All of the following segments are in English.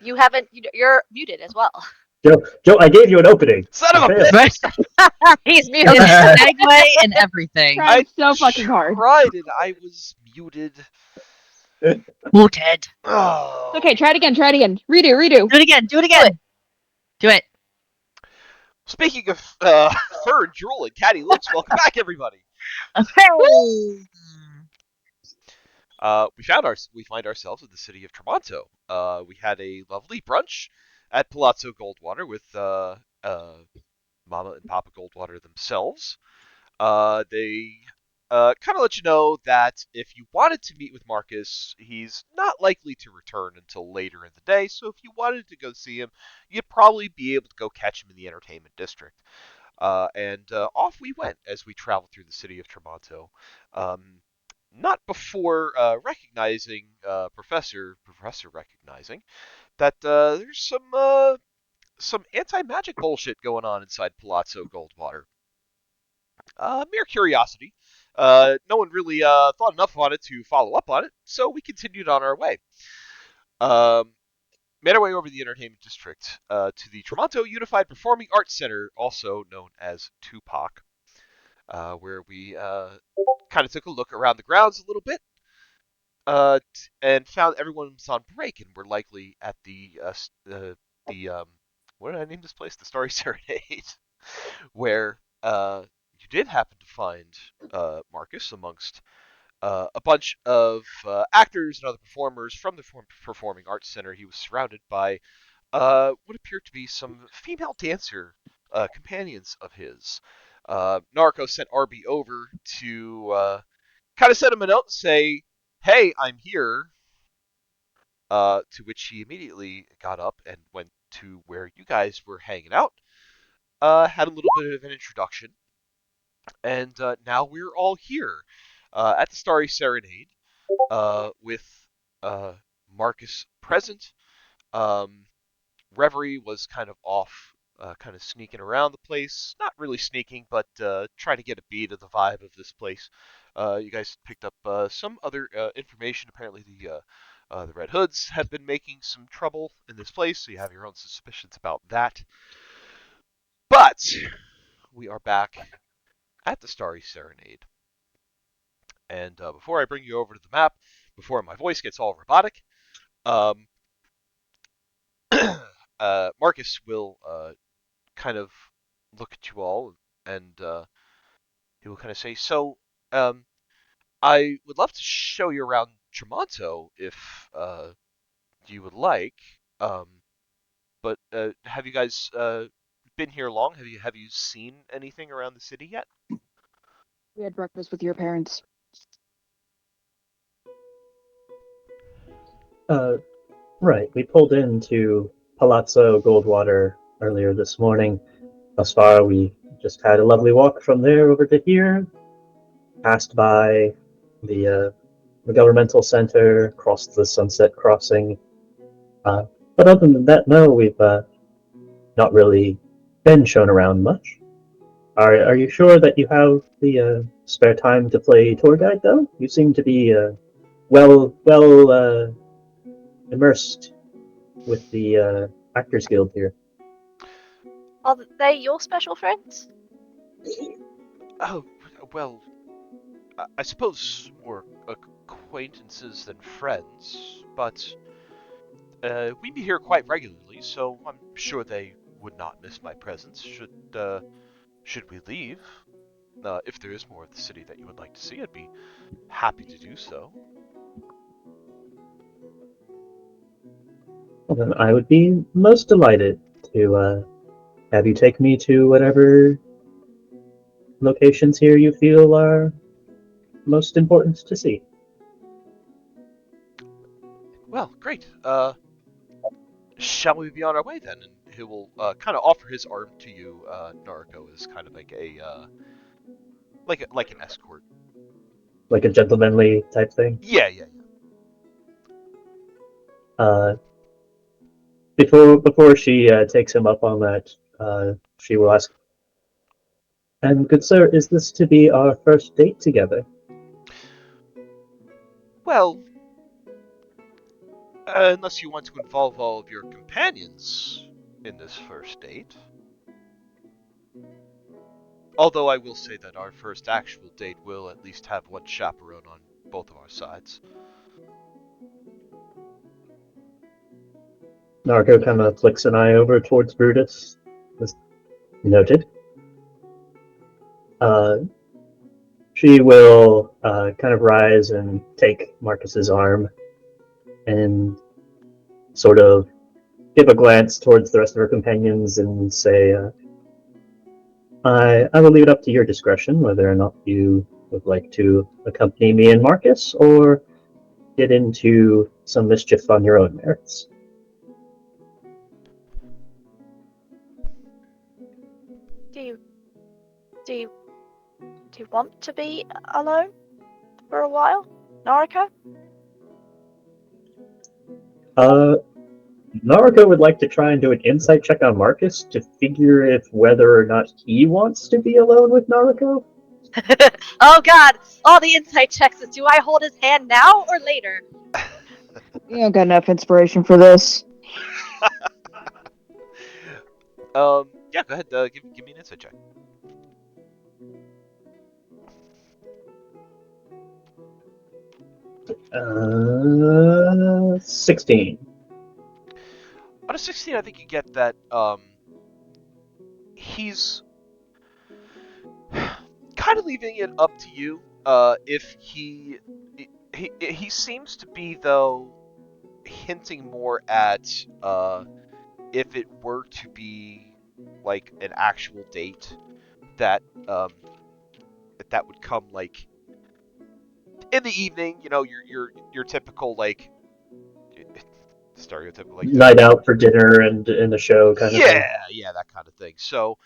You haven't. You're muted as well. Joe, I gave you an opening. Son You of a failed. Right? bitch! He's In muted. segue and everything. I Tried so fucking hard. tried and I was muted. Muted. It's okay, Oh. try it again, try it again. Redo, redo. Do it again. Do it Do it. again. Do it. Speaking of fur and drool and catty looks, welcome back, everybody. Hey. We find ourselves in the city of Tremonto. We had a lovely brunch at Palazzo Goldwater with Mama and Papa Goldwater themselves. They kind of let you know that if you wanted to meet with Marcus, he's not likely to return until later in the day. So if you wanted to go see him, you'd probably be able to go catch him in the entertainment district. And off we went as we traveled through the city of Tremonto. Not before recognizing Professor recognizing that there's some anti-magic bullshit going on inside Palazzo Goldwater. Mere curiosity. No one really thought enough on it to follow up on it, so we continued on our way. Um, Made our way over the entertainment district to the Tremonto Unified Performing Arts Center, also known as Tupac, where we kind of took a look around the grounds a little bit and found everyone was on break and were likely at the what did I name this place? The Starry Serenade, where you did happen to find Marcus amongst a bunch of actors and other performers from the Performing Arts Center. He was surrounded by what appeared to be some female dancer companions of his. Narco sent RB over to kind of send him a note and say, "Hey, I'm here." To which he immediately got up and went to where you guys were hanging out. Had a little bit of an introduction, and now we're all here at the Starry Serenade with uh, Marcus present. Um, Reverie was kind of off, kind of sneaking around the place. Not really sneaking, but trying to get a beat of the vibe of this place. You guys picked up some other information. Apparently, the Red Hoods have been making some trouble in this place, so you have your own suspicions about that. But we are back at the Starry Serenade. And before I bring you over to the map, before my voice gets all robotic, um, Marcus will kind of look at you all and he will kind of say, "So, um, I would love to show you around Tremonto if you would like. But have you guys been here long? Have you seen anything around the city yet?" We had breakfast with your parents. Uh, right. We pulled into Palazzo Goldwater earlier this morning. Thus far, we just had a lovely walk from there over to here. Passed by the governmental center, crossed the Sunset Crossing. But other than that, no, we've not really been shown around much. Are you sure that you have the spare time to play tour guide, though? You seem to be well immersed with the Actors Guild here. Are they your special friends? Oh, well, I suppose more acquaintances than friends, but we meet here quite regularly, so I'm sure they would not miss my presence should we leave. If there is more of the city that you would like to see, I'd be happy to do so. Well, then I would be most delighted to have you take me to whatever locations here you feel are most important to see. Well, great. Shall we be on our way then? And he will kind of offer his arm to you, Narco, as kind of like like an escort. Like a gentlemanly type thing. Yeah. Uh, before she takes him up on that, she will ask, "And good sir, is this to be our first date together?" Well, Unless you want to involve all of your companions in this first date. Although I will say that our first actual date will at least have one chaperone on both of our sides. Narco kind of flicks an eye over towards Brutus. Noted. She will kind of rise and take Marcus's arm and sort of give a glance towards the rest of her companions and say, I will leave it up to your discretion whether or not you would like to accompany me and Marcus or get into some mischief on your own merits. Do you want to be alone for a while, Nariko? Nariko would like to try and do an insight check on Marcus to figure if whether or not he wants to be alone with Nariko. Oh god, all the insight checks. Do I hold his hand now or later? You don't got enough inspiration for this. Yeah, go ahead. Give me an insight check. 16. Out of 16, I think you get that he's kind of leaving it up to you. If he seems to be, though, hinting more at if it were to be like an actual date that that would come like in the evening. You know, your typical like stereotypical like Night out for dinner and in the show kind of thing. Yeah, that kind of thing. So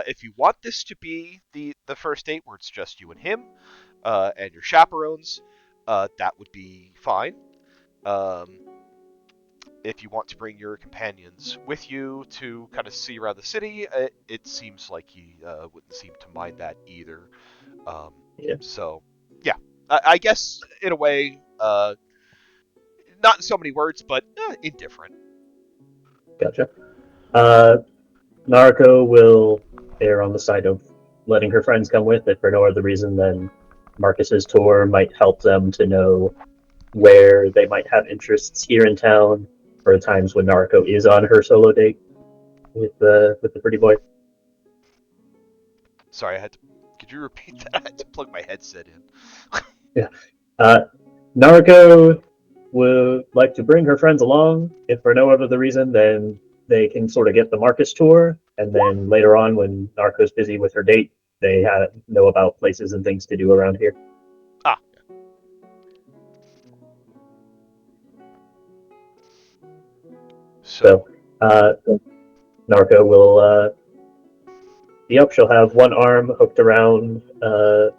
if you want this to be the first date where it's just you and him and your chaperones, that would be fine. If you want to bring your companions with you to kind of see around the city, it seems like he wouldn't seem to mind that either. So, yeah, I guess in a way, not in so many words, but indifferent. Gotcha. Nariko will err on the side of letting her friends come with, if for no other reason than Marcus's tour might help them to know where they might have interests here in town for times when Nariko is on her solo date with the pretty boy. Sorry, could you repeat that? I had to plug my headset in. Yeah. Nariko would like to bring her friends along, if for no other reason than they can sort of get the Marcus tour, and then later on when Narco's busy with her date, they know about places and things to do around here. So, Narco will be up. She'll have one arm hooked around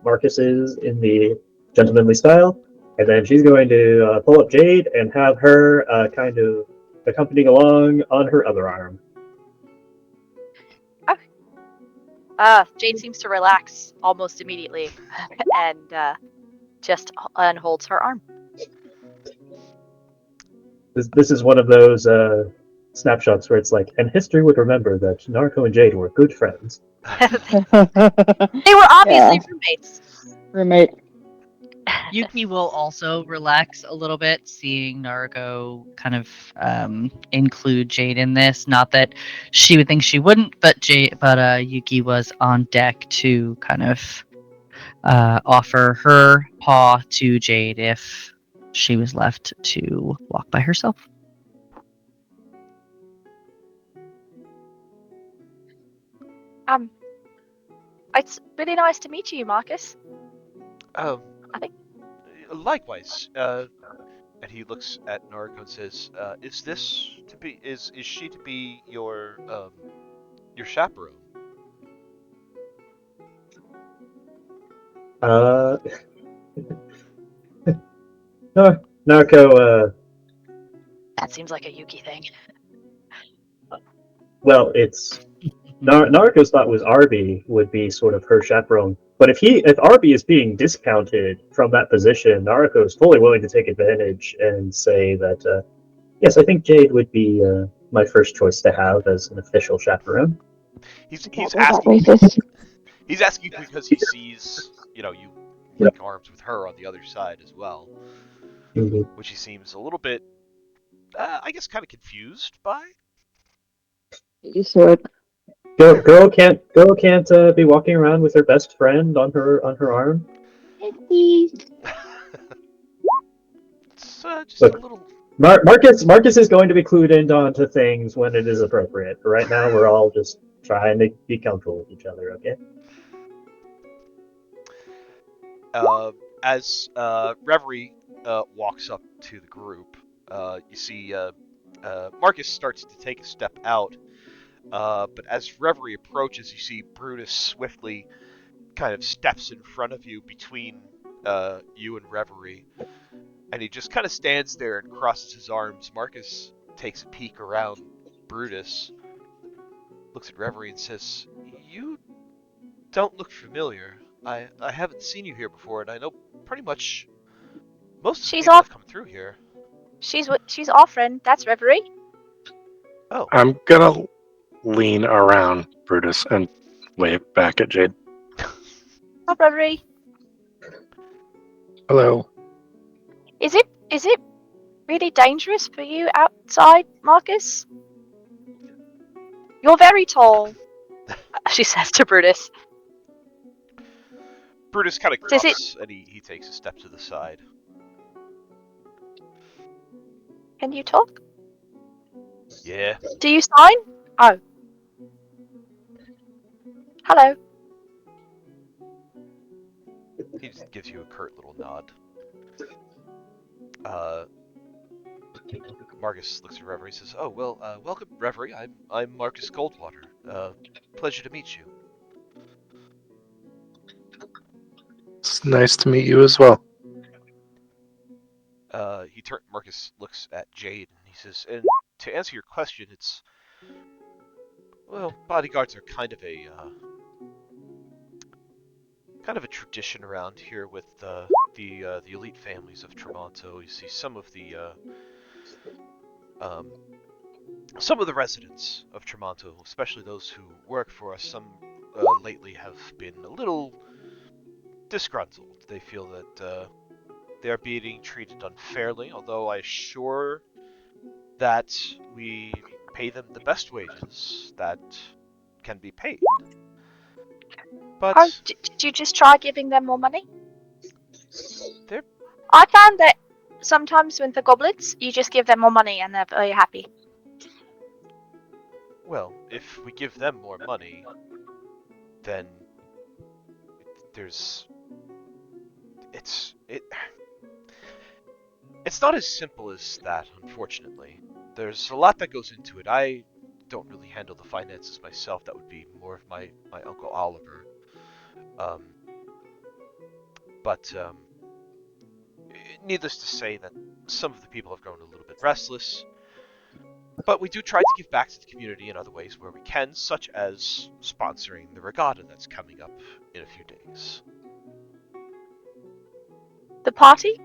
Marcus's in the gentlemanly style, and then she's going to pull up Jade and have her kind of accompanying along on her other arm. Jade seems to relax almost immediately and just unholds her arm. This is one of those snapshots where it's like, and history would remember that Narco and Jade were good friends. They were obviously Roommate. Yuki will also relax a little bit, seeing Naruto kind of include Jade in this. Not that she would think she wouldn't, but Yuki was on deck to kind of offer her paw to Jade if she was left to walk by herself. It's really nice to meet you, Marcus. I think. Likewise. And he looks at Naruto and says, "Is she to be your chaperone?" Narco. That seems like a Yuki thing. Well, it's Narco's thought was Arby would be sort of her chaperone. But if Arby is being discounted from that position, Narco is fully willing to take advantage and say that Yes, I think Jade would be my first choice to have as an official chaperone. He's Was that asking racist? he's asking because he sees you Yep. link arms with her on the other side as well, Mhm. which he seems a little bit, I guess, kind of confused by. Get used to it. Girl can't be walking around with her best friend on her arm. It's just a Look, little. Marcus is going to be clued in onto things when it is appropriate. But right now, we're all just trying to be comfortable with each other. Okay. As Reverie walks up to the group, you see Marcus starts to take a step out, but as Reverie approaches, you see Brutus swiftly kind of steps in front of you between you and Reverie, and he just kind of stands there and crosses his arms. Marcus takes a peek around Brutus, looks at Reverie, and says, "You don't look familiar. I haven't seen you here before, and I know pretty much most of the She's people off. that come through here." She's our friend. That's Reverie. Oh, I'm gonna lean around Brutus and wave back at Jade. Hi, Reverie. Hello. Is it really dangerous for you outside, Marcus? You're very tall, she says to Brutus. Brutus kind of Does it- gruffs, and he takes a step to the side. Can you talk? Yeah. Do you sign? Oh. Hello. He just gives you a curt little nod. Marcus looks at Reverie and says, "Oh, well, welcome, Reverie. I'm Marcus Goldwater. Pleasure to meet you." It's nice to meet you as well. Marcus looks at Jade and he says, "And to answer your question, it's bodyguards are kind of a tradition around here with the elite families of Tremonto. You see some of the residents of Tremonto, especially those who work for us, some lately have been a little disgruntled. They feel that they're being treated unfairly, although I assure that we pay them the best wages that can be paid. But Oh, did you just try giving them more money? they're I found that sometimes with the goblins, you just give them more money and they're very happy. well, if we give them more money, then it's not as simple as that, unfortunately. There's a lot that goes into it. I don't really handle the finances myself. That would be more of my uncle Oliver. But needless to say that some of the people have grown a little bit restless. But we do try to give back to the community in other ways where we can, such as sponsoring the regatta that's coming up in a few days. The party?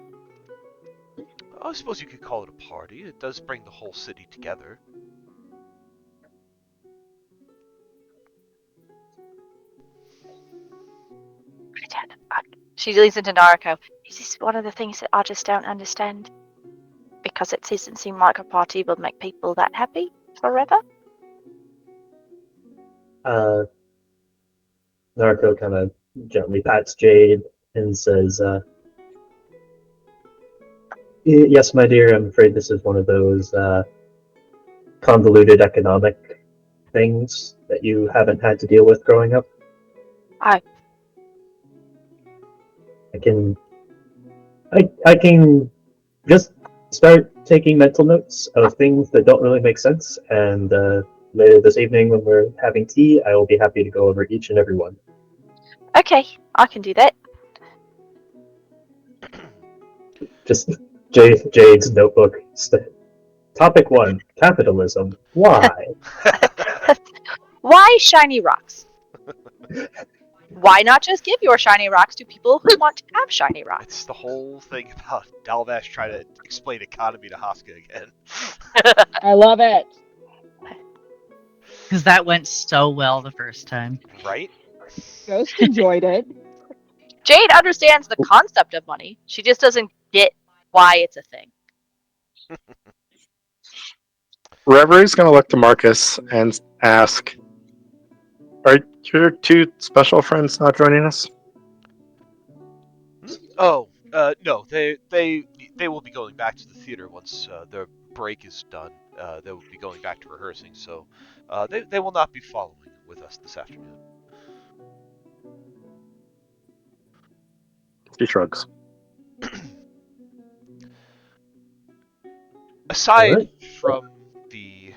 I suppose you could call it a party. It does bring the whole city together. She leans into Naruko. Is this one of the things that I just don't understand? Because it doesn't seem like a party will make people that happy forever. Naruko kind of gently pats Jade and says, "Yes, my dear. I'm afraid this is one of those convoluted economic things that you haven't had to deal with growing up." Oh. I can just start taking mental notes of things that don't really make sense, and later this evening when we're having tea, I will be happy to go over each and every one. Okay, I can do that. Just Jade's notebook. Topic 1: capitalism. Why? Why shiny rocks? Why not just give your shiny rocks to people who want to have shiny rocks? It's the whole thing about Dalvash trying to explain economy to Haska again. I love it. Because that went so well the first time. Right? Ghost enjoyed it. Jade understands the concept of money. She just doesn't get why it's a thing. Reverie's going to look to Marcus and ask, "Are your two special friends not joining us?" Oh, no, they will be going back to the theater once their break is done. They will be going back to rehearsing, so they will not be following with us this afternoon. She shrugs. Aside Alright. from the,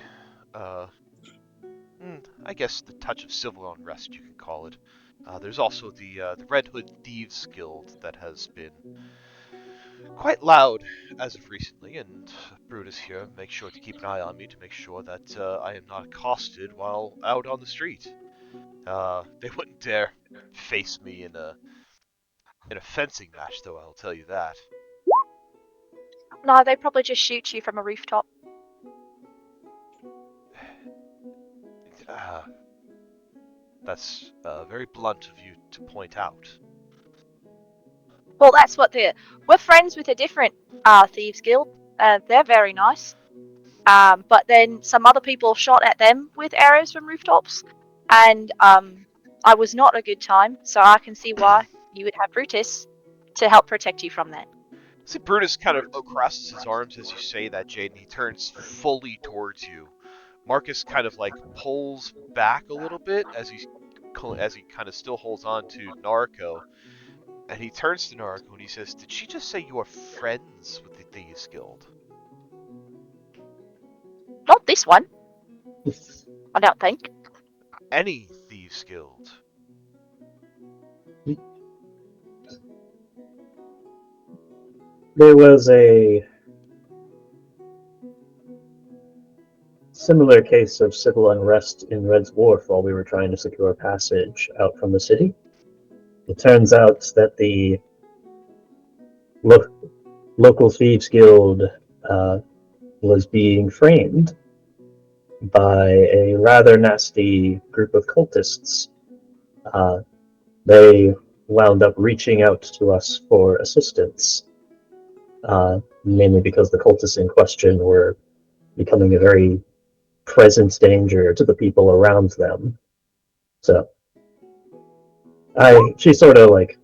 I guess the touch of civil unrest, you could call it. There's also the Red Hood Thieves Guild that has been quite loud as of recently, and Brutus here makes sure to keep an eye on me to make sure that I am not accosted while out on the street. They wouldn't dare face me in a fencing match, though, I'll tell you that. No, they probably just shoot you from a rooftop. That's very blunt of you to point out. Well, that's what we're friends with a different thieves guild. They're very nice. But then some other people shot at them with arrows from rooftops, and I was not a good time. So I can see why you would have Brutus to help protect you from that. See, Brutus kind of crosses his arms as you say that, Jade, and he turns fully towards you. Marcus kind of like pulls back a little bit as he kind of still holds on to Narco, and he turns to Narco and he says, "Did she just say you are friends with the Thieves Guild?" Not this one, I don't think. Any Thieves Guild. There was a similar case of civil unrest in Red's Wharf while we were trying to secure passage out from the city. It turns out that the local thieves guild was being framed by a rather nasty group of cultists. They wound up reaching out to us for assistance, mainly because the cultists in question were becoming a very present danger to the people around them. So, she sort of like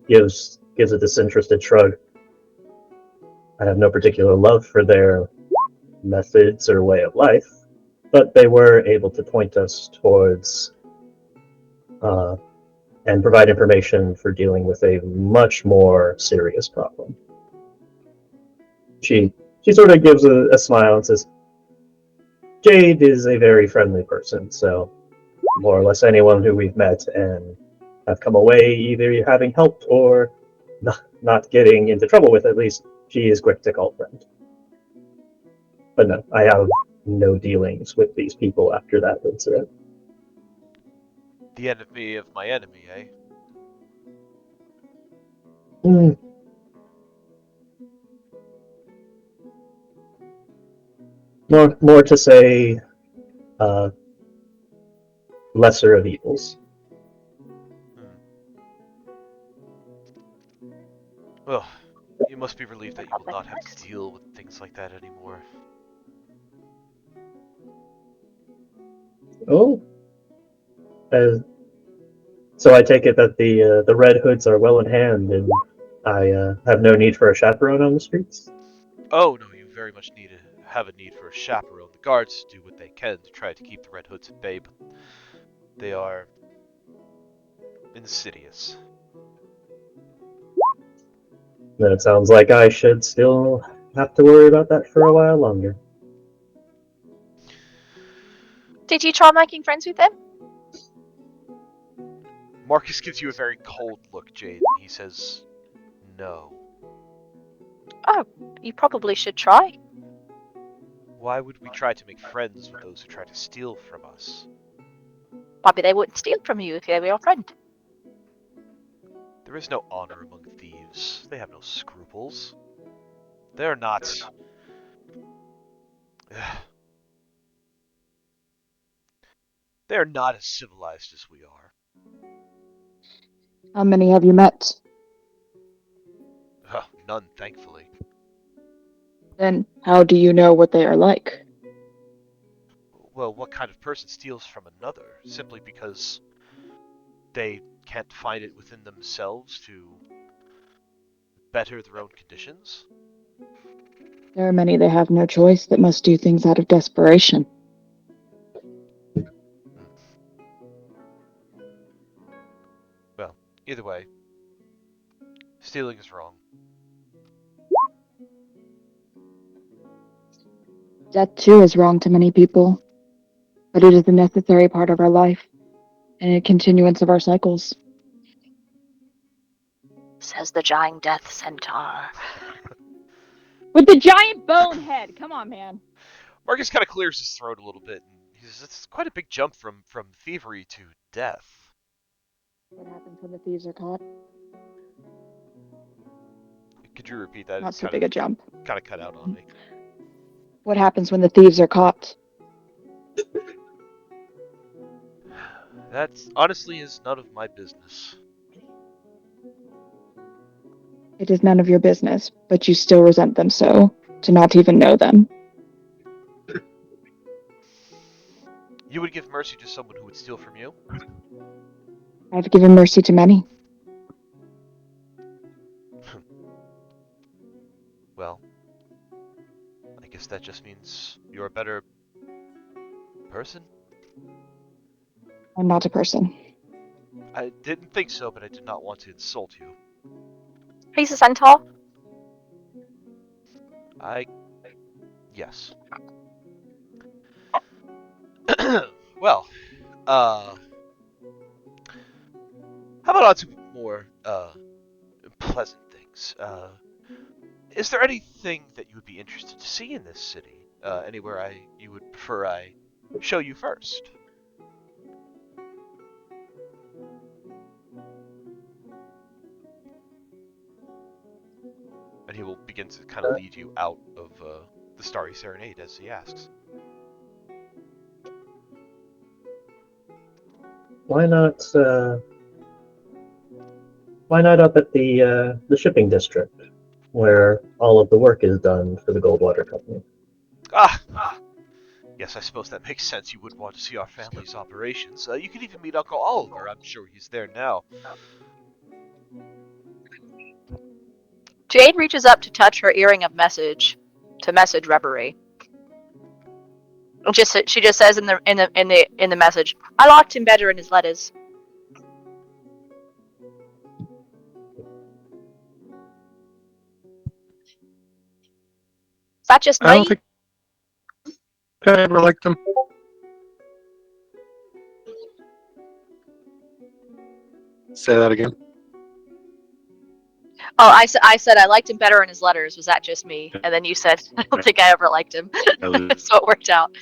gives a disinterested shrug. I have no particular love for their methods or way of life, but they were able to point us towards and provide information for dealing with a much more serious problem. She sort of gives a smile and says, Jade is a very friendly person, so more or less anyone who we've met and have come away either having helped or not getting into trouble with, at least she is quick to call friend. But no, I have no dealings with these people after that incident. The enemy of my enemy, eh? More to say, lesser of evils. Well, you must be relieved that you will not have to deal with things like that anymore. Oh. So I take it that the Red Hoods are well in hand, and I have no need for a chaperone on the streets? Oh, no, you very much have a need for a chaperone. The guards do what they can to try to keep the Red Hoods at bay, but they are insidious. Then it sounds like I should still have to worry about that for a while longer. Did you try making friends with them? Marcus gives you a very cold look, Jade, and he says, no. Oh, you probably should try. Why would we try to make friends with those who try to steal from us? Maybe they wouldn't steal from you if they were your friend. There is no honor among thieves. They have no scruples. They're not... They're not as civilized as we are. How many have you met? None, thankfully. Then how do you know what they are like? Well, what kind of person steals from another simply because they can't find it within themselves to better their own conditions? There are many that have no choice that must do things out of desperation. Well, either way, stealing is wrong. Death too is wrong to many people, but it is a necessary part of our life and a continuance of our cycles. Says the giant death centaur. With the giant bone head! Come on, man. Marcus kind of clears his throat a little bit, and he says, "It's quite a big jump from thievery to death." What happens when the thieves are caught? Could you repeat that? Not so big a jump. Kind of cut out on me. What happens when the thieves are caught? That honestly is none of my business. It is none of your business, but you still resent them so, to not even know them. You would give mercy to someone who would steal from you? I've given mercy to many. Well, I guess that just means you're a better person? I'm not a person. I didn't think so, but I did not want to insult you. He's a centaur. Yes. Well, how about on to more, pleasant things? Is there anything that you would be interested to see in this city? Anywhere you would prefer I show you first? And he will begin to kind of lead you out of the Starry Serenade as he asks. Why not? Why not up at the shipping district, where all of the work is done for the Goldwater Company? Yes, I suppose that makes sense. You would want to see our family's operations. You could even meet Uncle Oliver. I'm sure he's there now. Jade reaches up to touch her earring of message to message Reverie. She just says in the message, "I liked him better in his letters." Is that just I don't me? think I ever liked him. Say that again. Oh, I said I liked him better in his letters. Was that just me? And then you said, "I don't think I ever liked him." So it worked out.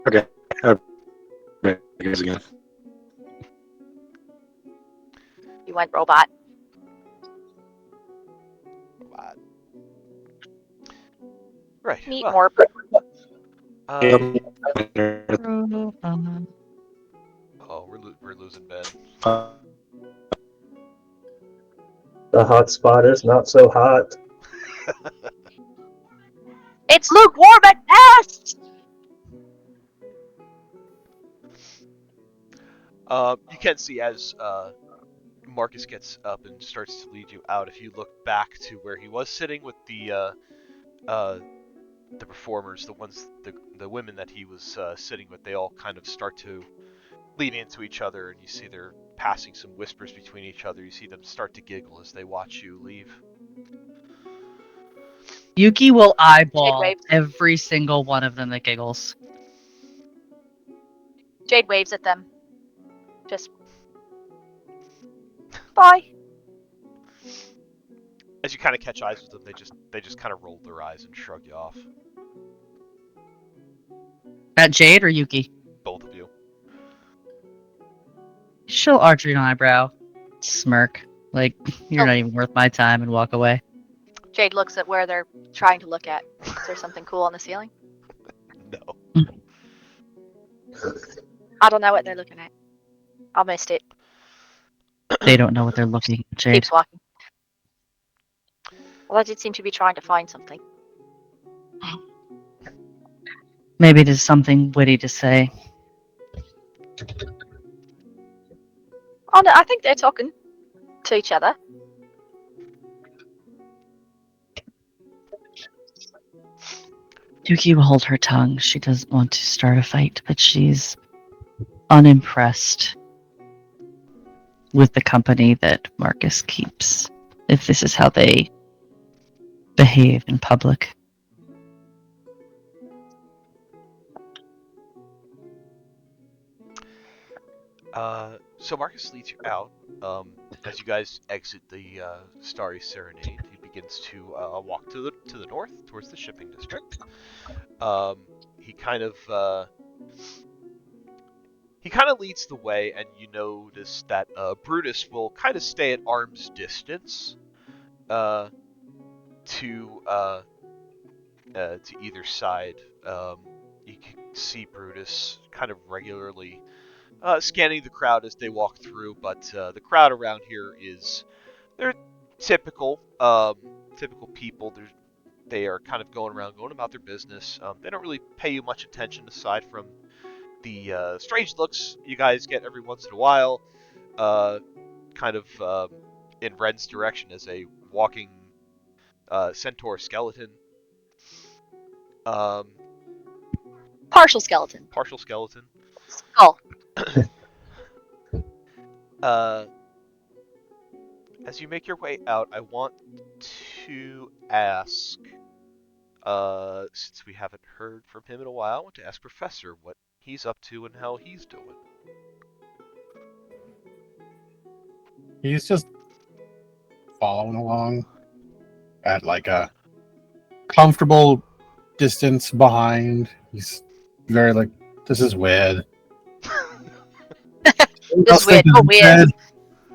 Okay. Again. You went robot. Right. Meet well, more. Oh, we're losing Ben. The hot spot is not so hot. It's lukewarm at best. You can see as Marcus gets up and starts to lead you out. If you look back to where he was sitting with the performers, the women that he was sitting with, they all kind of start to lean into each other, and you see they're passing some whispers between each other. You see them start to giggle as they watch you leave. Yuki will eyeball waves. every single one of them that giggles. Jade waves at them. Just bye. As you kind of catch eyes with them, they just kind of roll their eyes and shrug you off. At Jade or Yuki? Both of you. She'll arch an eyebrow, smirk, like you're Oh. not even worth my time, and walk away. Jade looks at where they're trying to look at. Is there something cool on the ceiling? No. I don't know what they're looking at. I missed it. They don't know what they're looking at, Jade. Keeps walking. Well, I did seem to be trying to find something. Maybe it is something witty to say. Oh no, I think they're talking to each other. Yuki will hold her tongue. She doesn't want to start a fight, but she's unimpressed with the company that Marcus keeps, if this is how they behave in public. So Marcus leads you out. As you guys exit the Starry Serenade, he begins to walk to the north towards the shipping district. He kind of leads the way, and you notice that Brutus will kind of stay at arm's distance to either side. You can see Brutus kind of regularly scanning the crowd as they walk through, but the crowd around here they're typical people. They are kind of going about their business. They don't really pay you much attention aside from the strange looks you guys get every once in a while, kind of in Ren's direction as a walking centaur skeleton. Partial skeleton. Partial skeleton. Skull. As you make your way out, I want to ask, since we haven't heard from him in a while, I want to ask Professor what he's up to and how he's doing. He's just following along at like a comfortable distance behind. He's very like, this is weird. This is weird. Oh, weird.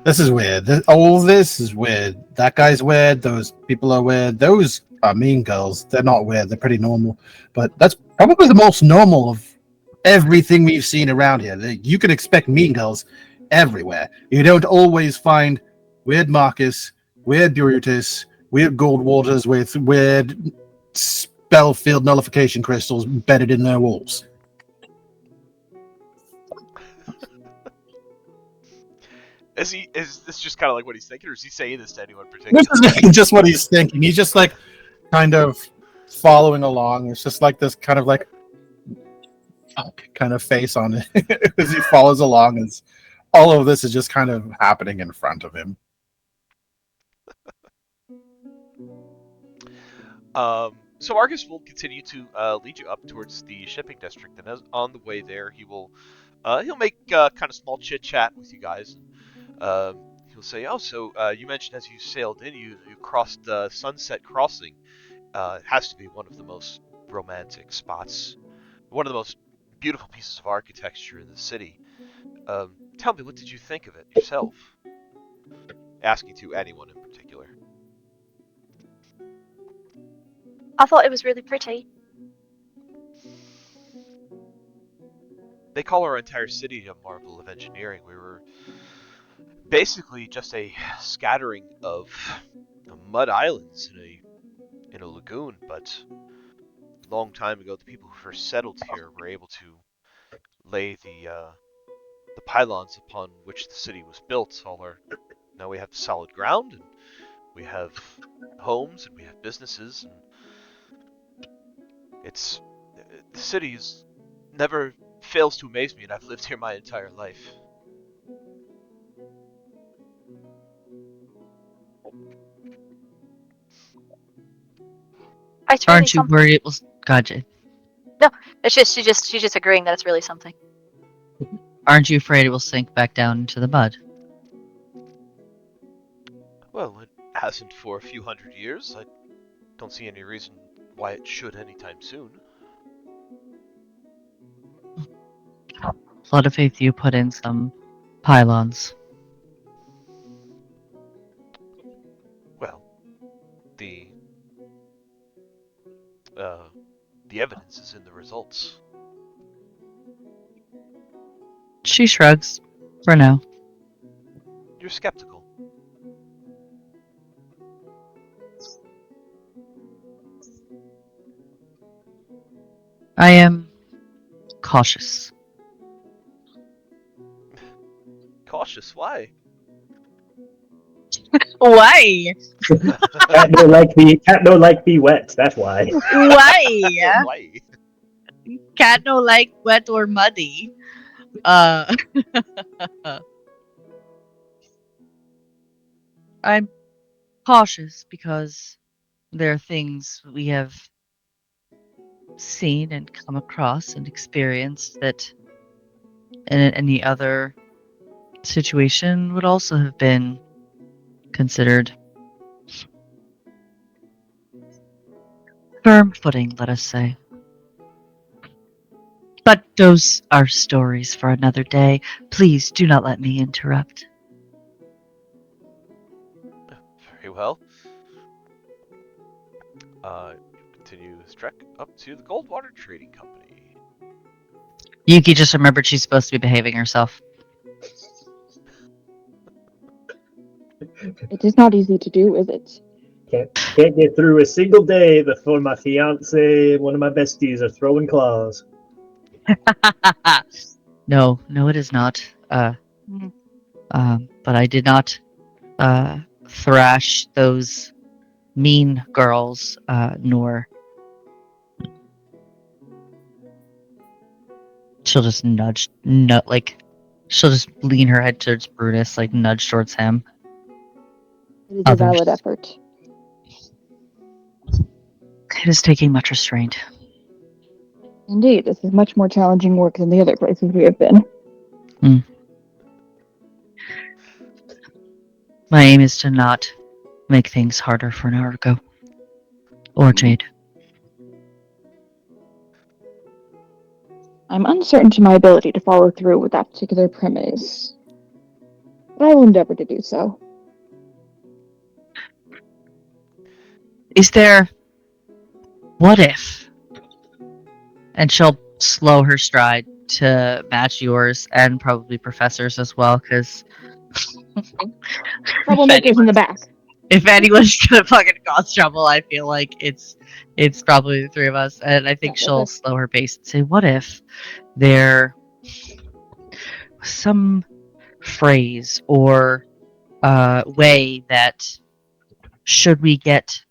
This is weird. All this is weird. That guy's weird. Those people are weird. Those are mean girls. They're not weird. They're pretty normal. But that's probably the most normal of everything we've seen around here. You can expect mean girls everywhere. You don't always find weird Marcus, weird Brutus, weird Goldwaters with weird spell-filled nullification crystals embedded in their walls. Is this just kind of like what he's thinking, or is he saying this to anyone in particular? This is just what he's thinking. He's just like kind of following along. It's just like this kind of like kind of face on it as he follows along. As all of this is just kind of happening in front of him. So Marcus will continue to lead you up towards the shipping district, and on the way there, he'll make kind of small chit chat with you guys. He'll say, "Oh, so you mentioned as you sailed in, you crossed the Sunset Crossing. It has to be one of the most romantic spots, one of the most beautiful pieces of architecture in the city. Tell me, what did you think of it yourself?" Asking to anyone in particular. I thought it was really pretty. They call our entire city a marvel of engineering. We were basically just a scattering of mud islands in a lagoon, but a long time ago, the people who first settled here were able to lay the pylons upon which the city was built. Now we have solid ground, and we have homes, and we have businesses, and the city never fails to amaze me, and I've lived here my entire life. It's really Aren't you something. worried it will? God, Jade. It's just she's just agreeing that it's really something. Aren't you afraid it will sink back down into the mud? Well, it hasn't for a few hundred years. I don't see any reason why it should anytime soon. A lot of faith you put in some pylons. Well, the the evidence is in the results. She shrugs. For now. You're skeptical. I am cautious. Cautious. Why? Why? Cat no like be wet. That's why. Why? Why? Cat no like wet or muddy. I'm cautious because there are things we have seen and come across and experienced that in any other situation would also have been considered firm footing, let us say. But those are stories for another day. Please do not let me interrupt. Very well. Continue his trek up to the Goldwater Trading Company. Yuki just remembered she's supposed to be behaving herself. It is not easy to do, is it? Can't get through a single day before my fiance and one of my besties are throwing claws. No, it is not. But I did not thrash those mean girls, nor she'll just she'll just lean her head towards Brutus, like nudge towards him. It is a valid Others. effort. It is taking much restraint. Indeed, this is much more challenging work than the other places we have been. My aim is to not make things harder for Naruto or Jade. I'm uncertain to my ability to follow through with that particular premise, but I will endeavor to do so. Is there... What if? And she'll slow her stride to match yours and probably Professor's as well, because... Troublemakers in the back. If anyone's gonna fucking cause trouble, I feel like it's probably the three of us. And I think Yeah, she'll okay. slow her pace and say, what if there was some phrase or way that should we get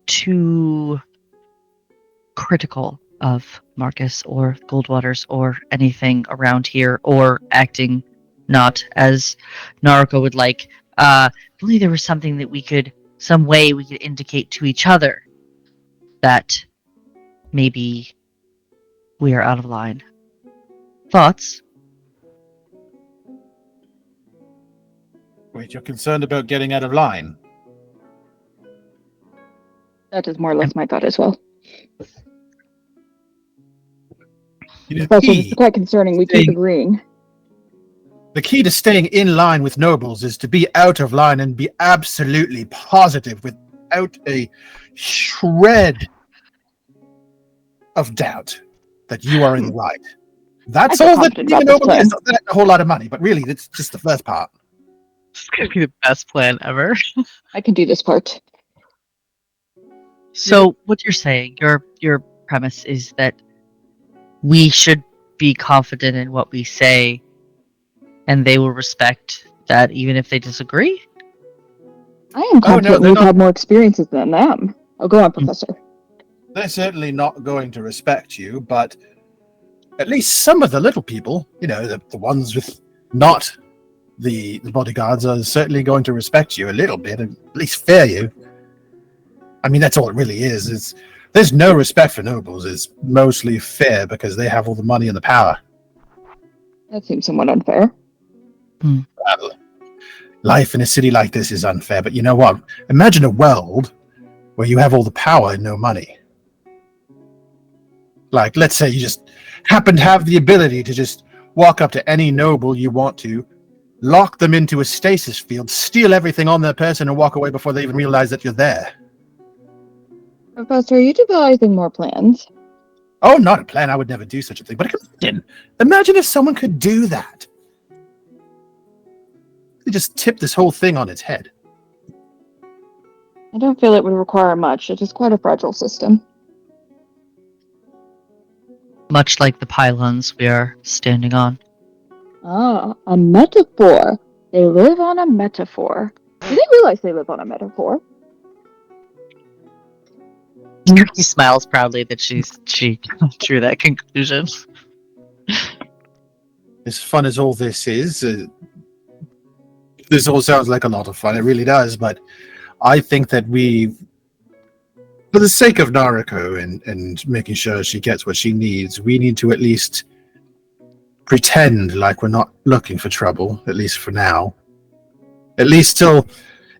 too critical of Marcus or Goldwaters or anything around here, or acting not as Naruto would like, if only there was something that some way we could indicate to each other that maybe we are out of line. Thoughts? Wait, you're concerned about getting out of line? That is more or less my thought as well. The Professor, this key, is quite concerning. We keep agreeing. the key to staying in line with nobles is to be out of line and be absolutely positive without a shred of doubt that you are in the right. That's I feel all that confident being a about this noble is. plan. Not that a whole lot of money, but really, that's just the first part. This is gonna be the best plan ever. I can do this part. So what you're saying, your premise is that we should be confident in what we say, and they will respect that even if they disagree? I am confident they're we've not. had more experiences than them. Oh, go on, Professor. They're certainly not going to respect you, but at least some of the little people, the ones with not the bodyguards, are certainly going to respect you a little bit, and at least fear you. I mean, that's all it really is. There's no respect for nobles. It's mostly fear because they have all the money and the power. That seems somewhat unfair. Well, life in a city like this is unfair, but you know what? Imagine a world where you have all the power and no money. Like, let's say you just happen to have the ability to just walk up to any noble you want to, lock them into a stasis field, steal everything on their person, and walk away before they even realize that you're there. Professor, are you devising more plans? Oh, not a plan. I would never do such a thing. But imagine if someone could do that. They just tip this whole thing on its head. I don't feel it would require much. It is quite a fragile system. Much like the pylons we are standing on. Ah, a metaphor. They live on a metaphor. Do they realize they live on a metaphor? Yuki smiles proudly that she drew that conclusion. As fun as all this is, this all sounds like a lot of fun. It really does. But I think that for the sake of Naruko and making sure she gets what she needs, we need to at least pretend like we're not looking for trouble, at least for now. At least till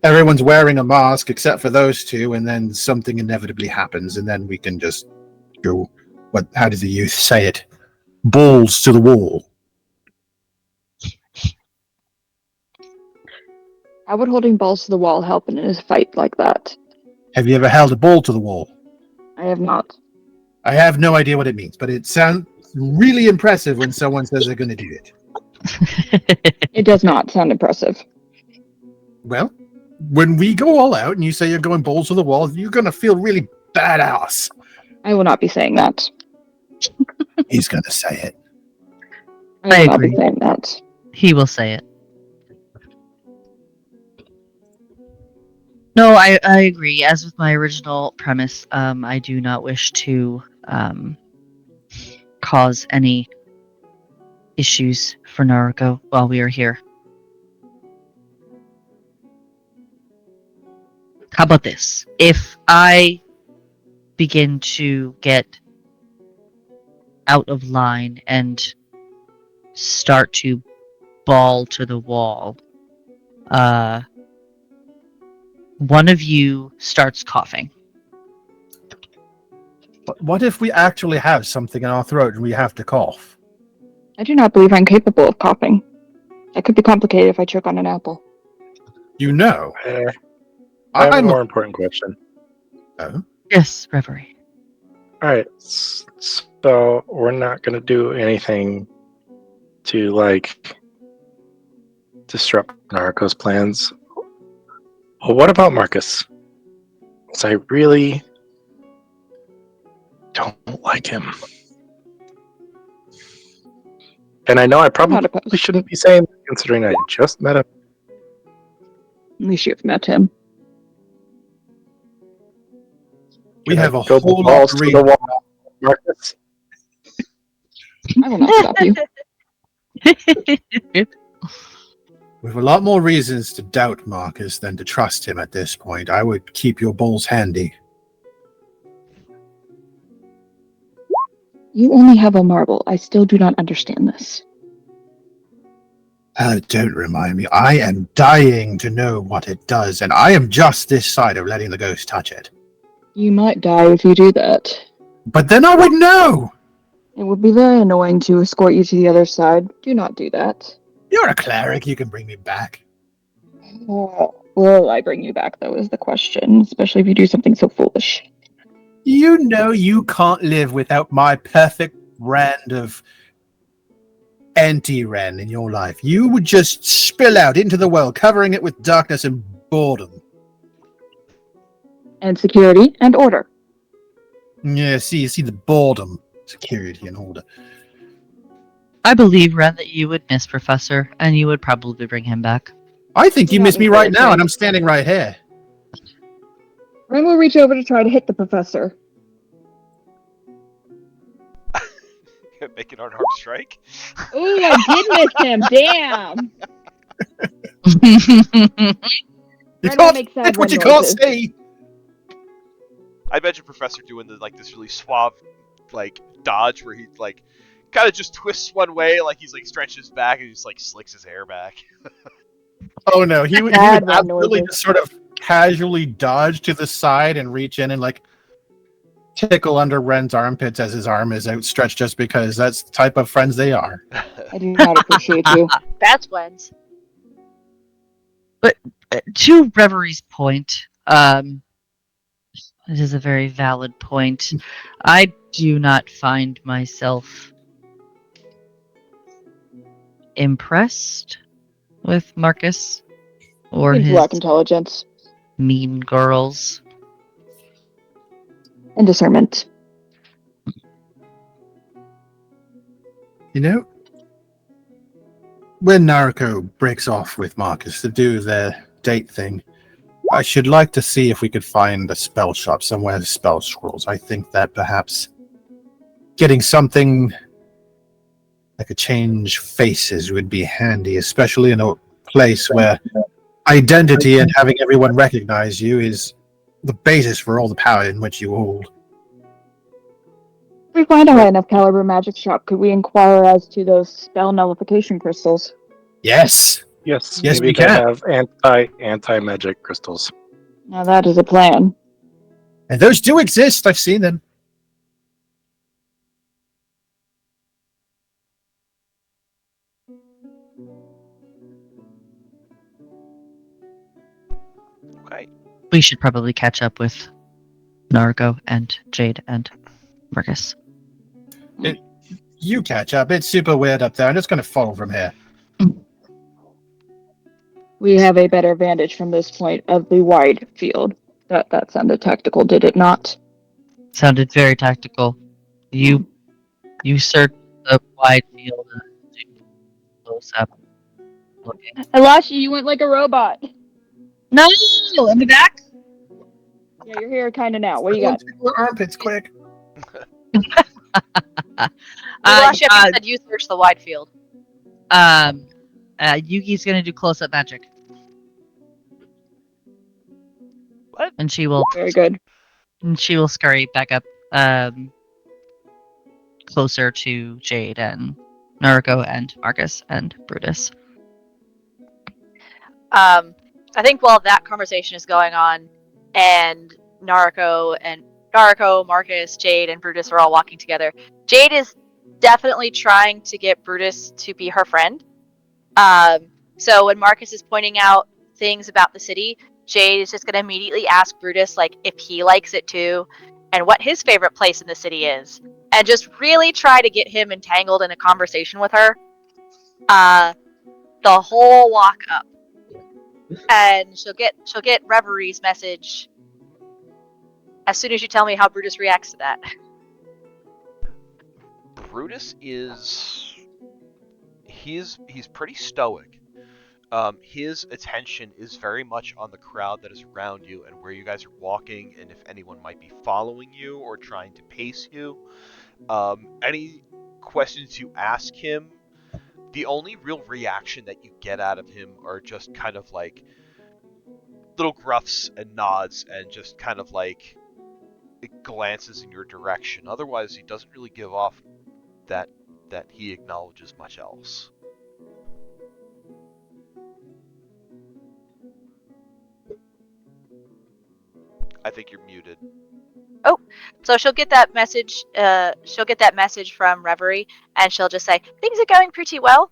everyone's wearing a mask except for those two, and then something inevitably happens, and then we can just go, how did the youth say it? Balls to the wall. How would holding balls to the wall help in a fight like that? Have you ever held a ball to the wall? I have not. I have no idea what it means, but it sounds really impressive when someone says they're going to do it. It does not sound impressive. Well, when we go all out and you say you're going balls to the wall, you're going to feel really badass. I will not be saying that. He's going to say it. I will not agree. be saying that. He will say it. No, I agree. As with my original premise, I do not wish to cause any issues for Naruko while we are here. How about this? If I begin to get out of line and start to ball to the wall, one of you starts coughing. But what if we actually have something in our throat and we have to cough? I do not believe I'm capable of coughing. That could be complicated if I choke on an apple. You know. I have a more important question. Oh? Yes, Reverie. Alright, so we're not going to do anything to, disrupt Naruko's plans. Well, what about Marcus? Because I really don't like him. And I know I probably shouldn't be saying that, considering I just met him. At least you've met him. We have a Build whole the lot walls of to the wall, Marcus. I will not stop you. We have a lot more reasons to doubt Marcus than to trust him at this point. I would keep your balls handy. You only have a marble. I still do not understand this. Don't remind me. I am dying to know what it does, and I am just this side of letting the ghost touch it. You might die if you do that. But then I would know! It would be very annoying to escort you to the other side. Do not do that. You're a cleric. You can bring me back. Will I bring you back, though, is the question. Especially if you do something so foolish. You know you can't live without my perfect brand of anti-Ren in your life. You would just spill out into the world, covering it with darkness and boredom. And security and order. Yeah, see the boredom, security and order. I believe, Ren, that you would miss Professor, and you would probably bring him back. I think you miss me right now, and I'm standing right here. Ren will reach over to try to hit the professor. Make an unarmed strike. Ooh, I did miss him. Damn. You Ren will can't make hit sad what Ren you can't noises. see. I imagine Professor doing this really suave dodge where he kind of just twists one way, he's stretches back and just slicks his hair back. Oh no, he would Sad Ren absolutely noises. just sort of casually dodge to the side and reach in and tickle under Ren's armpits as his arm is outstretched just because that's the type of friends they are. I do not appreciate you. That's friends. To Reverie's point, it is a very valid point. I do not find myself impressed with Marcus or Seems his lack intelligence mean girls. and discernment. You know, when Naruko breaks off with Marcus to do their date thing, I should like to see if we could find a spell shop somewhere with spell scrolls. I think that perhaps getting something like a change faces would be handy, especially in a place where identity and having everyone recognize you is the basis for all the power in which you hold. If we find a high enough caliber magic shop, could we inquire as to those spell nullification crystals? Yes, Yes, Yes, maybe we they can. have anti-magic crystals. Now that is a plan. and those do exist. I've seen them. Okay. We should probably catch up with Nargo and Jade and Marcus. You catch up. It's super weird up there. I'm just going to follow from here. We have a better vantage from this point of the wide field. That sounded tactical, did it not? Sounded very tactical. You search the wide field and close up looking. I lost you. You went like a robot. No, let me back. Yeah, you're here kind of now. What do you got? Tickle her armpits, quick. We lost you after you said you search the wide field. Yuki's gonna do close-up magic. What? And she will Very good. scurry back up closer to Jade and Naruko and Marcus and Brutus. I think while that conversation is going on, and Naruko, Marcus, Jade, and Brutus are all walking together, Jade is definitely trying to get Brutus to be her friend. So when Marcus is pointing out things about the city, Jade is just going to immediately ask Brutus, like, if he likes it too, and what his favorite place in the city is, and just really try to get him entangled in a conversation with her. The whole walk up. And she'll get Reverie's message as soon as you tell me how Brutus reacts to that. Brutus is he's pretty stoic. His attention is very much on the crowd that is around you and where you guys are walking, and if anyone might be following you or trying to pace you. Any questions you ask him, the only real reaction that you get out of him are just kind of like little gruffs and nods and just kind of like glances in your direction. Otherwise, he doesn't really give off that he acknowledges much else. I think you're muted. So she'll get that message. She'll get that message from Reverie, and she'll just say things are going pretty well.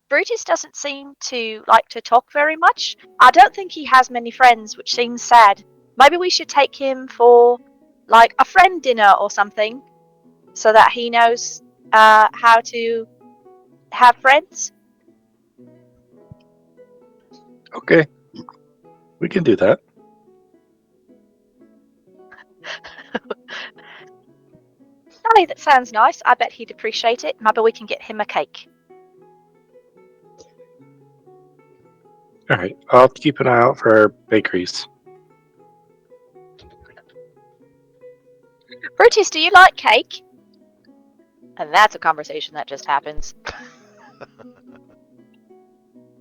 Brutus doesn't seem to like to talk very much. I don't think he has many friends, which seems sad. Maybe we should take him for, like, a friend dinner or something, so that he knows how to have friends. Okay, we can do that. Hey, that sounds nice. I bet he'd appreciate it. Maybe we can get him a cake. All right, I'll keep an eye out for bakeries. Brutus, do you like cake? And that's a conversation that just happens.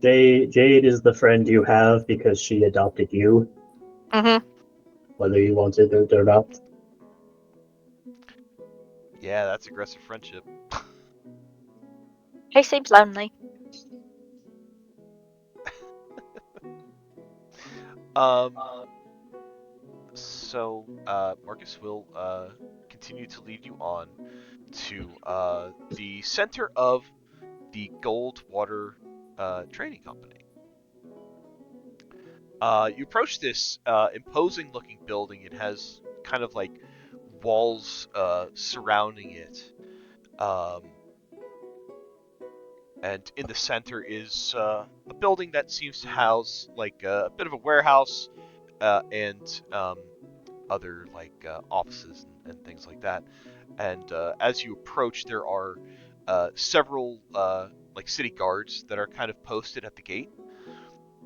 Jade is the friend you have because she adopted you, Mm-hmm. whether you wanted it or not. Yeah, that's aggressive friendship. He seems lonely. so Marcus will continue to lead you on to the center of the Goldwater Trading Company. You approach this imposing-looking building. It has kind of like walls surrounding it, and in the center is a building that seems to house like a bit of a warehouse and other like offices and things like that. And as you approach, there are several like city guards that are kind of posted at the gate.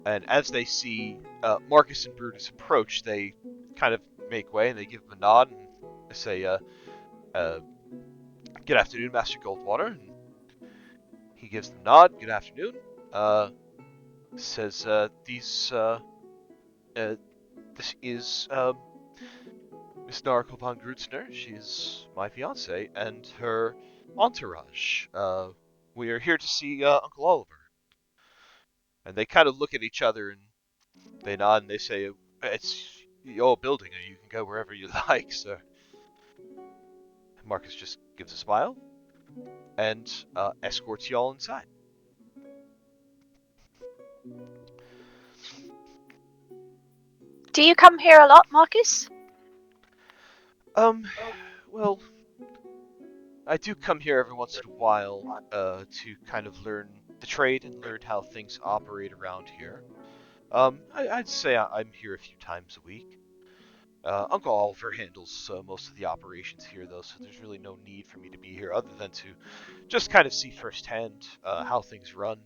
And as they see Marcus and Brutus approach, they kind of make way and they give him a nod and they say, "Good afternoon, Master Goldwater." And he gives them a nod. "Good afternoon." Says, "This is Miss Narco von Grutzner. She's my fiance and her entourage. We are here to see Uncle Oliver." And they kind of look at each other and they nod and they say, "It's your building, and you can go wherever you like, sir." Marcus just gives a smile and escorts you all inside. Do you come here a lot, Marcus? Well, I do come here every once in a while to kind of learn the trade and learn how things operate around here. I'd say I'm here a few times a week. Uncle Oliver handles most of the operations here, though, so there's really no need for me to be here other than to just kind of see firsthand how things run.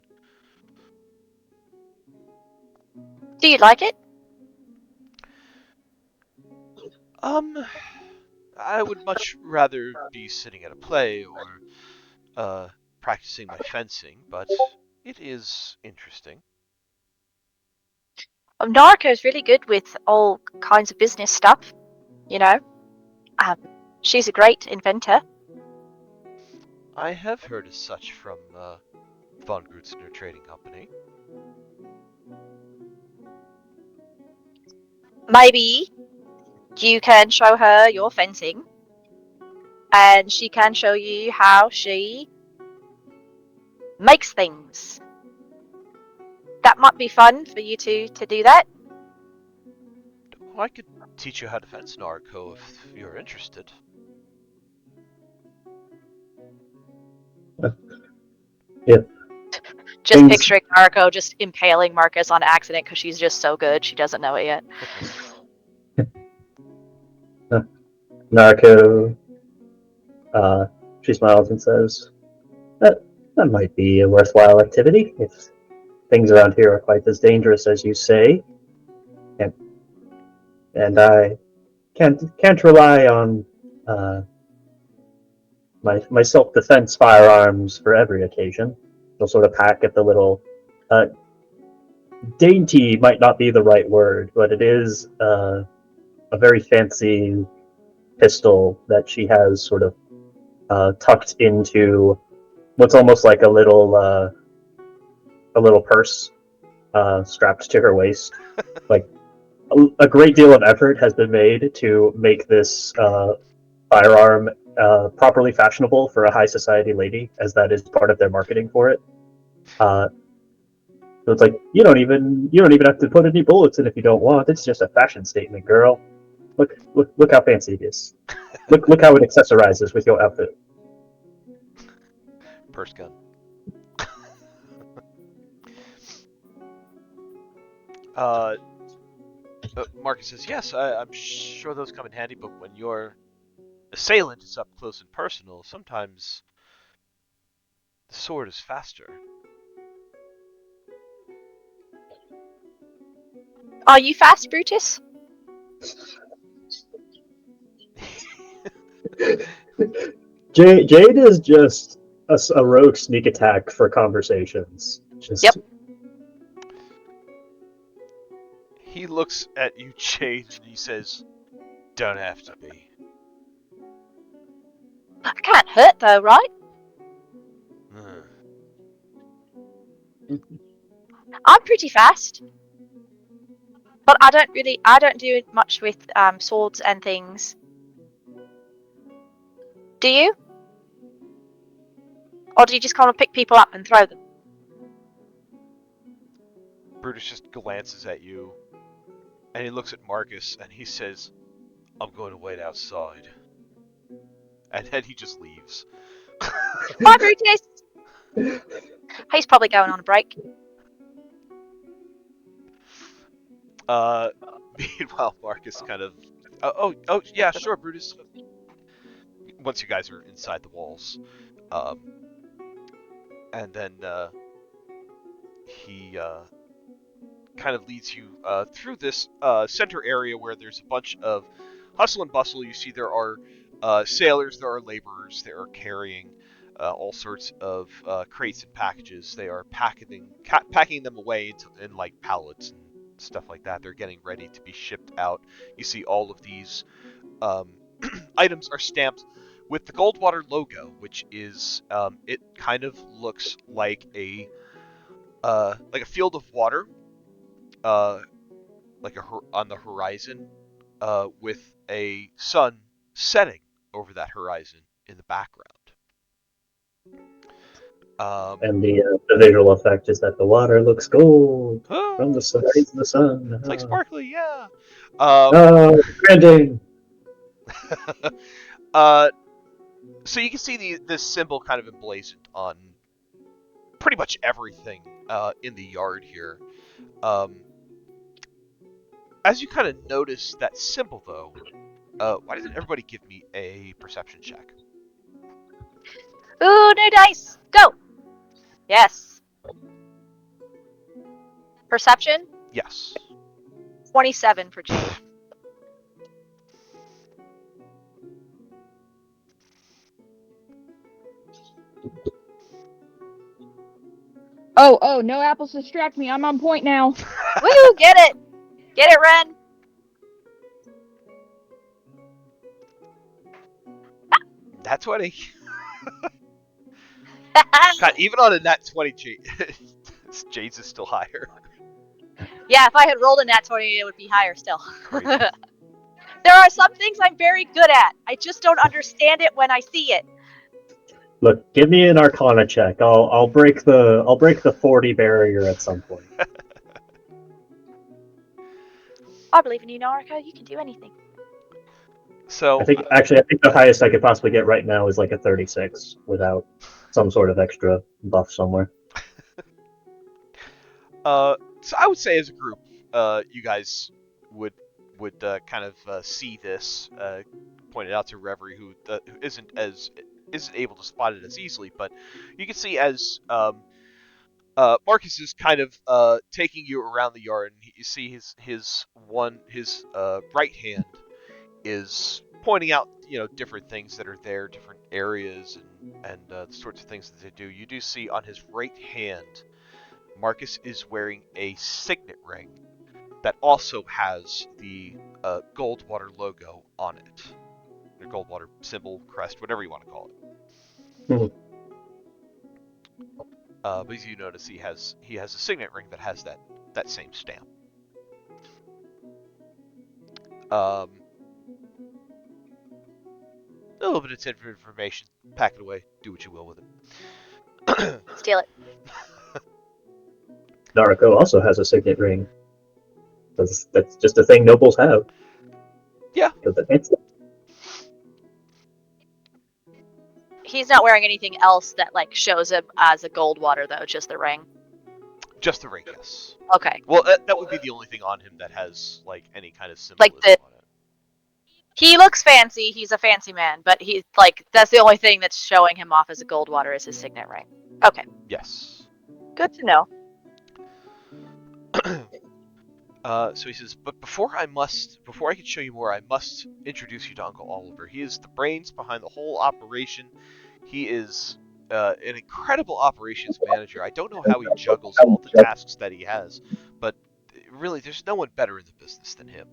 Do you like it? I would much rather be sitting at a play or practicing my fencing, but it is interesting. Narco's really good with all kinds of business stuff, you know. She's a great inventor. I have heard as such from Von Grutzner Trading Company. Maybe you can show her your fencing, and she can show you how she makes things. That might be fun for you two to do that. Well, I could teach you how to fence Narco if you're interested. Yeah. Just Things- picturing Narco just impaling Marcus on accident because she's just so good. She doesn't know it yet. Narco, she smiles and says, that might be a worthwhile activity if things around here are quite as dangerous as you say. And I can't rely on my self-defense firearms for every occasion. They'll sort of pack at the little dainty might not be the right word, but it is a very fancy pistol that she has sort of tucked into what's almost like a little purse strapped to her waist. Like a great deal of effort has been made to make this firearm properly fashionable for a high society lady, as that is part of their marketing for it. So it's like you don't even have to put any bullets in if you don't want. It's just a fashion statement, girl. Look how fancy it is. Look how it accessorizes with your outfit. Purse gun. Marcus says, "Yes, I'm sure those come in handy, but when your assailant is up close and personal, sometimes the sword is faster." Are you fast, Brutus? Jade is just a rogue sneak attack for conversations. Yep. He looks at you, Jade, and he says, "Don't have to be." Can't hurt though, right? I'm pretty fast. But I don't do much with swords and things. Do you? Or do you just kind of pick people up and throw them? Brutus just glances at you, and he looks at Marcus, and he says, "I'm going to wait outside." And then he just leaves. Bye, Brutus! He's probably going on a break. Meanwhile, Marcus kind of, yeah, sure, Brutus. Once you guys are inside the walls, and then he kind of leads you through this center area where there's a bunch of hustle and bustle. You see there are sailors, there are laborers, they are carrying all sorts of crates and packages. They are packing them away in like pallets and stuff like that. They're getting ready to be shipped out. You see all of these items are stamped with the Goldwater logo, which is it kind of looks like a field of water, on the horizon, with a sun setting over that horizon in the background. And the visual effect is that the water looks gold from the rays of the sun. It's like sparkly, yeah. Branding. So you can see this symbol kind of emblazoned on pretty much everything in the yard here. As you kind of notice that symbol, though, why doesn't everybody give me a perception check? Ooh, new dice! Go! Yes. Perception? Yes. 27 for Jade. Oh, no apples distract me. I'm on point now. Woo! Get it! Get it, Ren! Nat 20. God, even on a nat 20, Jade's is still higher. Yeah, if I had rolled a nat 20, it would be higher still. Crazy. There are some things I'm very good at. I just don't understand it when I see it. Look, give me an Arcana check. I'll break the 40 barrier at some point. I believe in you, Nariko. You can do anything. So I think the highest I could possibly get right now is like a 36 without some sort of extra buff somewhere. So I would say as a group, you guys would kind of see this, pointed out to Reverie, who isn't able to spot it as easily, but you can see as Marcus is kind of taking you around the yard, and you see his right hand is pointing out different things that are there, different areas, and the sorts of things that they do. You do see on his right hand, Marcus is wearing a signet ring that also has the Goldwater logo on it. The Goldwater symbol, crest, whatever you want to call it. Mhm. But as you notice, he has a signet ring that has that same stamp. A little bit of information. Pack it away. Do what you will with it. Steal it. Nariko also has a signet ring. That's just a thing nobles have. Yeah. He's not wearing anything else that shows him as a Goldwater, though. Just the ring. Just the ring, yes. Okay. Well, that would be the only thing on him that has any kind of symbolism on it. He looks fancy. He's a fancy man, but he's that's the only thing that's showing him off as a Goldwater is his signet ring. Okay. Yes. Good to know. So he says, but before I can show you more, I must introduce you to Uncle Oliver. He is the brains behind the whole operation. He is an incredible operations manager. I don't know how he juggles all the tasks that he has, but really, there's no one better in the business than him.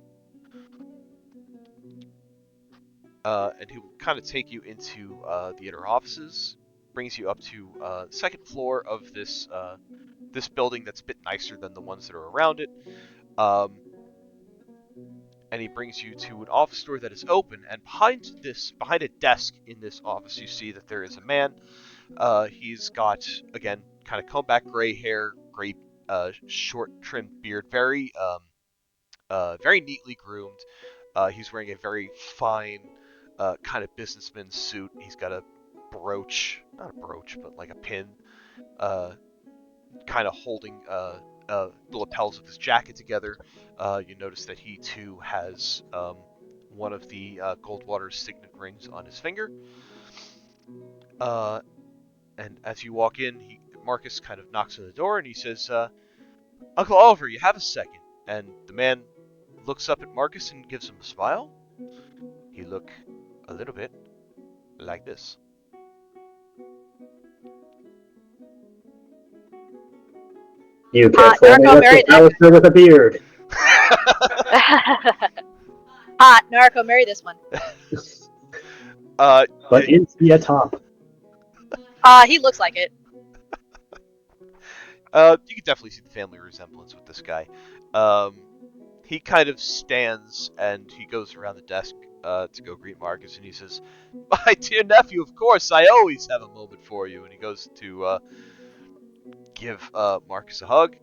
And he will kind of take you into the inner offices, brings you up to the second floor of this building that's a bit nicer than the ones that are around it. and he brings you to an office door that is open. And behind a desk in this office, you see that there is a man. He's got, again, kind of combed back gray hair, gray, short trimmed beard, very neatly groomed. He's wearing a very fine, kind of businessman suit. He's got a brooch, not a brooch, but like a pin, uh, kind of holding the lapels of his jacket together. You notice that he too has one of the Goldwater's signet rings on his finger. And as you walk in, Marcus kind of knocks on the door and he says, "Uncle Oliver, you have a second?" And the man looks up at Marcus and gives him a smile. He look a little bit like this. You can't fool me Narco with married the Alistair with a beard. Hot, Narco, marry this one. But is he a top? He looks like it. You can definitely see the family resemblance with this guy. He kind of stands and he goes around the desk to go greet Marcus, and he says, "My dear nephew, of course, I always have a moment for you." And he goes to give Marcus a hug,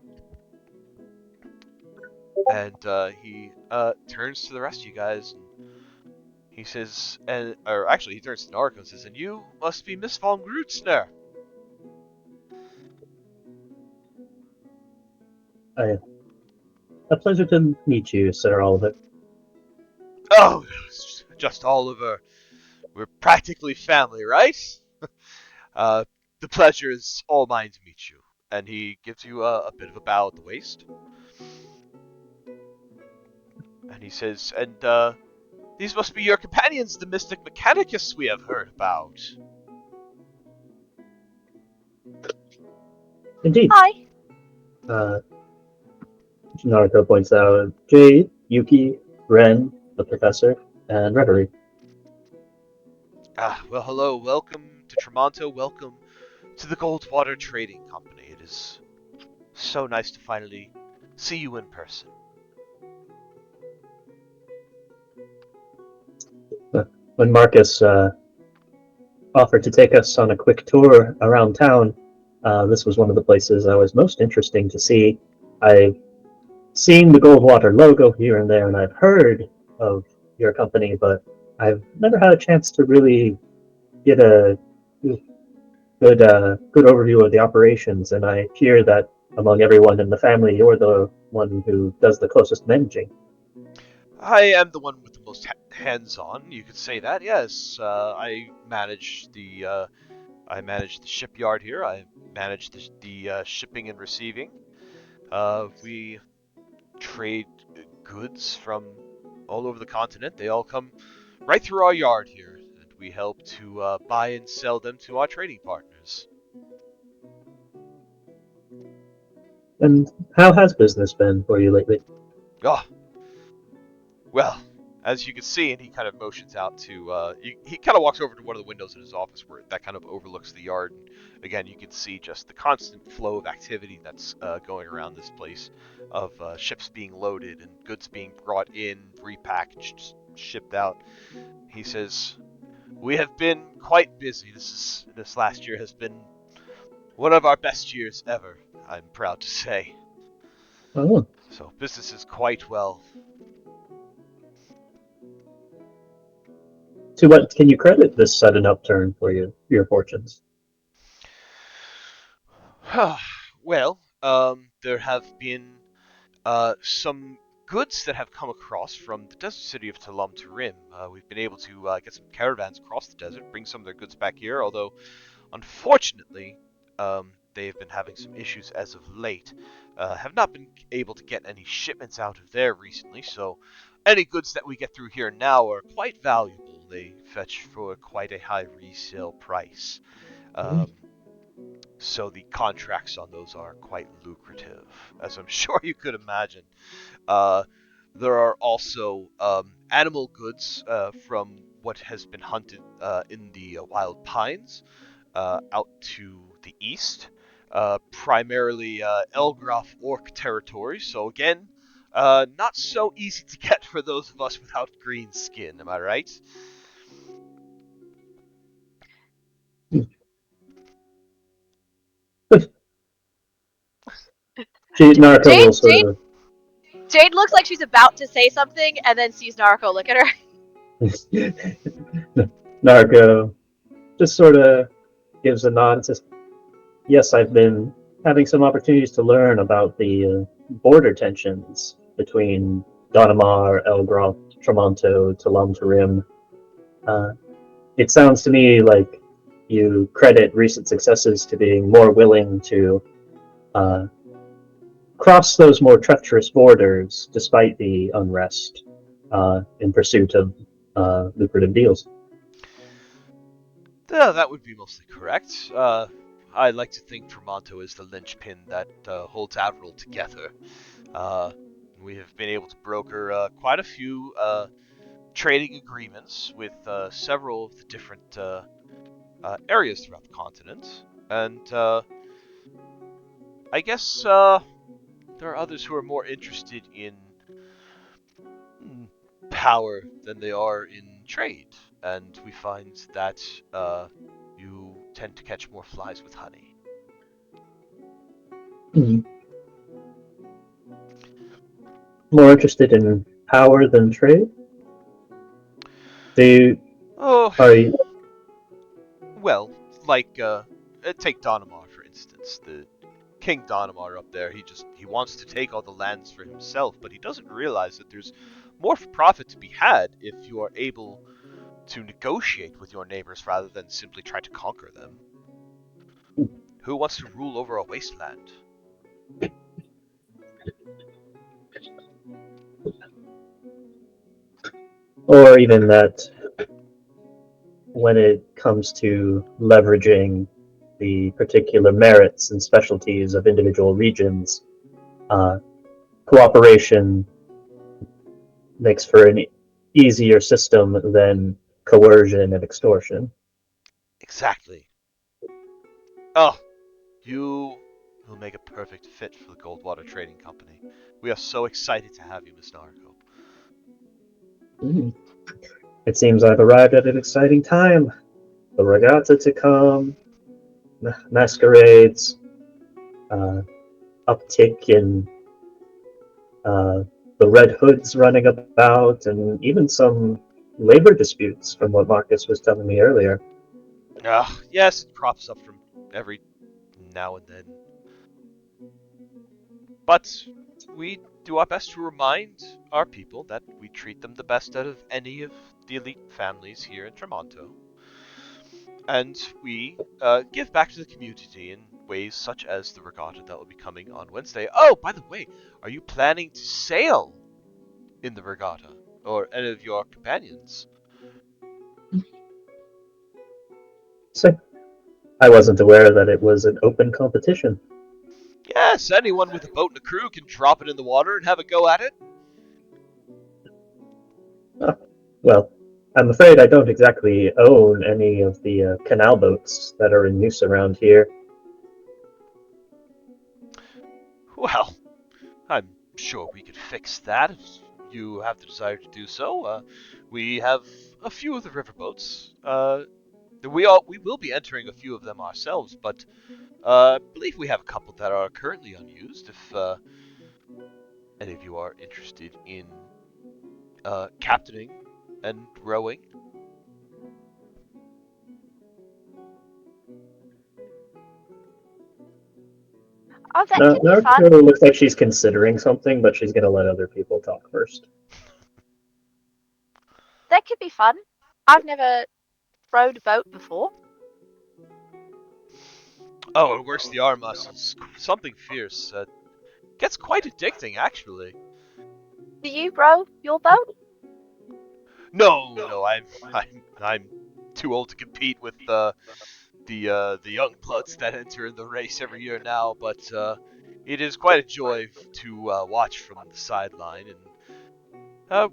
and he turns to the rest of you guys, and he says, or actually, he turns to Narco and says, "And you must be Miss von Grutzner." A pleasure to meet you, Sir Oliver. Oh, it's just Oliver. We're practically family, right? The pleasure is all mine to meet you. And he gives you a bit of a bow at the waist. And he says, "And these must be your companions, the Mystic Mechanicus we have heard about." Indeed. Hi. Naruto points out Jade, Yuki, Ren, the professor, and Reverie. Well, hello. Welcome to Tremonto. Welcome to the Goldwater Trading Company. It is so nice to finally see you in person. When Marcus offered to take us on a quick tour around town, this was one of the places I was most interested to see. I've seen the Goldwater logo here and there, and I've heard of your company, but I've never had a chance to really get a good overview of the operations. And I hear that among everyone in the family, you're the one who does the closest managing. I am the one with the most hands-on. You could say that. Yes, I manage the shipyard here. I manage the shipping and receiving. We trade goods from all over the continent. They all come right through our yard here, and we help to buy and sell them to our trading partners. And how has business been for you lately? Oh, well, as you can see, and he kind of motions out to, he kind of walks over to one of the windows in his office where that kind of overlooks the yard. And again, you can see just the constant flow of activity that's going around this place, of ships being loaded and goods being brought in, repackaged, shipped out. He says, "We have been quite busy. This last year has been one of our best years ever, I'm proud to say. Oh, So business is quite well." to what can you credit this sudden upturn for your fortunes? Well, there have been some goods that have come across from the desert city of Talam Tarim. We've been able to get some caravans across the desert, bring some of their goods back here, although unfortunately, they've been having some issues as of late. Have not been able to get any shipments out of there recently, so any goods that we get through here now are quite valuable. They fetch for quite a high resale price. So the contracts on those are quite lucrative, as I'm sure you could imagine. Uh, there are also animal goods from what has been hunted in the wild pines out to the east, primarily Elgroth Orc territory. So again, Not so easy to get for those of us without green skin, am I right? Narco will Jade, sort Jade, of. Jade looks like she's about to say something, and then sees Narco look at her. Narco just sort of gives a nod and says, "Yes, I've been having some opportunities to learn about the border tensions between Donamar, Elgroth, Tremonto, Talam Tarim. It sounds to me like you credit recent successes to being more willing to uh, cross those more treacherous borders despite the unrest in pursuit of lucrative deals." That would be mostly correct. I like to think Tremonto is the linchpin that holds Admiral together. Uh, we have been able to broker quite a few trading agreements with several of the different areas throughout the continent, and I guess there are others who are more interested in power than they are in trade, and we find that you tend to catch more flies with honey. More interested in power than trade? Oh, Are you, well, like take Donamar for instance. The King Donamar up there, he wants to take all the lands for himself, but he doesn't realize that there's more profit to be had if you are able to negotiate with your neighbors rather than simply try to conquer them. Who wants to rule over a wasteland? or even that when it comes to leveraging the particular merits and specialties of individual regions, uh, cooperation makes for an easier system than coercion and extortion? Exactly. Oh, you will make a perfect fit for the Goldwater Trading Company. We are so excited to have you, Miss Narco. It seems I've arrived at an exciting time. The regatta to come, masquerades, uh, uptick in uh, the Red Hoods running about, and even some labor disputes, from what Marcus was telling me earlier. Yes, it crops up from every now and then. But we do our best to remind our people that we treat them the best out of any of the elite families here in Tremonto. And we give back to the community in ways such as the regatta that will be coming on Wednesday. Oh, by the way, are you planning to sail in the regatta? Or any of your companions? So I wasn't aware that it was an open competition. Yes, anyone with a boat and a crew can drop it in the water and have a go at it. Oh, well, I'm afraid I don't exactly own any of the canal boats that are in use around here. Well, I'm sure we could fix that if you have the desire to do so. We have a few of the riverboats. We will be entering a few of them ourselves, but I believe we have a couple that are currently unused. If any of you are interested in captaining and rowing. Oh, that Now, could be fun. Naruto looks like she's considering something, but she's going to let other people talk first. That could be fun. I've never rowed a boat before. Oh, it works the arm muscles. Something fierce. Gets quite addicting, actually. Do you row your boat? No, I'm too old to compete with the young bloods that enter in the race every year now. But it is quite a joy to watch from the sideline, and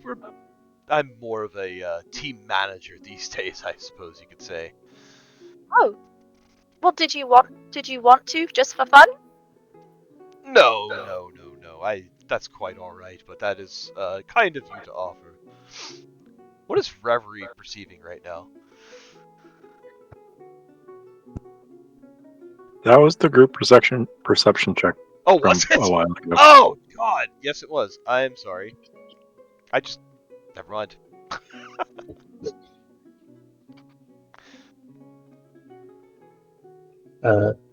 I'm more of a team manager these days, I suppose you could say. Oh, well, did you want to just for fun? No. that's quite all right, but that is kind of you to offer. What is Reverie perceiving right now? That was the group perception check Oh, from was it? a while ago. Oh God, yes it was. I am sorry. Never mind.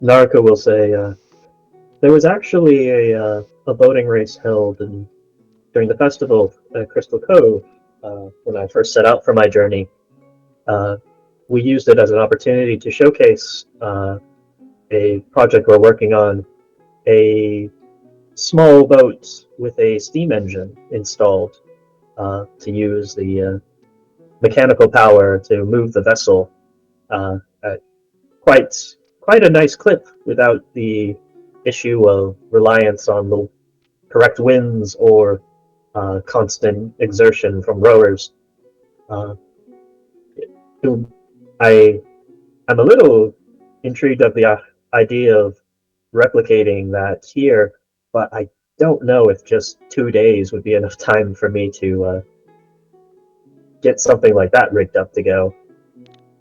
Naraka will say, there was actually a boating race held during the festival at Crystal Cove when I first set out for my journey. We used it as an opportunity to showcase a project we're working on, a small boat with a steam engine installed to use the mechanical power to move the vessel at quite a nice clip without the issue of reliance on the correct winds or constant exertion from rowers. Uh, I I'm a little intrigued of the idea of replicating that here, but I don't know if just 2 days would be enough time for me to get something like that rigged up to go.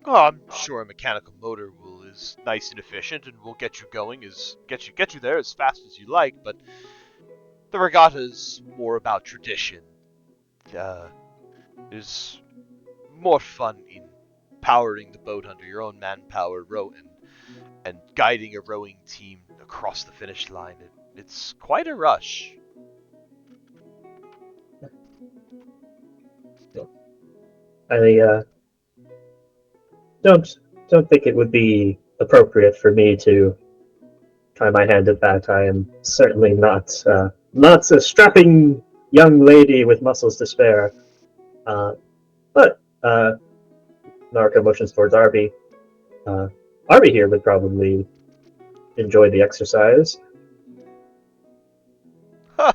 Oh, I'm sure a mechanical motor is nice and efficient and will get you going get you there as fast as you like, but the regatta is more about tradition. There's more fun in powering the boat under your own manpower, and guiding a rowing team across the finish line. It's quite a rush. I don't think it would be appropriate for me to try my hand at that. I am certainly not a strapping young lady with muscles to spare. But Naraka motions towards Arby. Uh, Arby here would probably enjoy the exercise. Huh.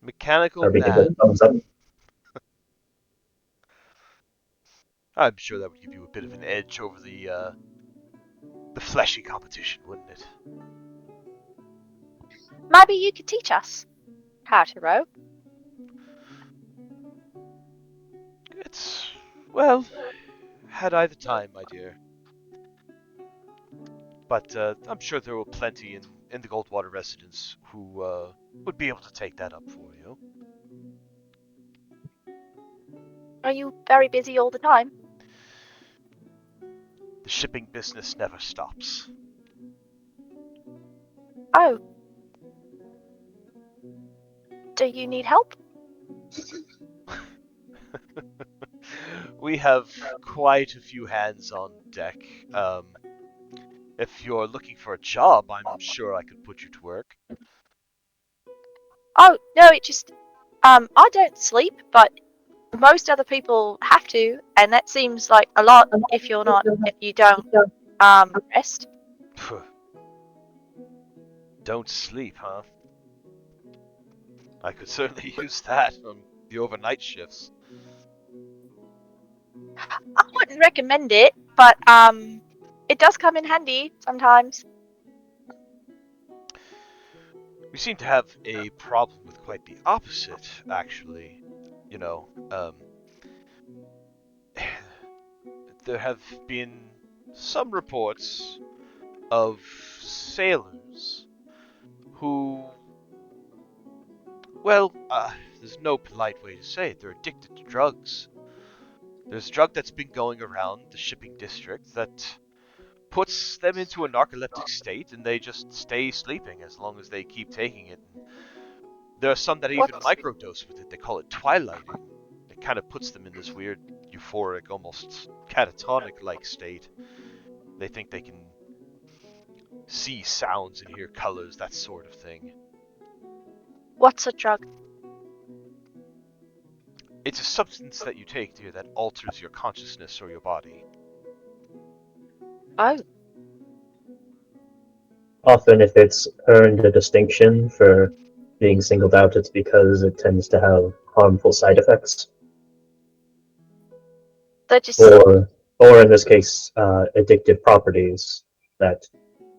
Mechanical Arby gives man. a thumbs up. I'm sure that would give you a bit of an edge over the fleshy competition, wouldn't it? Maybe you could teach us how to row. Well, had I the time, my dear. But I'm sure there were plenty in the Goldwater residence who would be able to take that up for you. Are you very busy all the time? The shipping business never stops. Oh. Do you need help? We have quite a few hands on deck. If you're looking for a job, I'm sure I could put you to work. Oh, no, it just I don't sleep, but most other people have to, and that seems like a lot if you don't rest. Don't sleep, huh? I could certainly use that on the overnight shifts. I wouldn't recommend it, but it does come in handy sometimes. We seem to have a problem with quite the opposite, actually. You know, there have been some reports of sailors who, well, there's no polite way to say it, they're addicted to drugs. There's a drug that's been going around the shipping district that puts them into a narcoleptic state, and they just stay sleeping as long as they keep taking it. And there are some that even microdose with it. They call it twilighting. It kind of puts them in this weird, euphoric, almost catatonic-like state. They think they can see sounds and hear colors, that sort of thing. What's a drug? It's a substance that you take, dear, that alters your consciousness or your body. Oh. Often, if it's earned a distinction for being singled out, it's because it tends to have harmful side effects. Or in this case, addictive properties that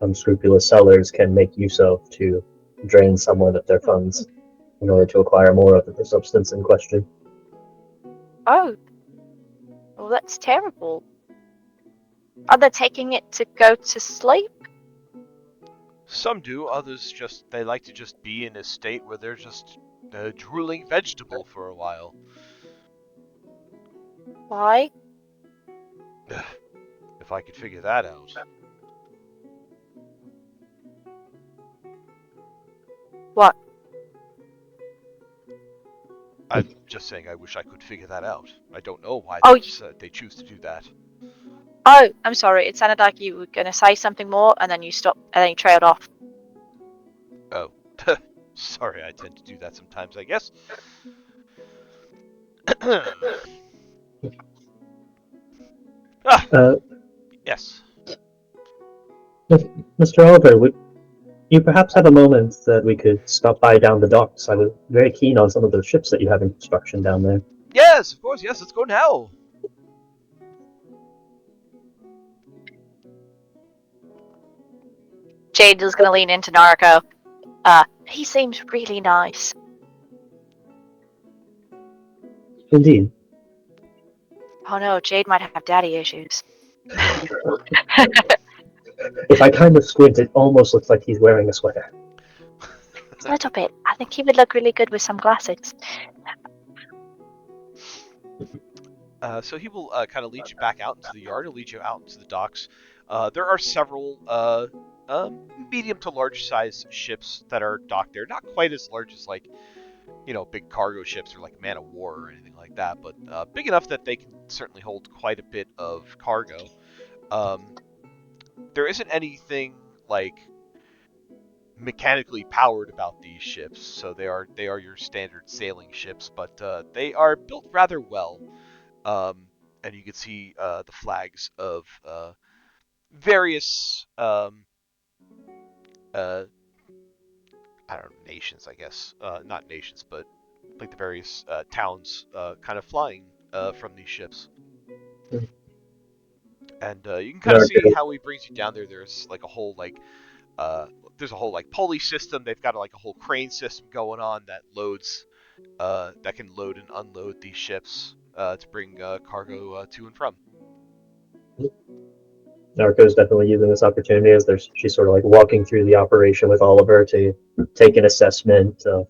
unscrupulous sellers can make use of to drain someone of their funds in order to acquire more of the substance in question. Oh, well, that's terrible. Are they taking it to go to sleep? Some do, others just they like to just be in a state where they're just a drooling vegetable for a while. Why? If I could figure that out. What? I'm just saying I wish I could figure that out. I don't know why Oh, they choose to do that. Oh, I'm sorry. It sounded like you were going to say something more, and then you stopped, and then you trailed off. Oh. Sorry, I tend to do that sometimes, I guess. Yes. Mr. Oliver, would you perhaps have a moment that we could stop by down the docks? I was very keen on some of those ships that you have in construction down there. Yes, of course, yes, let's go now. Jade is going to lean into Nariko. He seems really nice. Indeed. Oh no, Jade might have daddy issues. If I kind of squint, it almost looks like he's wearing a sweater. A little bit. I think he would look really good with some glasses. So he will kind of lead you back out into the yard. He'll lead you out into the docks. There are several medium to large size ships that are docked there. Not quite as large as like, big cargo ships or like Man of War or anything like that, but big enough that they can certainly hold quite a bit of cargo. There isn't anything like mechanically powered about these ships, so they are your standard sailing ships, but they are built rather well. And you can see the flags of various I don't know, nations, I guess. Not nations, but like the various towns kind of flying from these ships. And you can kind of see how he brings you down there. There's like a whole pulley system. They've got like a whole crane system going on that that can load and unload these ships to bring cargo to and from. Narco's definitely using this opportunity as she's sort of like walking through the operation with Oliver to take an assessment of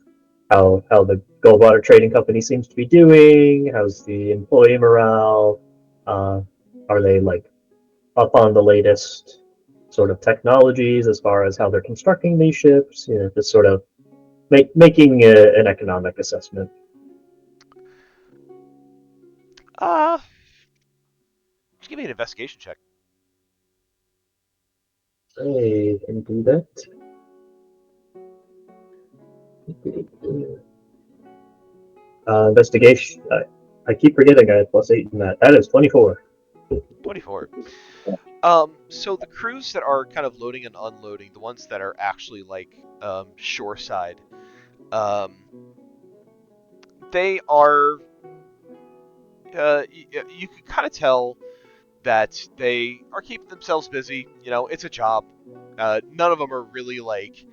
how the Goldwater Trading Company seems to be doing. How's the employee morale? Are they like up on the latest sort of technologies as far as how they're constructing these ships? Just sort of making an economic assessment. Just give me an investigation check. I can do that. Investigation. I keep forgetting I had +8 in that. That is 24. 24. So the crews that are kind of loading and unloading, the ones that are actually like shoreside, they are. You can kind of tell that they are keeping themselves busy. It's a job. None of them are really like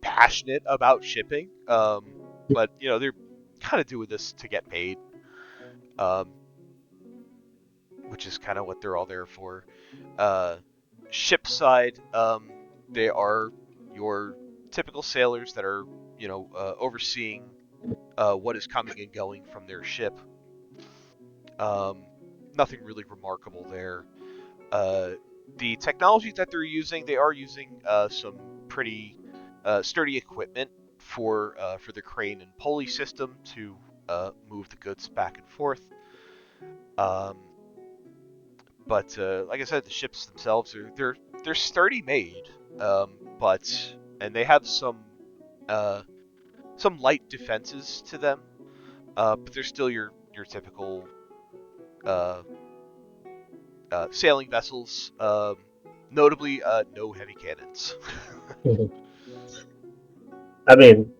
passionate about shipping, but they're kind of doing this to get paid, which is kind of what they're all there for. Ship side, they are your typical sailors that are overseeing what is coming and going from their ship. Nothing really remarkable there. The technology that they're using, they are using some pretty sturdy equipment for the crane and pulley system to move the goods back and forth. But like I said, the ships themselves they're sturdy made, and they have some light defenses to them, but they're still your typical sailing vessels. Notably, no heavy cannons. I mean,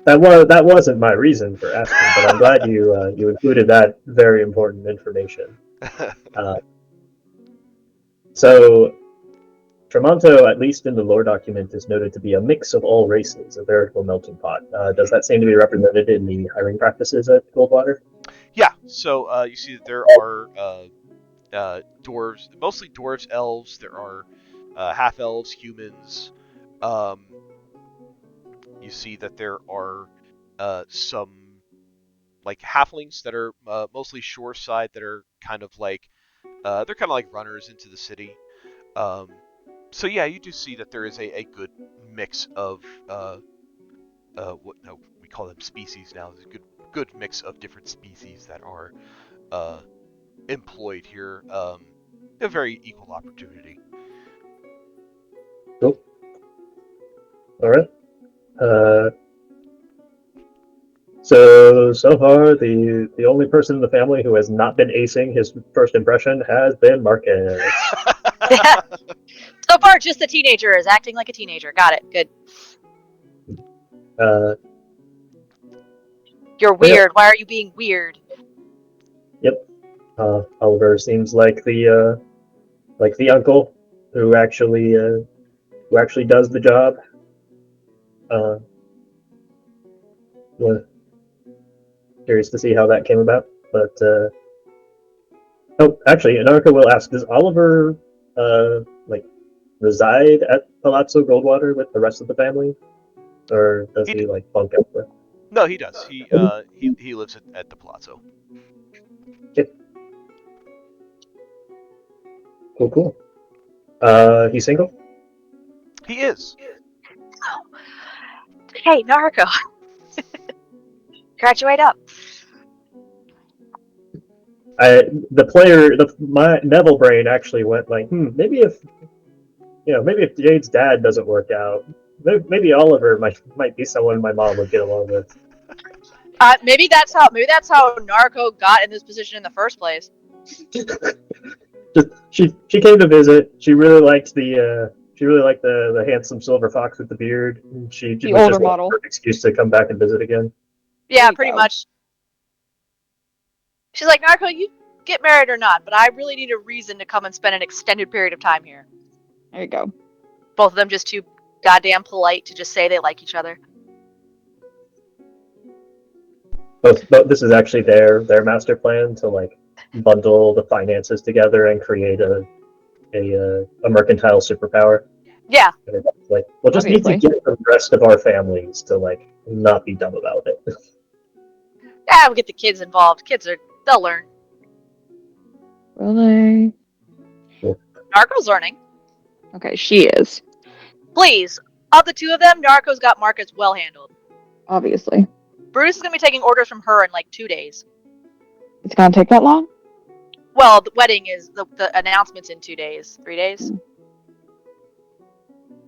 that wasn't my reason for asking, but I'm glad you included that very important information. So, Tremonto, at least in the lore document, is noted to be a mix of all races, a veritable melting pot. Does that seem to be represented in the hiring practices at Goldwater? Yeah, so you see that there are dwarves, mostly dwarves, elves. There are half elves, humans. Um, you see that there are some like halflings that are mostly shore side that are kind of like they're kind of like runners into the city. Um, so yeah, you do see that there is a good mix of what no, we call them species now. There's a good mix of different species that are uh, employed here. A very equal opportunity. Cool. All right. So far, the only person in the family who has not been acing his first impression has been Marcus. So far, just the teenager is acting like a teenager. Got it. Good. You're weird. Why are you being weird? Yep. Oliver seems like the uncle who actually does the job. Well, curious to see how that came about, but actually, Anarcha will ask: does Oliver reside at Palazzo Goldwater with the rest of the family, or does he like bunk elsewhere? No, he does. He lives at the Palazzo. Yep. Cool. He's single? He is. Hey, Narco. Graduate up. My Neville brain actually went like, maybe if Jade's dad doesn't work out, maybe Oliver might be someone my mom would get along with. Maybe that's how Narco got in this position in the first place. She came to visit. She really liked the handsome silver fox with the beard. She The was older just model. an excuse to come back and visit again. Yeah, pretty much. She's like, Narco, you get married or not, but I really need a reason to come and spend an extended period of time here. There you go. Both of them just too goddamn polite to just say they like each other. But this is actually their master plan to like bundle the finances together and create a mercantile superpower. Yeah. And it's like, we'll just need to get the rest of our families to like not be dumb about it. Yeah, we'll get the kids involved. They'll learn. Will they? Narco's learning. Okay, she is. Please, of the two of them, Narco's got Marcus well handled. Obviously. Bruce is gonna be taking orders from her in like 2 days. It's gonna take that long? Well, the wedding is the announcement's in 2 days, 3 days, and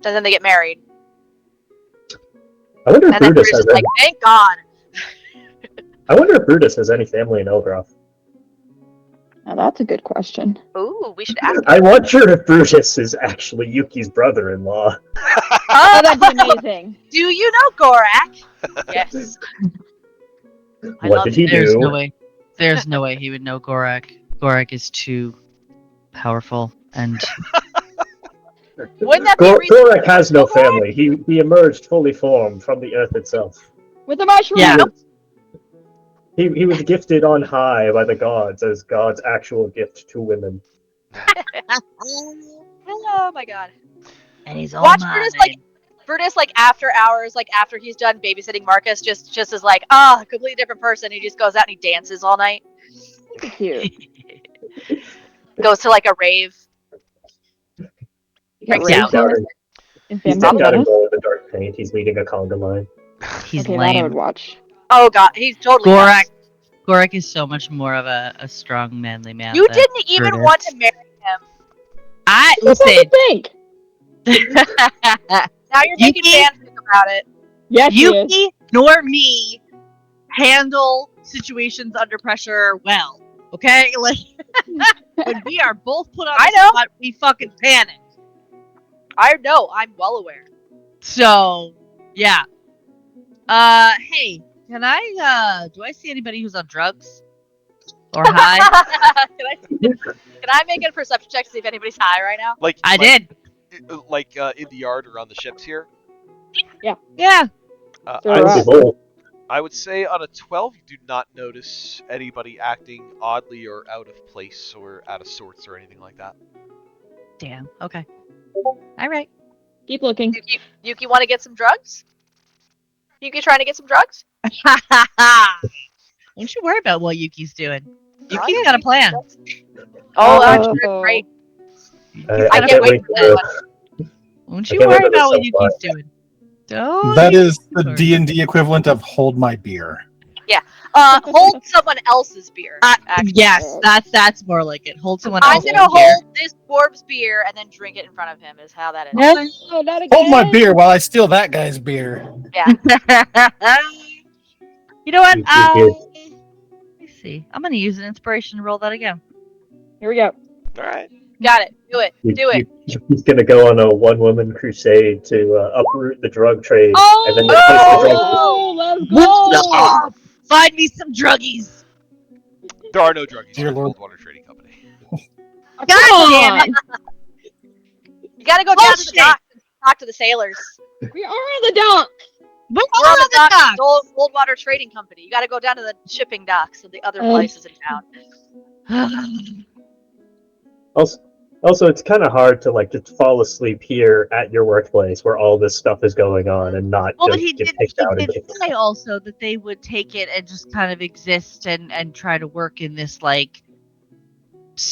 then they get married. I wonder if And then Brutus Bruce has is like, thank God. I wonder if Brutus has any family in Elgroth. Now that's a good question. Ooh, we should ask him. I wonder if Brutus is actually Yuki's brother-in-law. Oh, that'd be amazing. Do you know Gorak? Yes. What did he There's do? no way. There's no way he would know Gorak. Gorak is too powerful and Wouldn't that be a reason? Gorak has no family. He emerged fully formed from the earth itself. With a mushroom! Yeah. He was gifted on high by the gods as God's actual gift to women. Oh my God. and he's all Watch mine. Brutus like after hours, like after he's done babysitting Marcus, just is like, completely different person. He just goes out and he dances all night. Cute. Goes to like a rave. Get Breaks raped out. in He's Phantom decked out in Menace? gold and dark paint. He's leading a conga line. He's Okay, that I would lame. watch. Oh God, he's totally nuts. Gorak is so much more of a strong, manly man. You than didn't even Brutus. want to marry him. That's what I Listen. think. Now you're making Yuki? fanfic about it. Yes, she is. Yuki nor me handle situations under pressure well. Okay? Like when we are both put on I the know. spot, we fucking panic. I know. I'm well aware. So yeah. Hey, can I do I see anybody who's on drugs? Or high? Can I make a perception check to see if anybody's high right now? I did. Like in the yard or on the ships here? Yeah. So I, we're Holy up. moly. I would say on a 12, you do not notice anybody acting oddly or out of place or out of sorts or anything like that. Damn. Okay. All right. Keep looking. Yuki want to get some drugs? Yuki trying to get some drugs? Don't you worry about what Yuki's doing. Oh, Yuki's yeah, got a Yuki plan. does. Oh, I'm Uh-oh. sure it's great. Yuki's I got a can't plan. wait for that one. Don't I you can't wait worry for the about what subplot. Yuki's doing. Don't That you is the worry. D&D equivalent of hold my beer. Hold someone else's beer. Actually. Yes, that's more like it. Hold someone I'm else's gonna beer. hold this dwarf's beer and then drink it in front of him. Is how that is. No, not again. Hold my beer while I steal that guy's beer. Yeah. You know what? You- Let me see. I'm gonna use an inspiration to roll that again. Here we go. All right. Got it. Do it. Do it. He's gonna go on a one-woman crusade to uproot the drug trade, Oh! and then replace the drug. Oh, let's What's go! up? Find me some druggies. There are no druggies Dear here at Lord. Coldwater Trading Company. Oh, God come damn on! You gotta go down to the Bullshit. dock and talk to the sailors. We are on the dock. We're We're on the dock dock. of the Goldwater Trading Company. You gotta go down to the shipping docks of the other places in town. Also, it's kind of hard to like just fall asleep here at your workplace where all this stuff is going on and not Well, but just he get did. kicked He out and did kicked say also that they would take it and just kind of exist and try to work in this like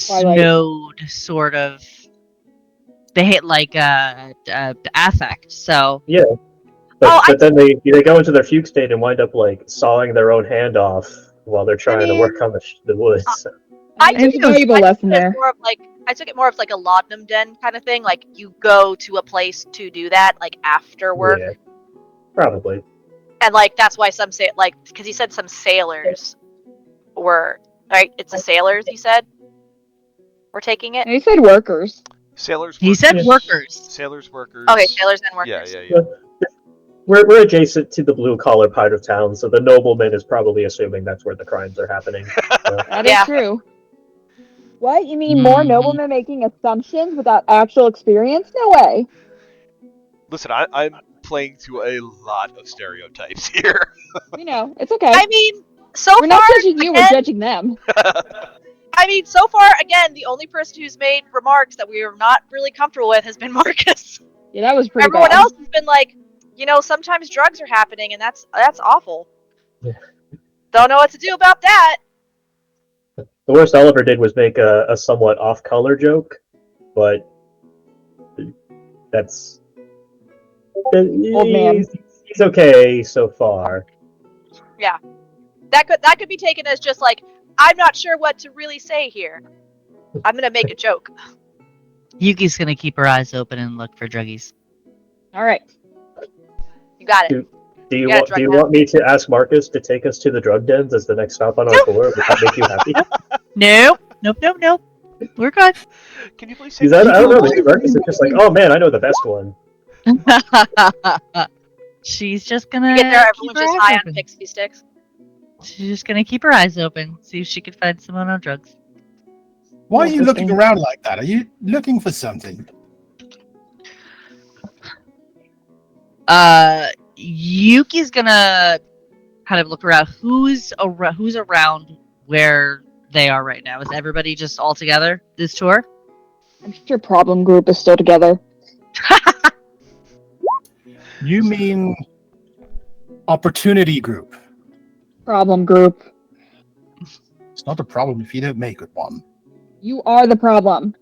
Twilight. snowed sort of. They hit like affect. So Yeah, but, Oh, but then they go into their fugue state and wind up like sawing their own hand off while they're trying to work on the woods. I There's a took valuable I took lesson it as there. more of like I took it more of like a laudanum den kind of thing. Like you go to a place to do that, like after work, Yeah, probably. and like that's why some say like because he said some sailors were right. It's the sailors he said were taking it. And he said workers. Sailors. he Workers. said Yeah. workers. Sailors, workers. Okay, sailors and Yeah, workers. yeah. We're adjacent to the blue collar part of town, so the nobleman is probably assuming that's where the crimes are happening. So, That is Yeah. true. What? You mean more Mhm. noblemen making assumptions without actual experience? No way. Listen, I'm playing to a lot of stereotypes here. We know. It's okay. I mean, so We're far not judging you, we're again, judging them. I mean, so far again, the only person who's made remarks that we are not really comfortable with has been Marcus. Yeah, that was pretty Everyone bad. else has been like, sometimes drugs are happening, and that's awful. Yeah. Don't know what to do about that. the worst Oliver did was make a somewhat off-color joke, but that's Old man. He's okay so far. That could be taken as just like, I'm not sure what to really say here. I'm gonna make a joke. Yuki's gonna keep her eyes open and look for druggies. All right. You got it. Do you Yeah, want drug down. want me to ask Marcus to take us to the drug dens as the next stop on our tour? Would that make you happy? Nope. We're good. Can you please say Because I don't know, maybe Marcus is just like, oh man, I know the best one. She's just gonna You get there, keep everyone's her just eyes high on open. pixie sticks. She's just gonna keep her eyes open, see if she can find someone on drugs. Why are you looking Interesting. around like that? Are you looking for something? Yuki's gonna kind of look around. Who's around where they are right now? Is everybody just all together this tour? I'm sure problem group is still together. You mean opportunity group? Problem group. It's not a problem if you don't make it one. You are the problem.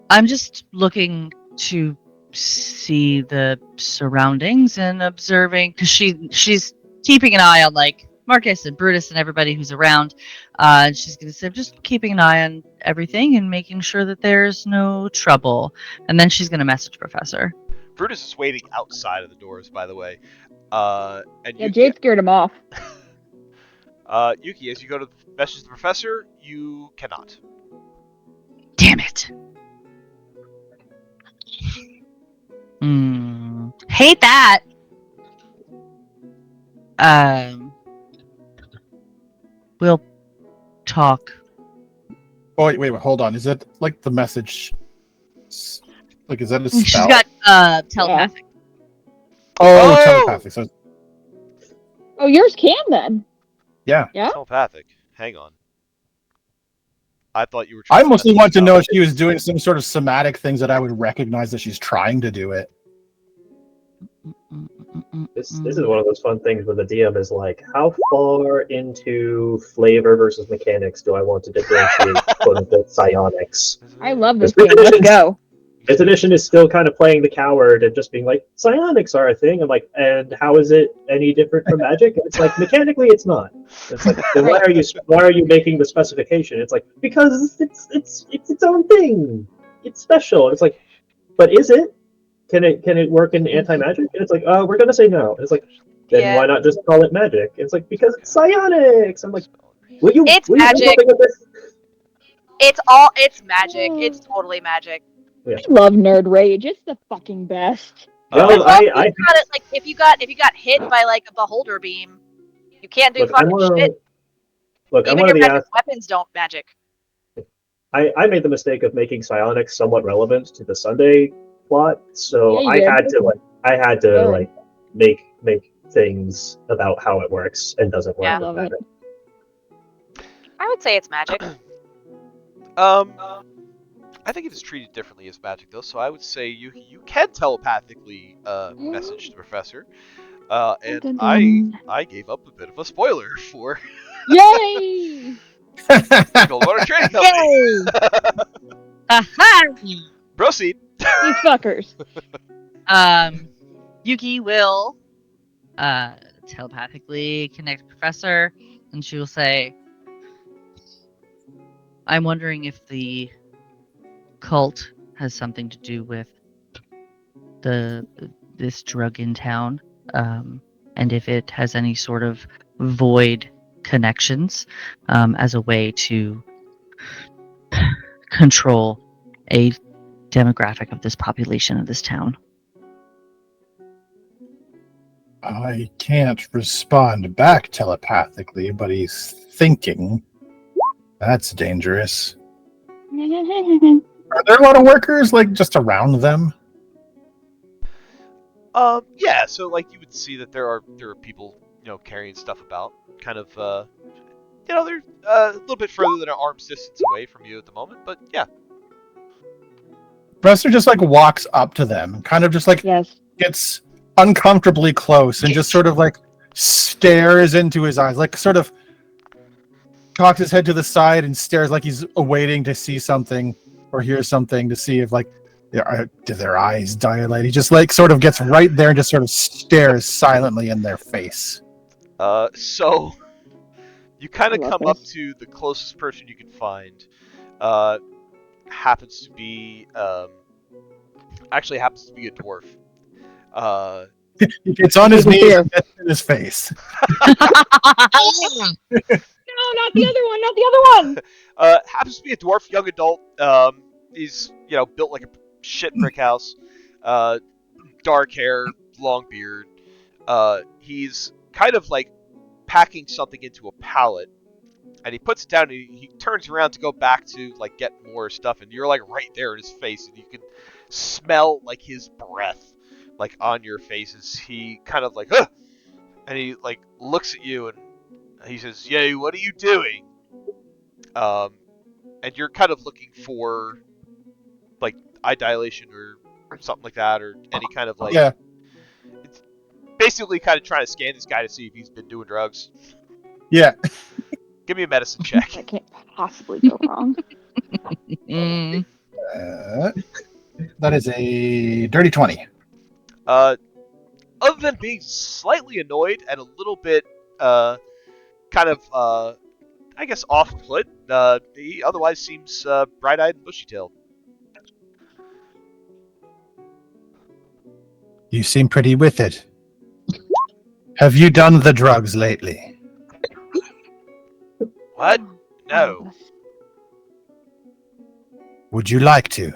I'm just looking to see the surroundings and observing because she's keeping an eye on like Marcus and Brutus and everybody who's around. And she's gonna say, just keeping an eye on everything and making sure that there's no trouble. And then she's gonna message Professor. Brutus is waiting outside of the doors, by the way. And Yeah, Yuki, Jade scared him off. Yuki, as you go to message the professor, you cannot. Damn it. Hate that. We'll talk. Oh, wait, hold on. Is that like the message Like, is that a spell? She's got telepathic. Oh, telepathic. So, Oh, yours can then. yeah. Yeah. Telepathic. Hang on. I thought you were trying I to mostly message want to about know it. if she was doing some sort of somatic things that I would recognize that she's trying to do it. This is one of those fun things where the DM is like, how far into flavor versus mechanics do I want to differentiate quote unquote psionics? I love this This game. Let's go. Fifth edition is still kind of playing the coward and just being like, psionics are a thing. I'm like, and how is it any different from magic? And it's like, mechanically, it's not. It's like, then why are you making the specification? It's like, because it's its own thing. It's special. And it's like, but is it? Can it work in anti-magic? And it's like, we're gonna say no. And it's like, then why not just call it magic? And it's like, because it's psionics. I'm like, will you It's will you do magic. something with this? It's magic. It's totally magic. I love nerd rage. It's the fucking best. Well, As long as I you got it, like if you got hit by like a beholder beam, you can't do look, I'm fucking shit. I'm Even one your of the magic weapons don't magic. I made the mistake of making psionics somewhat relevant to the Sunday plot, so Yeah, I you did. had to Good. make things about how it works and doesn't work. Yeah. I love it. I would say it's magic. I think it is treated differently as magic, though. So I would say you can telepathically message the professor. And Dun, dun, dun. I gave up a bit of a spoiler for Yay! Goldwater Trading Company. Aha! Proceed. These fuckers. Yuki will telepathically connect the professor, and she will say, I'm wondering if the cult has something to do with this drug in town, and if it has any sort of void connections as a way to control a demographic of this population of this town. I can't respond back telepathically, but he's thinking. That's dangerous. Are there a lot of workers, like, just around them? Yeah. So like you would see that there are people carrying stuff about, kind of they're a little bit further than an arm's distance away from you at the moment, but yeah. Professor just like walks up to them, kind of just like Yes. gets uncomfortably close and just sort of like stares into his eyes, like sort of cocks his head to the side and stares like he's awaiting to see something or hear something, to see if like do their eyes dilate. He just like sort of gets right there and just sort of stares silently in their face. So you kind of I love come up this. to the closest person you can find. Happens to be actually happens to be a dwarf. It's on his knees and gets in his face. No, not the other one. Not the other one. Happens to be a dwarf, young adult. He's built like a shit brick house. Dark hair, long beard. He's kind of like packing something into a pallet, and he puts it down. And he turns around to go back to like get more stuff, and you're like right there in his face, and you can smell like his breath like on your faces. He kind of like, ugh! And he like looks at you and he says, "Yay, what are you doing?" And you're kind of looking for like eye dilation or something like that, or any kind of like, Yeah. It's basically kind of trying to scan this guy to see if he's been doing drugs. Yeah. Give me a medicine check. That can't possibly go wrong. That is a dirty 20. Other than being slightly annoyed and a little bit, kind of, I guess off-put, he otherwise seems bright-eyed and bushy-tailed. You seem pretty with it. Have you done the drugs lately? What? No. Would you like to?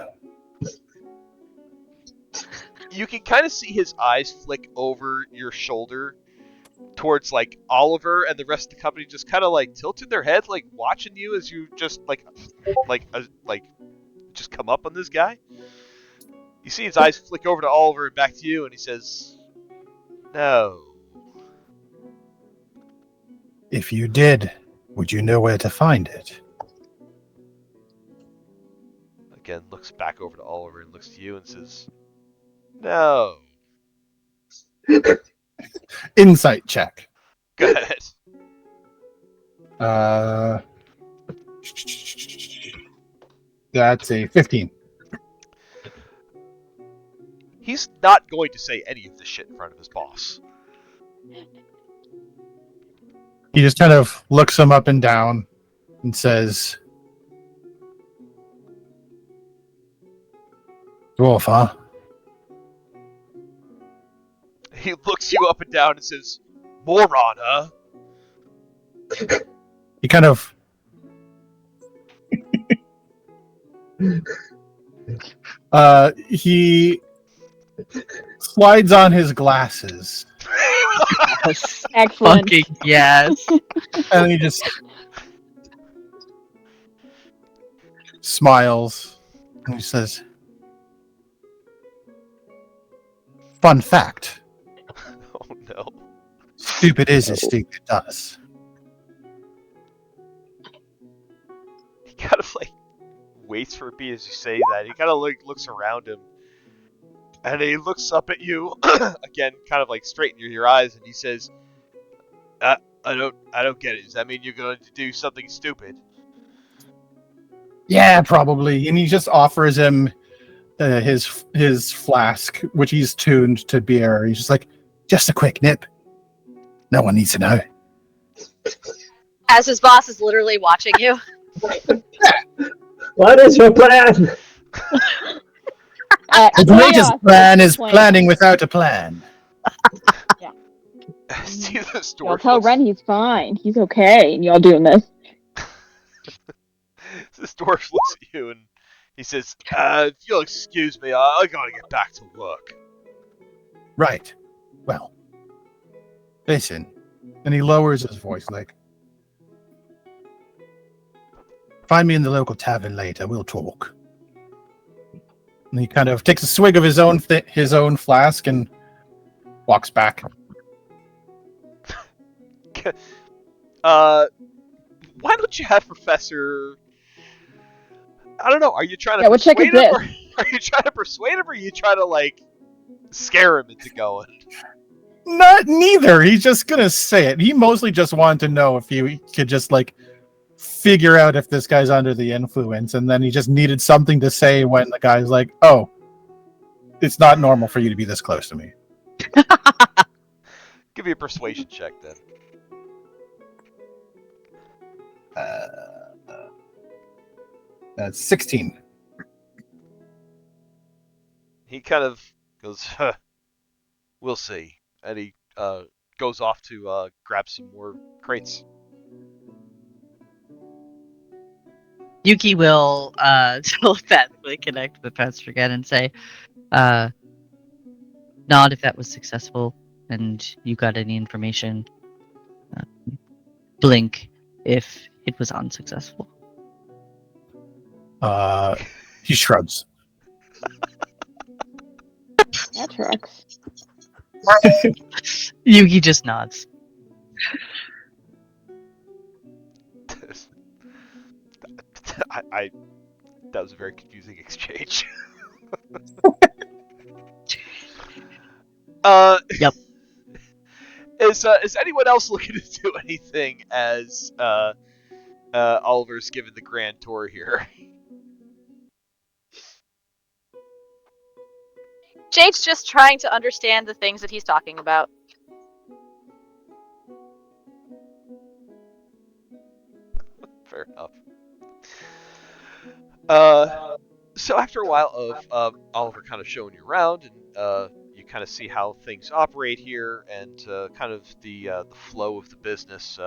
You can kind of see his eyes flick over your shoulder towards like Oliver, and the rest of the company just kind of like tilted their head, like watching you as you just like just come up on this guy. You see his eyes flick over to Oliver and back to you, and he says, "No." If you did, would you know where to find it? Again, looks back over to Oliver and looks to you and says, "No." Insight check. Go ahead. That's a 15. He's not going to say any of this shit in front of his boss. He just kind of looks him up and down and says, "Dwarf, huh?" He looks you up and down and says, "Moron, huh?" He kind of he slides on his glasses Yes. Excellent. Fucking yes. and he just smiles and he says, "Fun fact, Oh no. stupid is as stupid does." He kind of like waits for a beat as you say that. He kind of like looks around him, and he looks up at you again, kind of like straight in your eyes, and he says, "I don't get it. Does that mean you're going to do something stupid?" Yeah, probably. And he just offers him his flask, which he's tuned to beer. He's just like, "Just a quick nip. No one needs to know." As his boss is literally watching you. What is your plan? The greatest chaos plan is plan. planning without a plan. See this Y'all dwarf. tell Ren he's fine. He's okay. And y'all doing this. This dwarf looks at you and he says, "If you'll excuse me, I gotta get back to work." Right. Well, listen. And he lowers his voice like, "Find me in the local tavern later. We'll talk." And he kind of takes a swig of his own flask and walks back. Why don't you have Professor? I don't know. Are you trying to Yeah, what check persuade is him? Or are you trying to persuade him, or are you trying to like scare him into going? Not neither. He's just gonna say it. He mostly just wanted to know if he could just like figure out if this guy's under the influence, and then he just needed something to say when the guy's like, "Oh, it's not normal for you to be this close to me." Give me a persuasion check then. That's 16. He kind of goes, huh, "We'll see," and he goes off to grab some more crates. Yuki will telepathically connect with the Professor again and say, "Nod if that was successful and you got any information. Blink if it was unsuccessful." He shrugs. That tracks. Yuki just nods. I that was a very confusing exchange. Yep. Is anyone else looking to do anything as Oliver's given the grand tour here? Jade's just trying to understand the things that he's talking about. Fair enough. So after a while of Oliver kind of showing you around, and you kind of see how things operate here, and kind of the flow of the business,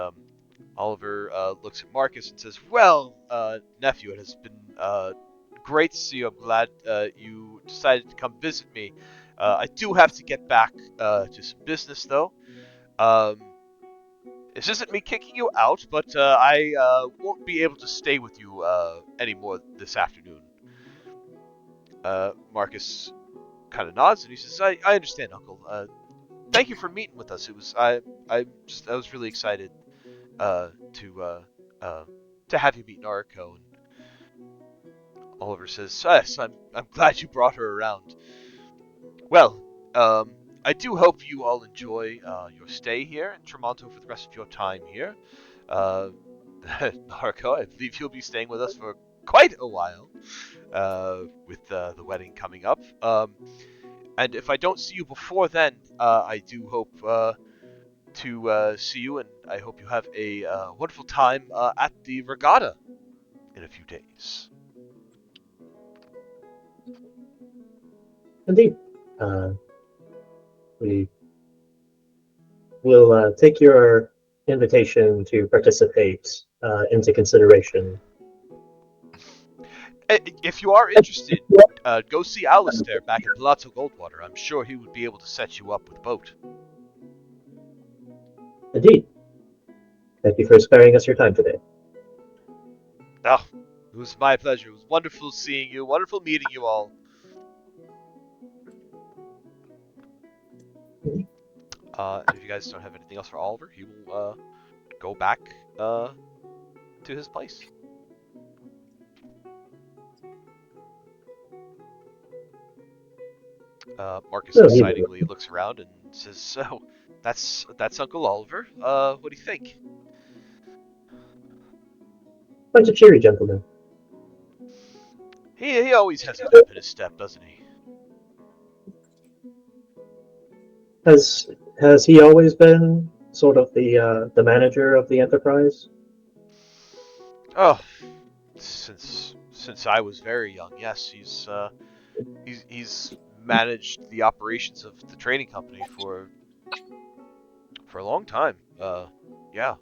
Oliver looks at Marcus and says, "Well, nephew, it has been great to see you. I'm glad you decided to come visit me. I do have to get back to some business, though. This isn't me kicking you out, but I won't be able to stay with you anymore this afternoon." Marcus kind of nods and he says, I understand, Uncle. Thank you for meeting with us. It was I was really excited to have you meet Nariko. And Oliver says, yes, I'm glad you brought her around. Well, I do hope you all enjoy your stay here in Tremonto for the rest of your time here. Nariko, I believe you'll be staying with us for quite a while, with the wedding coming up. And if I don't see you before then, I do hope to see you, and I hope you have a wonderful time at the regatta in a few days. Indeed. We will take your invitation to participate into consideration. If you are interested, go see Alistair back at Palazzo Goldwater. I'm sure he would be able to set you up with a boat. Indeed. Thank you for sparing us your time today. Oh, it was my pleasure. It was wonderful seeing you. Wonderful meeting you all. And if you guys don't have anything else for Oliver, he will go back to his place. Marcus excitingly looks around and says, "So, that's Uncle Oliver. What do you think?" Bunch of cheery gentlemen. He always has a pep in his step, doesn't he? Has he always been sort of the manager of the enterprise? Oh, since I was very young, yes. He's managed the operations of the trading company for a long time. Yeah.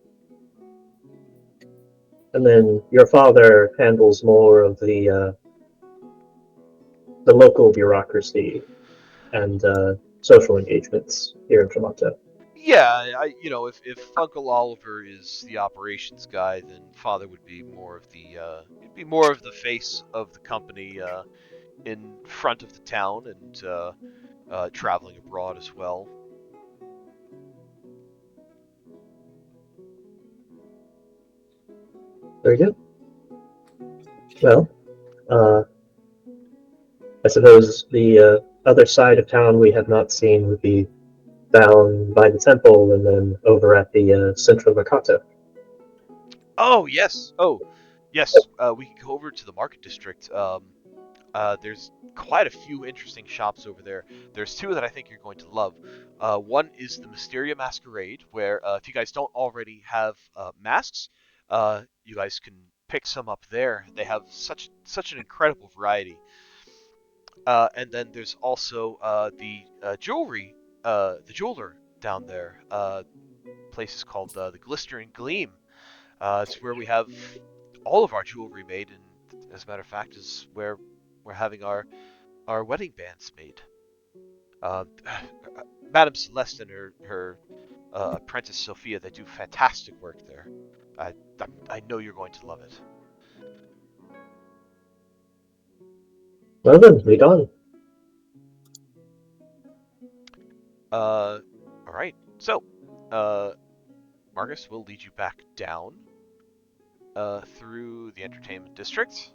And then your father handles more of the local bureaucracy and social engagements here in Tremonto. Yeah, if Uncle Oliver is the operations guy, then Father would be more of the face of the company in front of the town and traveling abroad as well. Very good. Well, I suppose the other side of town we have not seen would be down by the temple and then over at the central mercato. Oh yes, yes. We can go over to the market district. There's quite a few interesting shops over there. There's two that I think you're going to love. One is the Mysteria Masquerade, where if you guys don't already have masks, you guys can pick some up there. They have such an incredible variety. And then there's also the jewelry, the jeweler down there. Place is called the Glistering Gleam. It's where we have all of our jewelry made, and as a matter of fact, is where we're having our wedding bands made. Uh, Madame Celeste and her apprentice Sophia, they do fantastic work there. I know you're going to love it. Well then, lead on. All right. So, Marcus will lead you back down through the entertainment district.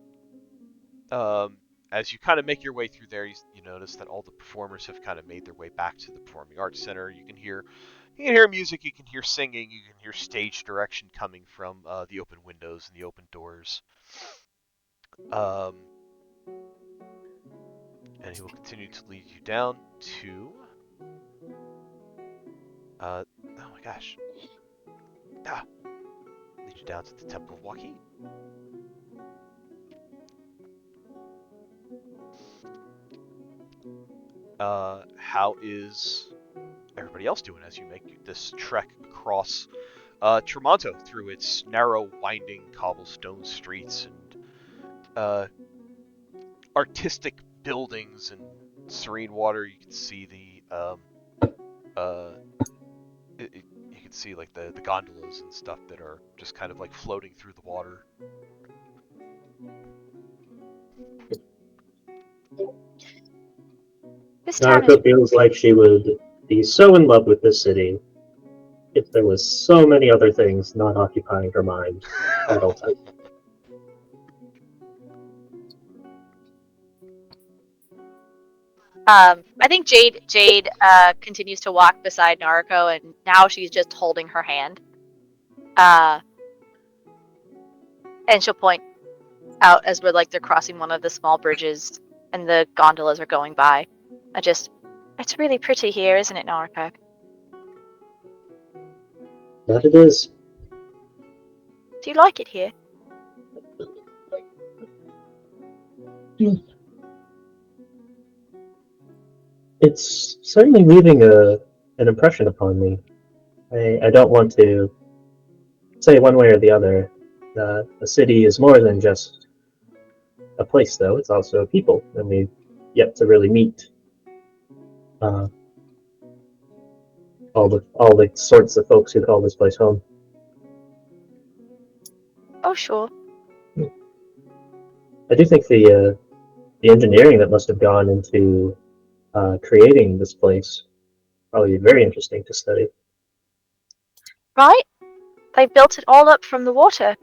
As you kind of make your way through there, you notice that all the performers have kind of made their way back to the Performing Arts Center. You can hear music, you can hear singing, you can hear stage direction coming from the open windows and the open doors. And he will continue to lead you down to. Oh my gosh. Lead you down to the Temple of Joaquin. How is everybody else doing as you make this trek across Tremonto through its narrow, winding cobblestone streets and artistic buildings and serene water? You can see you can see like the gondolas and stuff that are just kind of like floating through the water. This town is. Naruto feels like she would be so in love with this city if there was so many other things not occupying her mind at all times. I think Jade continues to walk beside Naruko, and now she's just holding her hand. And she'll point out as they're crossing one of the small bridges, and the gondolas are going by. It's really pretty here, isn't it, Naruko? That it is. Do you like it here? It's certainly leaving an impression upon me. I don't want to say one way or the other. The city is more than just a place, though. It's also people, and we've yet to really meet all the sorts of folks who call this place home. Oh, sure. I do think the engineering that must have gone into creating this place probably very interesting to study. Right? They built it all up from the water.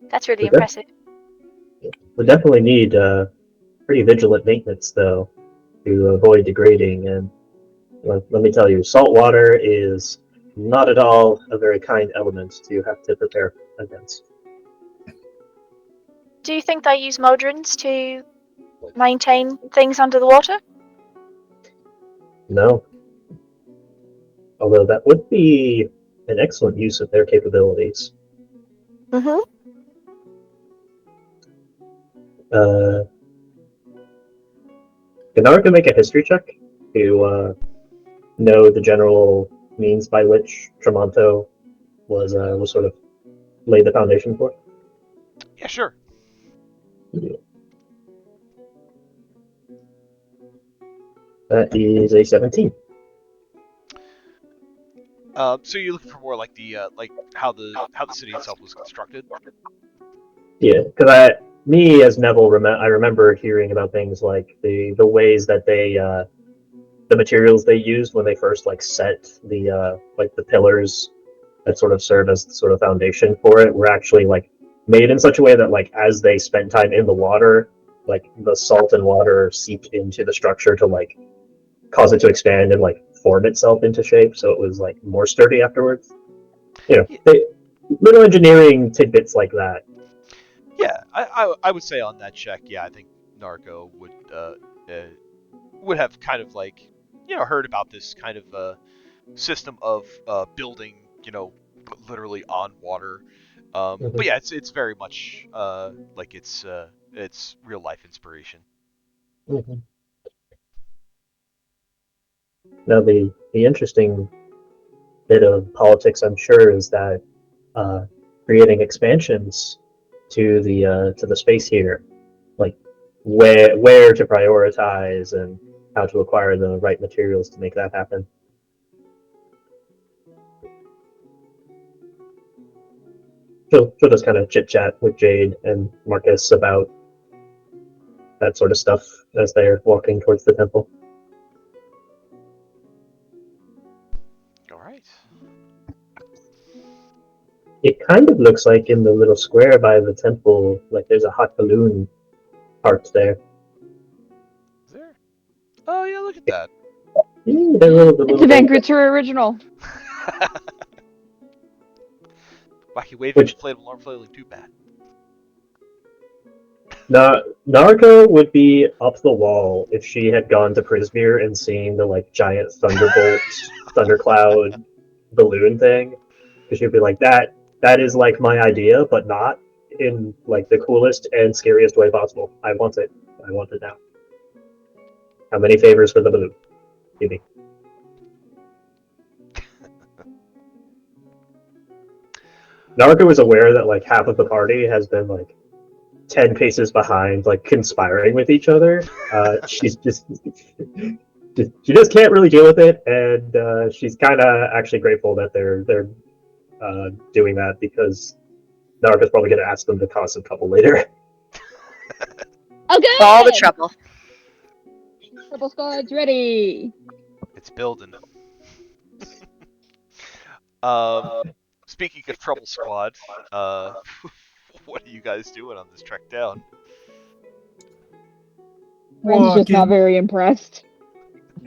That's really impressive. We definitely need pretty vigilant maintenance, though, to avoid degrading. And let me tell you, salt water is not at all a very kind element to have to prepare against. Do you think they use modrons to maintain things under the water? No. Although that would be an excellent use of their capabilities. Mm-hmm. Can Naruto make a history check to know the general means by which Tremonto was sort of laid the foundation for? Yeah, sure. That is a 17. So you're looking for more like the how the city itself was constructed. Yeah, because me as Neville, I remember hearing about things like the ways that they the materials they used when they first set the pillars that sort of serve as the sort of foundation for it were actually made in such a way that as they spent time in the water, the salt and water seeped into the structure to cause it to expand and form itself into shape, so it was more sturdy afterwards. Little engineering tidbits like that. Yeah, I would say on that check, yeah, I think Narco would have kind of heard about this kind of system of building, literally on water. But yeah, it's very much it's real life inspiration. Mm-hmm. Now the interesting bit of politics, I'm sure, is that creating expansions to the space here, where to prioritize and how to acquire the right materials to make that happen. She'll just kind of chit chat with Jade and Marcus about that sort of stuff as they're walking towards the temple. All right. It kind of looks like in the little square by the temple, there's a hot balloon part there. Is there? Oh yeah, look at that. It's a Vancouver original. Wacky waving inflatable arm flailing, too bad. Naruto would be up the wall if she had gone to Prismere and seen the giant thunderbolt, thundercloud balloon thing. Because she'd be like, that is my idea, but not in the coolest and scariest way possible. I want it. I want it now. How many favors for the balloon? Give me. Naruto is aware that half of the party has been 10 paces behind, conspiring with each other. She's she just can't really deal with it, and she's kind of actually grateful that they're doing that, because Naruto's probably going to ask them to cause some trouble later. Oh, good! All the trouble. Triple squad's ready. It's building. Speaking of Trouble Squad, what are you guys doing on this trek down? Ren's just not very impressed.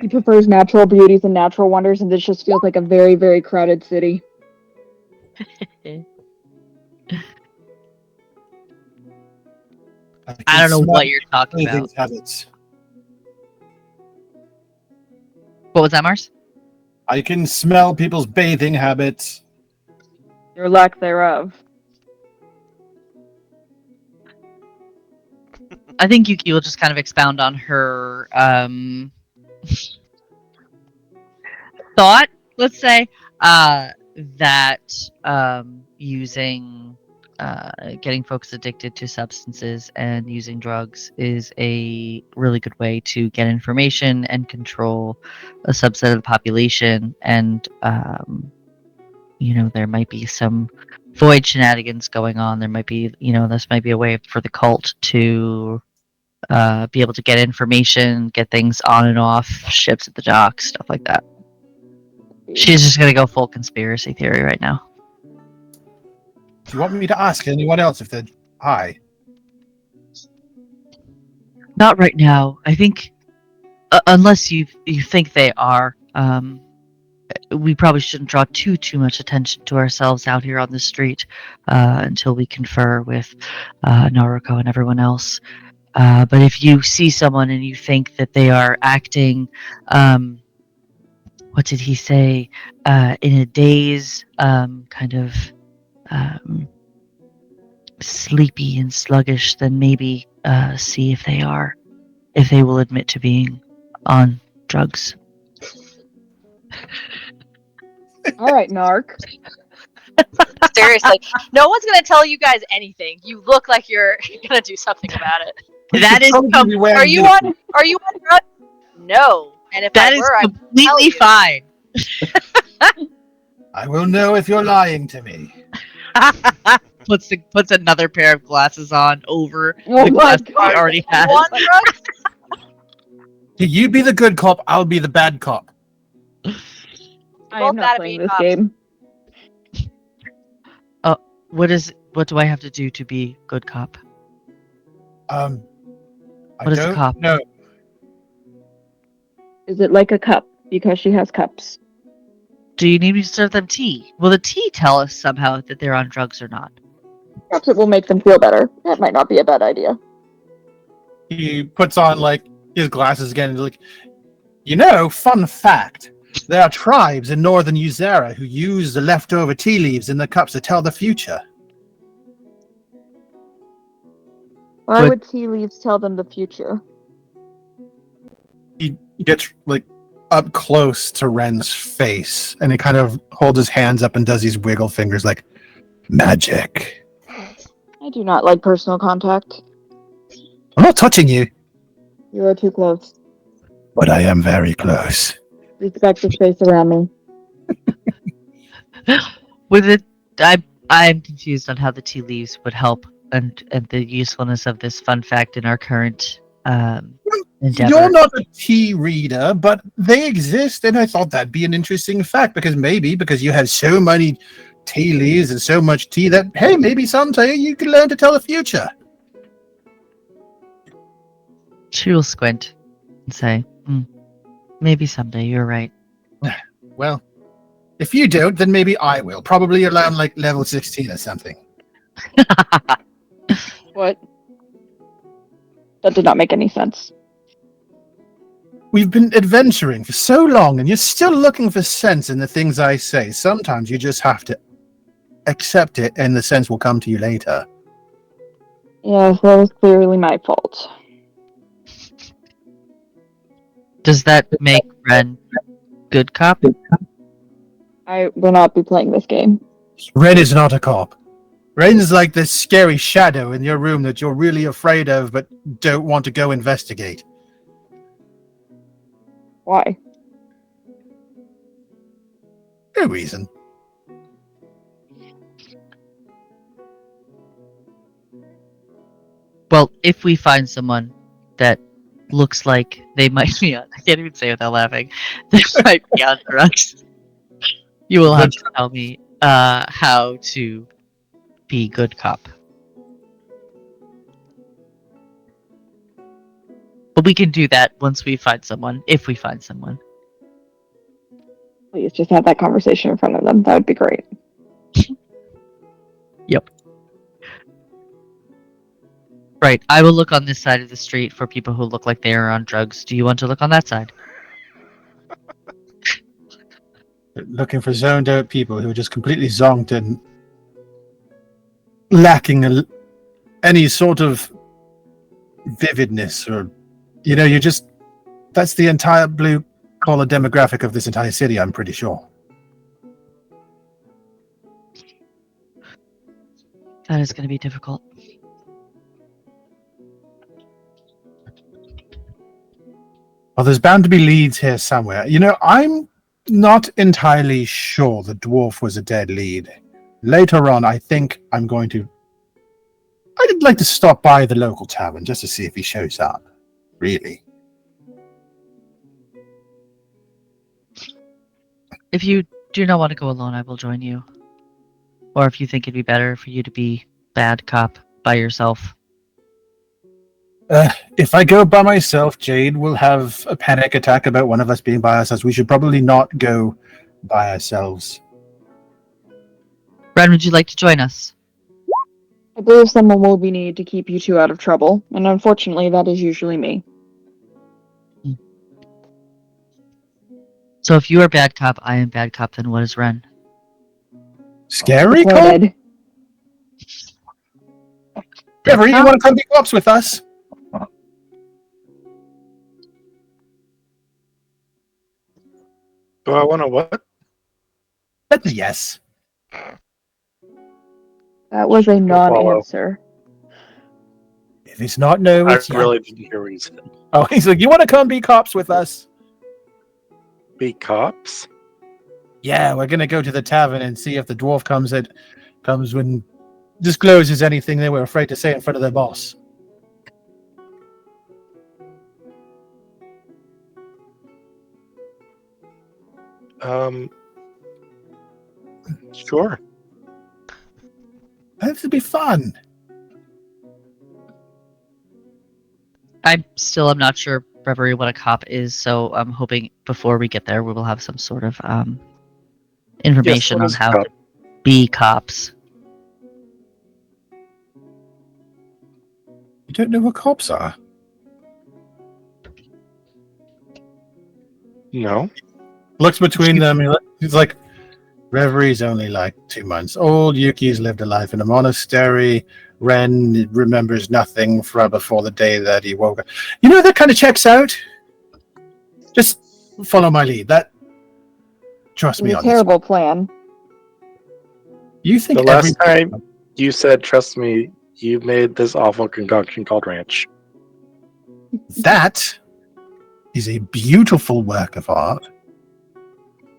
He prefers natural beauties and natural wonders, and this just feels like a very, very crowded city. I don't know what you're talking about. Habits. What was that, Mars? I can smell people's bathing habits. Your lack thereof. I think Yuki will just kind of expound on her thought, let's say, that using getting folks addicted to substances and using drugs is a really good way to get information and control a subset of the population. And there might be some void shenanigans going on. There might be, this might be a way for the cult to be able to get information, get things on and off ships at the docks, stuff like that. She's just gonna go full conspiracy theory right now. Do you want me to ask anyone else if they're high? Not right now. I think, unless you think they are, we probably shouldn't draw too much attention to ourselves out here on the street until we confer with Naruko and everyone else. But if you see someone and you think that they are acting, what did he say, in a daze, kind of sleepy and sluggish, then maybe see if they will admit to being on drugs. All right, Narc. Seriously, no one's gonna tell you guys anything. You look like you're gonna do something about it. That is Are you on drugs? No. And if that I is were, I'd tell completely you. fine. I will know if you're lying to me. puts another pair of glasses on over Oh the my glasses he God. already You has. on drugs? You be the good cop, I'll be the bad cop. I Both am not gotta playing be this cops. game. What do I have to do to be good cop? I What is a don't cop? know. Is it like a cup? Because she has cups. Do you need me to serve them tea? Will the tea tell us somehow that they're on drugs or not? Perhaps it will make them feel better. That might not be a bad idea. He puts on his glasses again and fun fact. There are tribes in northern Uzera who use the leftover tea leaves in the cups to tell the future. Why But- would tea leaves tell them the future? He gets up close to Ren's face and he kind of holds his hands up and does these wiggle fingers like magic. I do not like personal contact. I'm not touching you, You are too close. but I am very close. Respect the space around me. With it, I'm confused on how the tea leaves would help and the usefulness of this fun fact in our current endeavor. You're not a tea reader, but they exist, and I thought that'd be an interesting fact because you have so many tea leaves and so much tea that, hey, maybe someday you could learn to tell the future. She will squint and say, maybe someday, you're right. Well, if you don't, then maybe I will. Probably around level 16 or something. What? That did not make any sense. We've been adventuring for so long, and you're still looking for sense in the things I say. Sometimes you just have to accept it, and the sense will come to you later. Yes, that was clearly my fault. Does that make Ren good cop? I will not be playing this game. Ren is not a cop. Ren's like this scary shadow in your room that you're really afraid of, but don't want to go investigate. Why? No reason. Well, if we find someone that looks like they might be on, I can't even say it without laughing. They might be on drugs. You will have to tell me how to be good cop. But we can do that once we find someone, if we find someone. Please just have that conversation in front of them. That would be great. Yep. Right. I will look on this side of the street for people who look like they are on drugs. Do you want to look on that side? Looking for zoned out people who are just completely zonked and lacking any sort of vividness, or you're just, that's the entire blue collar demographic of this entire city, I'm pretty sure. That is going to be difficult. Well, there's bound to be leads here somewhere. I'm not entirely sure the dwarf was a dead lead. Later on, I think I'd like to stop by the local tavern just to see if he shows up. Really. If you do not want to go alone, I will join you. Or if you think it'd be better for you to be bad cop by yourself. If I go by myself, Jade will have a panic attack about one of us being by ourselves. We should probably not go by ourselves. Ren, would you like to join us? I believe someone will be needed to keep you two out of trouble, and unfortunately, that is usually me. So if you are bad cop, I am bad cop, then what is Ren? Scary cop? Disappointed. Trevor, you want to come be cops with us? Do I want to what? That's a yes. That was a non-answer. If it's not no, I it's yes. really didn't hear what he said. Oh, he's like, you want to come be cops with us? Be cops? Yeah, we're gonna go to the tavern and see if the dwarf comes and discloses anything they were afraid to say in front of their boss. Sure. That would be fun. I still am not sure, Reverie, what a cop is, so I'm hoping before we get there we will have some sort of information Yes, on how to be cops. You don't know what cops are? No. Looks between them. He's like, Reverie's only like 2 months old. Yuki's lived a life in a monastery. Ren remembers nothing from before the day that he woke up. That kind of checks out. Just follow my lead. Trust me It's a on this. terrible plan. You think The last time you said, trust me, you made this awful concoction called ranch. That is a beautiful work of art.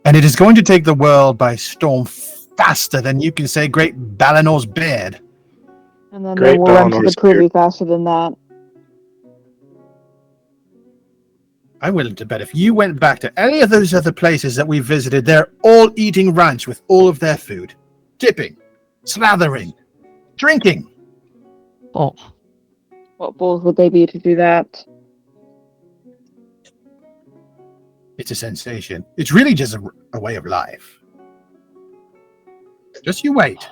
And it is going to take the world by storm faster than you can say Great Balinor's beard. And then Great they will run to the Balinor's privy beard. faster than that. I'm willing to bet if you went back to any of those other places that we visited, they're all eating ranch with all of their food. Dipping, slathering, drinking. Oh, What fools would they be to do that? It's a sensation. It's really just a way of life. Just you wait.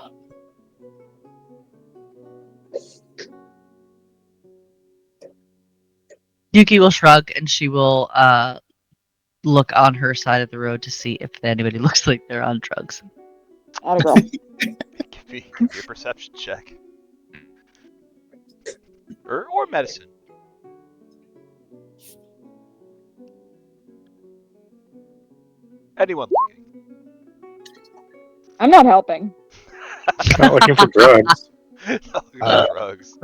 Yuki will shrug and she will look on her side of the road to see if anybody looks like they're on drugs. Atta girl. Give me a perception check. Or medicine. Anyone looking? I'm not helping. Not looking for drugs. Not looking for drugs.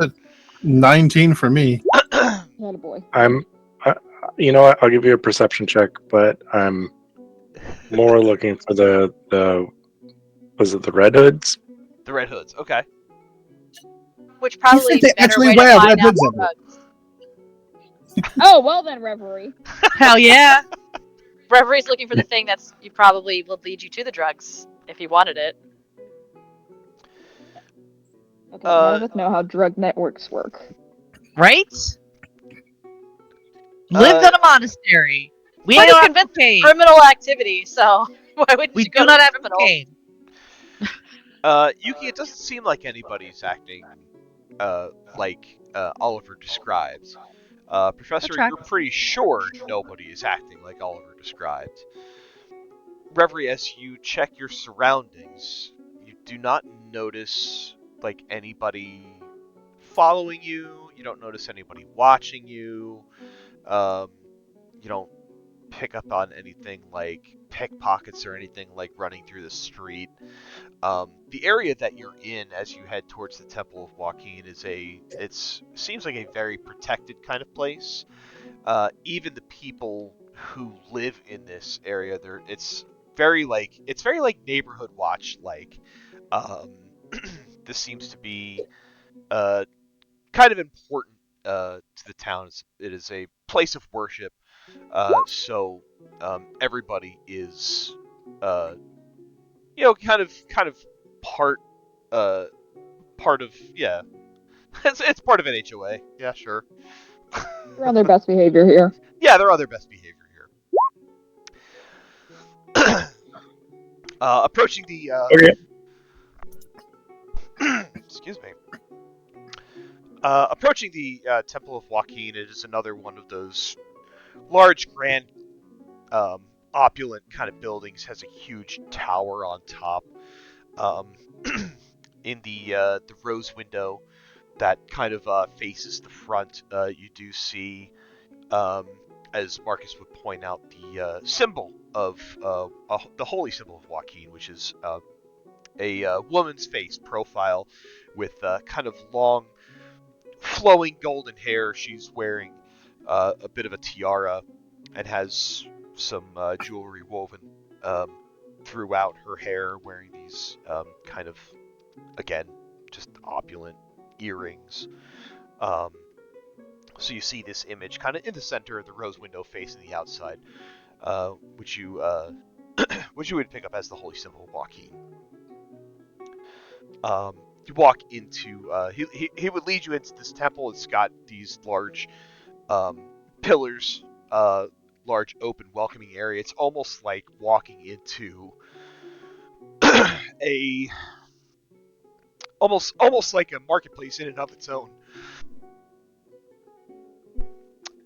19 for me. Atta boy. You know what? I'll give you a perception check, but I'm more looking for the was it the Red Hoods? The Red Hoods. Okay. which probably think is a they better actually way to wear find red out hoods everywhere? drugs. Oh, well then, Reverie. Hell yeah. Reverie's looking for the thing that's you probably will lead you to the drugs if he wanted it. Okay, none of us know how drug networks work. Right? Lived in a monastery. We Pretty don't have convincing cocaine. criminal activity, so why wouldn't We you go do to not the have criminals? cocaine. Yuki, it doesn't seem like anybody's acting like Oliver described. Professor, you're Attract. pretty sure nobody is acting like Oliver described. Reverie, as you check your surroundings, you do not notice like anybody following you. You don't notice anybody watching you. You don't pick up on anything like pickpockets or anything like running through the street. The area that you're in as you head towards the Temple of Joaquin seems like a very protected kind of place. Even the people who live in this area, it's very like neighborhood watch like. Um, this seems to be kind of important to the town. It is a place of worship, so everybody is kind of part part of yeah. It's part of an HOA. Yeah, sure. We're on their best behavior here. Yeah, they're on their best behavior here. Approaching the excuse me. Approaching the Temple of Joaquin, it is another one of those large, grand, opulent kind of buildings. Has a huge tower on top. Um, in the rose window that kind of faces the front, you do see, as Marcus would point out, the symbol of the holy symbol of Joaquin, which is a woman's face profile with kind of long, flowing golden hair. She's wearing a bit of a tiara and has some jewelry woven throughout her hair, wearing these kind of, again, just opulent earrings. Um, so you see this image kind of in the center of the rose window facing the outside, which you which you would pick up as the holy symbol of Joaquin. You walk into he would lead you into this temple. It's got these large pillars, large open welcoming area. It's almost like walking into a almost like a marketplace in and of its own.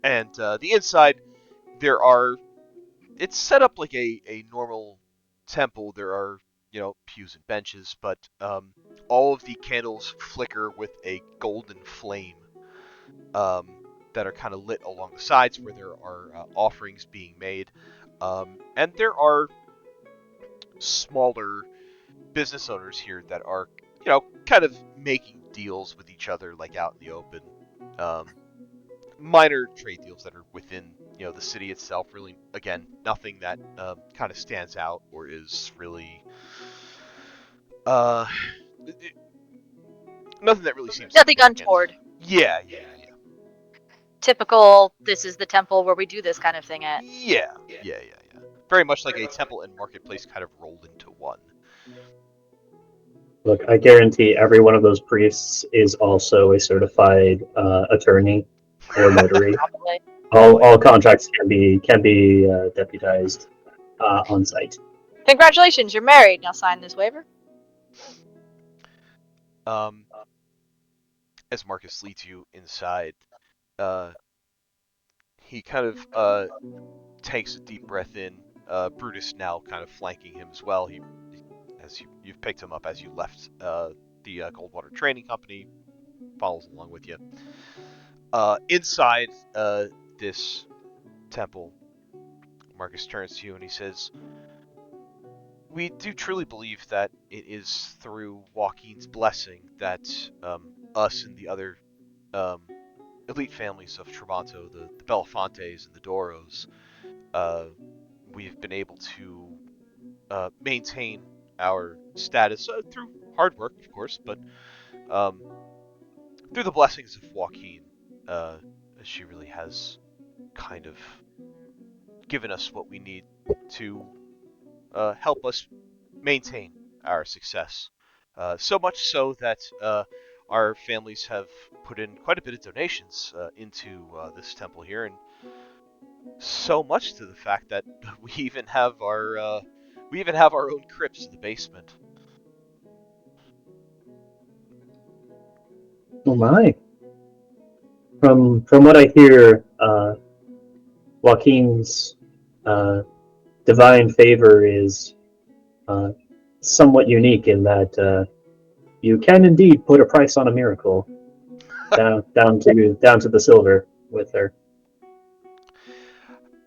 And the inside, it's set up like a normal temple. There are, pews and benches, but all of the candles flicker with a golden flame, that are kind of lit along the sides where there are offerings being made. And there are smaller business owners here that are, kind of making deals with each other, like out in the open. Minor trade deals that are within, the city itself. Really, again, nothing that kind of stands out or is really, uh, nothing that really seems Nothing significant. untoward. Yeah. Typical, this is the temple where we do this kind of thing at. Yeah. Very much like a temple and marketplace kind of rolled into one. Look, I guarantee every one of those priests is also a certified attorney or notary. Probably. All contracts can be deputized on site. Congratulations, you're married. Now sign this waiver. As Marcus leads you inside, he kind of takes a deep breath in. Brutus now kind of flanking him as well. You've picked him up as you left the Goldwater Training Company, follows along with you. Inside this temple, Marcus turns to you and he says, "We do truly believe that it is through Joaquin's blessing that us and the other elite families of Tremonto, the Belafontes and the Doros, we've been able to maintain our status through hard work, of course, but through the blessings of Joaquin, she really has kind of given us what we need to help us maintain our success. So much so that our families have put in quite a bit of donations into this temple here, and so much to the fact that we even have our own crypts in the basement. Oh my! From what I hear, Joaquin's divine favor is uh, somewhat unique in that you can indeed put a price on a miracle, down to the silver with her.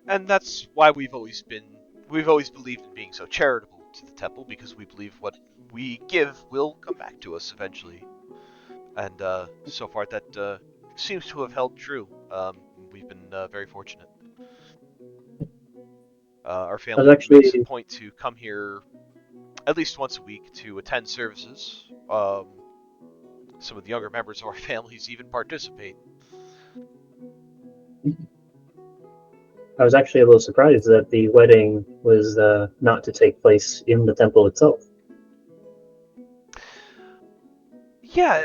And that's why we've always believed in being so charitable to the temple, because we believe what we give will come back to us eventually. And so far that seems to have held true. We've been very fortunate. Our I was family makes a actually point to come here at least once a week to attend services. Some of the younger members of our families even participate. I was actually a little surprised that the wedding was not to take place in the temple itself. Yeah,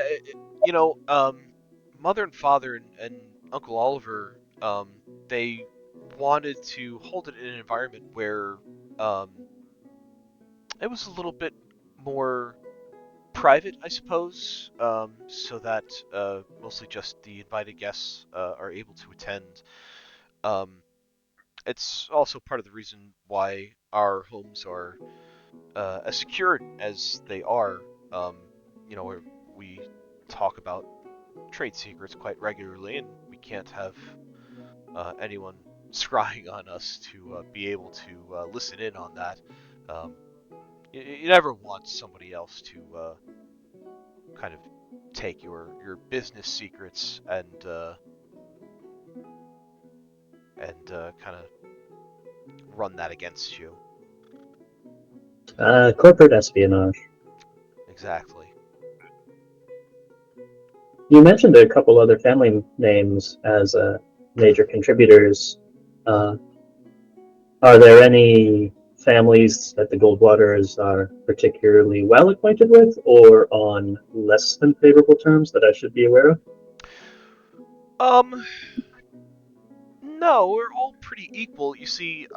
mother and father and Uncle Oliver, they wanted to hold it in an environment where um, it was a little bit more private, I suppose, so that mostly just the invited guests are able to attend. Um, it's also part of the reason why our homes are as secured as they are. Um, where we talk about trade secrets quite regularly, and we can't have anyone scrying on us to be able to listen in on that. Um, you never want somebody else to kind of take your business secrets and kind of run that against you. Corporate espionage. Exactly. You mentioned a couple other family names as major contributors. Uh, are there any families that the Goldwaters are particularly well acquainted with, or on less than favorable terms that I should be aware of? Um, no, we're all pretty equal. You see,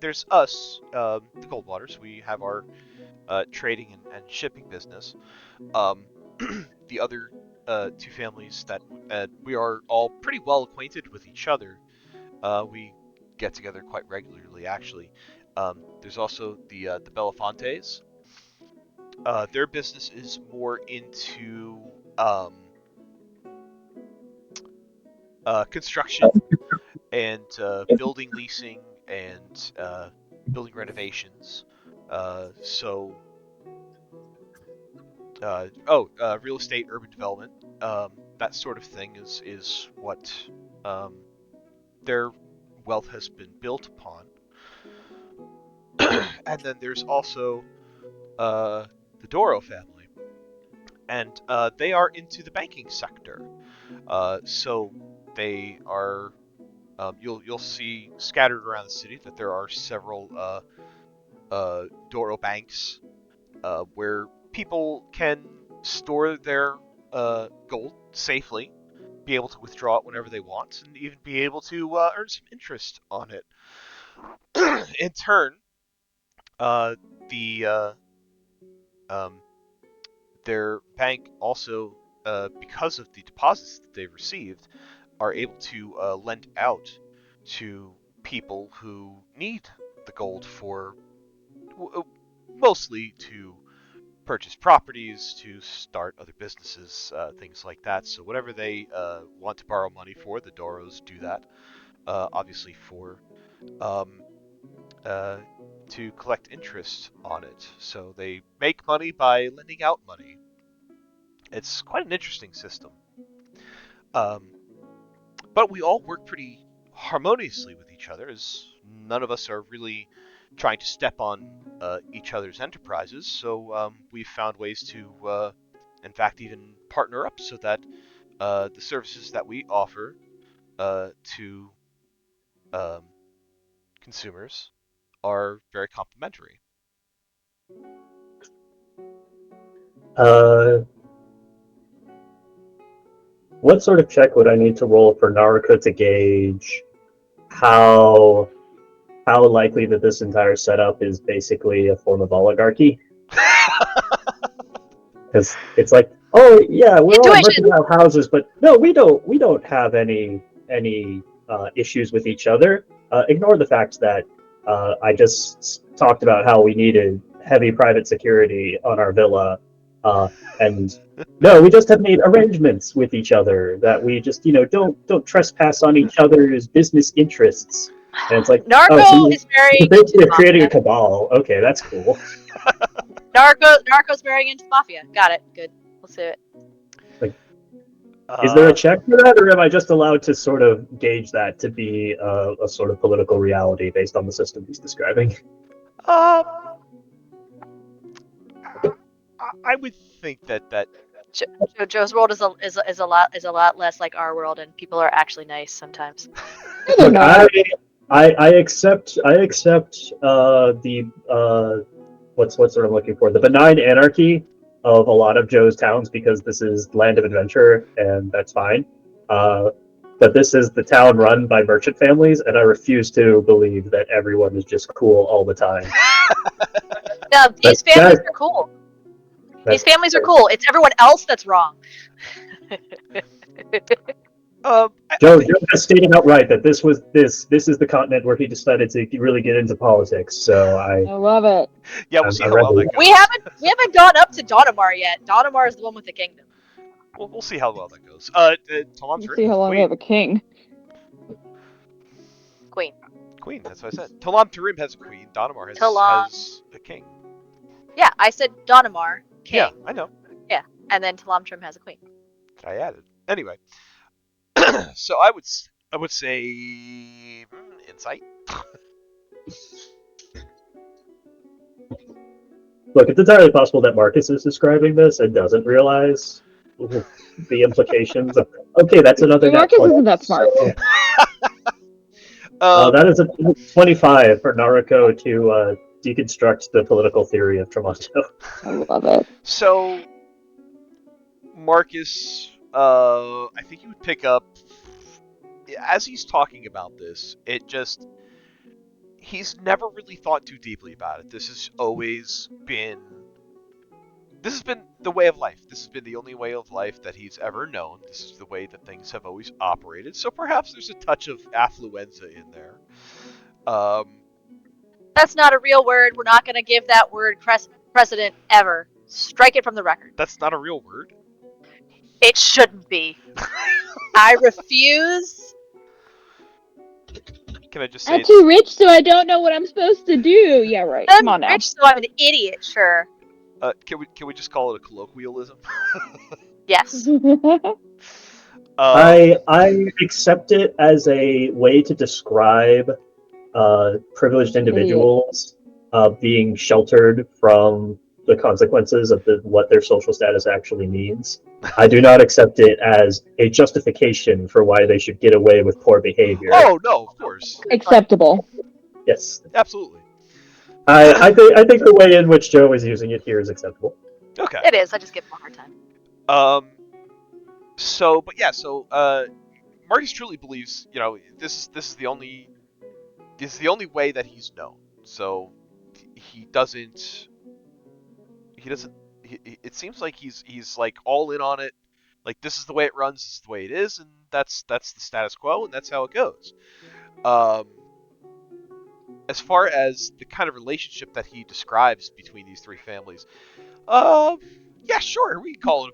there's us, the Goldwaters. We have our trading and shipping business. Um, the other two families that we are all pretty well acquainted with each other. We get together quite regularly, actually. There's also the Belafontes. Their business is more into construction and building leasing and building renovations. So real estate, urban development, that sort of thing is what um, their wealth has been built upon. And then there's also the Doro family, and they are into the banking sector. So they are. You'll see scattered around the city that there are several Doro banks where people can store their gold safely, be able to withdraw it whenever they want, and even be able to earn some interest on it. In turn, uh, the um, their bank also, because of the deposits that they've received, are able to lend out to people who need the gold for mostly to purchase properties, to start other businesses, things like that. So whatever they want to borrow money for, the Doros do that. Obviously for um, uh, to collect interest on it. So they make money by lending out money. It's quite an interesting system. Um, but we all work pretty harmoniously with each other, as none of us are really trying to step on each other's enterprises. So we've found ways to, in fact, even partner up so that the services that we offer to consumers are very complimentary. What sort of check would I need to roll for Naruto to gauge how likely that this entire setup is basically a form of oligarchy? Because it's like, oh yeah, we're all Intuition. mercantile houses, but no, we don't have any issues with each other. Ignore the fact that I just talked about how we needed heavy private security on our villa, and no, we just have made arrangements with each other that we just don't trespass on each other's business interests. And it's like, oh, so Narco is marrying into basically the you're creating a mafia. cabal. Okay, that's cool. Narco's marrying into the mafia. Got it. Good. Let's do it. Is there a check for that, or am I just allowed to sort of gauge that to be a sort of political reality based on the system he's describing? I would think that Joe's world is a lot less like our world, and people are actually nice sometimes. Look, I accept the what's what I'm looking for, the benign anarchy of a lot of Joe's towns, because this is land of adventure and that's fine. But this is the town run by merchant families, and I refuse to believe that everyone is just cool all the time. Yeah, these That- families that- are cool. These families are cool. It's everyone else that's wrong. Joe has stated outright that this is the continent where he decided to really get into politics. So I love it. Yeah, we'll see how well that goes. We haven't gone up to Donamar yet. Donamar is the one with the kingdom. We'll see how well that goes. We'll see how long we have a king. Queen, that's what I said. Talam Tarim has a queen. Donamar has a king. Yeah, I said Donamar, king. Yeah, I know. Yeah, and then Talam Trim has a queen. I added. Anyway, so I would say insight. Look, it's entirely possible that Marcus is describing this and doesn't realize the implications of. Okay, that's another. Marcus isn't that smart. That is a 25 for Naruto to deconstruct the political theory of Tremonto. I love it. So, Marcus, I think you would pick up as he's talking about this. He's never really thought too deeply about it. This has been the way of life. This has been the only way of life that he's ever known. This is the way that things have always operated. So perhaps there's a touch of affluenza in there. That's not a real word. We're not going to give that word precedent ever. Strike it from the record. That's not a real word. It shouldn't be. I refuse. Can I just say I'm too rich, so I don't know what I'm supposed to do. Yeah, right. Come on now. I'm rich, so I'm an idiot. Sure. Can we just call it a colloquialism? Yes. I accept it as a way to describe privileged individuals being sheltered from the consequences of what their social status actually means. I do not accept it as a justification for why they should get away with poor behavior. Oh no, of course. Acceptable. Yes. Absolutely. I think the way in which Joe is using it here is acceptable. Okay. It is. I just give him a hard time. So Marcus truly believes, this is the only way that he's known. So it seems like he's like all in on it. Like, this is the way it runs, this is the way it is, and that's the status quo, and that's how it goes. As far as the kind of relationship that he describes between these three families, yeah, sure, we can call it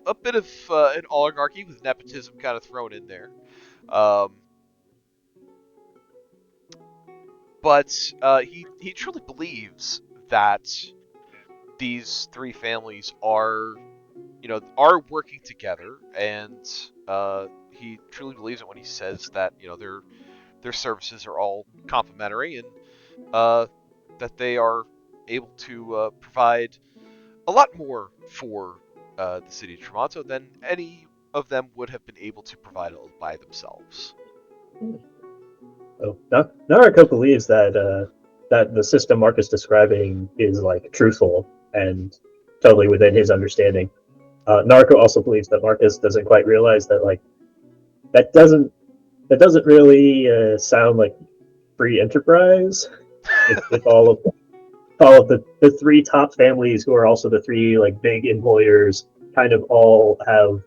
a bit of an oligarchy with nepotism kind of thrown in there. But he truly believes that these three families are working together, and he truly believes it when he says that their services are all complementary, and that they are able to provide a lot more for the city of Tremonto than any of them would have been able to provide it by themselves. Oh, Nariko believes that the system Mark is describing is like truthful and totally within his understanding. Nariko also believes that Marcus doesn't quite realize that like that doesn't really sound like free enterprise. If all of the three top families who are also the three like big employers kind of all have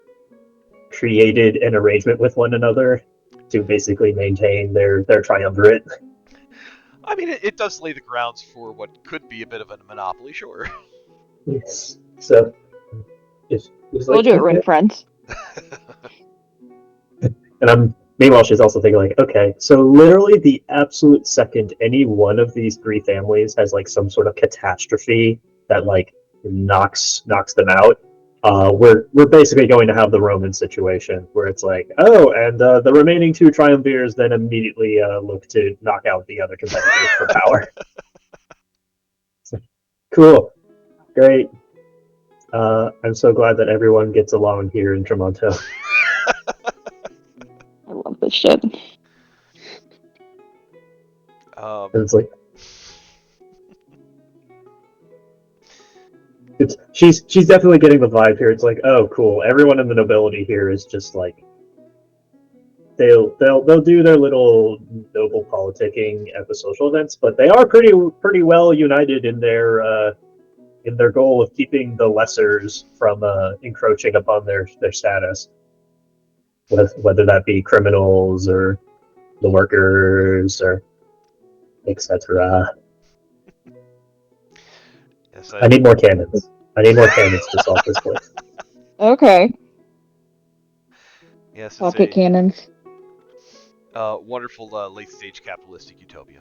created an arrangement with one another to basically maintain their triumvirate. I mean, it does lay the grounds for what could be a bit of a monopoly, sure. Yes. So it's We'll like do it, okay. ring friends. And I'm meanwhile she's also thinking like, okay, so literally the absolute second any one of these three families has like some sort of catastrophe that like knocks them out, we're basically going to have the Roman situation where it's like, oh, and the remaining two triumvirs then immediately look to knock out the other competitors for power. Cool, great. I'm so glad that everyone gets along here in Tremonto. I love this shit. And it's like she's definitely getting the vibe here. It's like, oh, cool. Everyone in the nobility here is just like they'll do their little noble politicking at the social events, but they are pretty well united in their goal of keeping the lessers from encroaching upon their status, whether that be criminals or the workers or etc. Yes, I need more cannons. I need more cannons to solve this place. Okay. yes, it's Pocket a cannons. wonderful late-stage capitalistic utopia.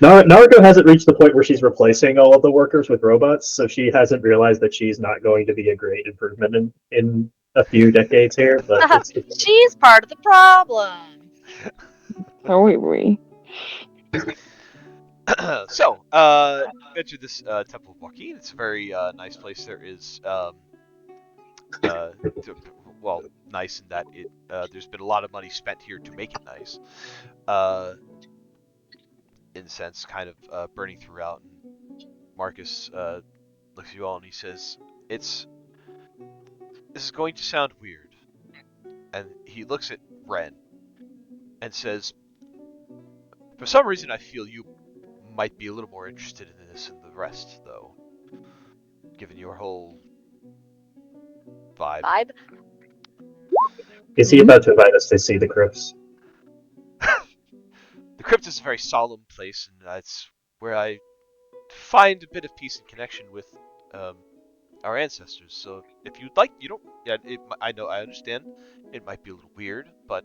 Naruto hasn't reached the point where she's replacing all of the workers with robots, so she hasn't realized that she's not going to be a great improvement in a few decades here. But it's She's part of the problem. So we. So, enter this Temple of Joaquin. It's a very nice place. There is, uh, well, nice in that there's been a lot of money spent here to make it nice. Incense kind of burning throughout, and Marcus looks at you all and he says, "This is going to sound weird," and he looks at Ren and says, "For some reason, I feel you might be a little more interested in this than the rest, though, given your whole vibe." Is he about to invite us to see the crypts? The crypt is a very solemn place, and that's where I find a bit of peace and connection with our ancestors. So if you'd like, you don't. Yeah, I know. I understand. It might be a little weird, but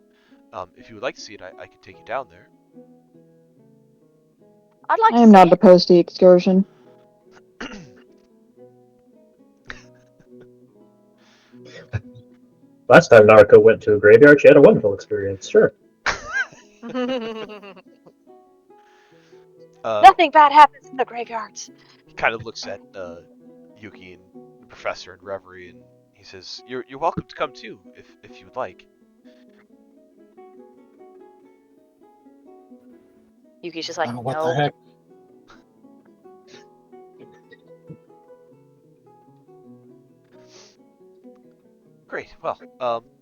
if you would like to see it, I could take you down there. I'd like I to am see not it. opposed to the excursion. Last time Naruto went to a graveyard, she had a wonderful experience. Sure. Nothing bad happens in the graveyards. He kind of looks at Yuki and the professor and Reverie, and he says, "You're welcome to come too, if you would like." Yuki's just like, Oh, what no. the heck? Great. Well,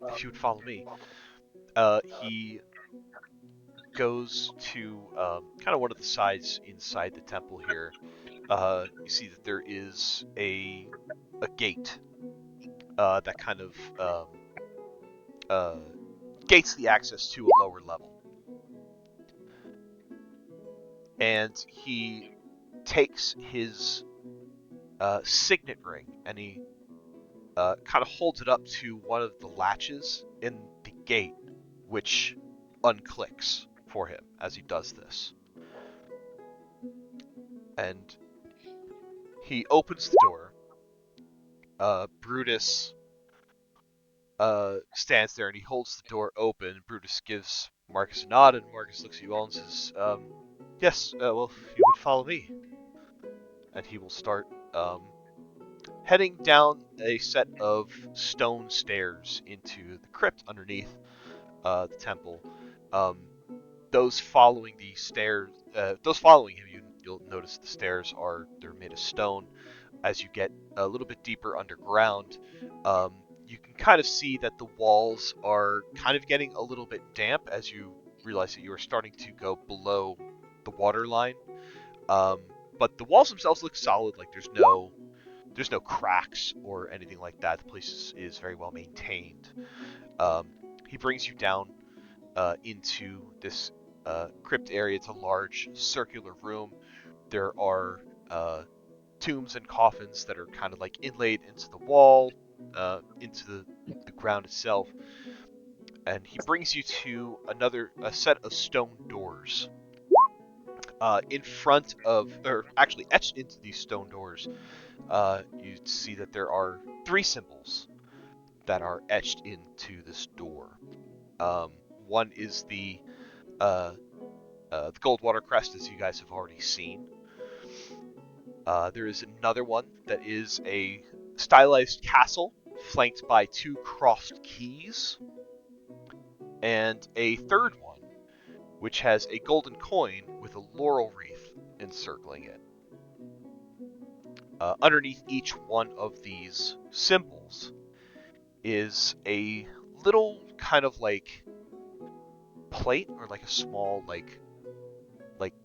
if you would follow me, he goes to kind of one of the sides inside the temple here. You see that there is a gate that kind of gates the access to a lower level, and he takes his signet ring and he kind of holds it up to one of the latches in the gate, which unclicks for him as he does this. And he opens the door. Brutus stands there and he holds the door open. Brutus gives Marcus a nod, and Marcus looks at you all and says, "Yes, well, if you would follow me." And he will start heading down a set of stone stairs into the crypt underneath the temple. Those following the stairs, those following him, you'll notice the stairs they're made of stone. As you get a little bit deeper underground, you can kind of see that the walls are kind of getting a little bit damp as you realize that you are starting to go below the water line. But the walls themselves look solid. Like there's no cracks or anything like that. The place is very well maintained. He brings you down into this crypt area. It's a large circular room. There are tombs and coffins that are kind of like inlaid into the wall, into the ground itself. And he brings you to a set of stone doors. In front of, or actually etched into these stone doors, you see that there are 3 symbols that are etched into this door. One is the Goldwater crest, as you guys have already seen. There is another one that is a stylized castle flanked by 2 crossed keys, and a third one which has a golden coin with a laurel wreath encircling it. Underneath each one of these symbols is a little kind of like plate, or like a small like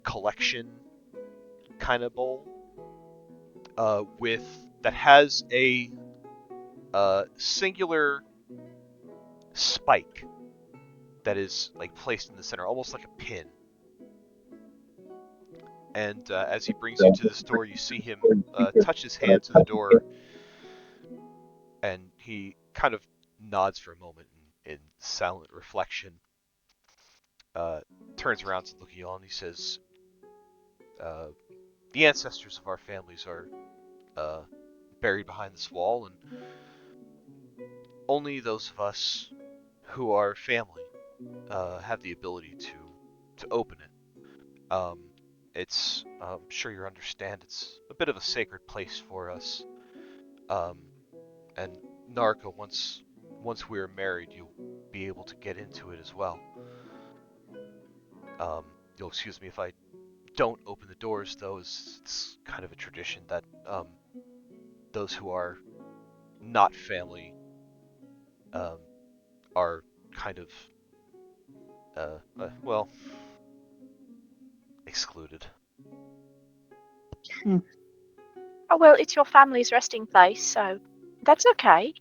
collection kind of bowl, that has a singular spike that is like placed in the center, almost like a pin. And as he brings you to this door, you see him touch his hand to the door, and he kind of nods for a moment in silent reflection, turns around to look at you all, and he says, the ancestors of our families are buried behind this wall, and only those of us who are family have the ability to open it. I'm sure you understand, it's a bit of a sacred place for us. And Narco, once we are married, you'll be able to get into it as well. You'll excuse me if I don't open the doors, though, as it's kind of a tradition that those who are not family are kind of well, excluded. Oh, well, it's your family's resting place, so that's okay.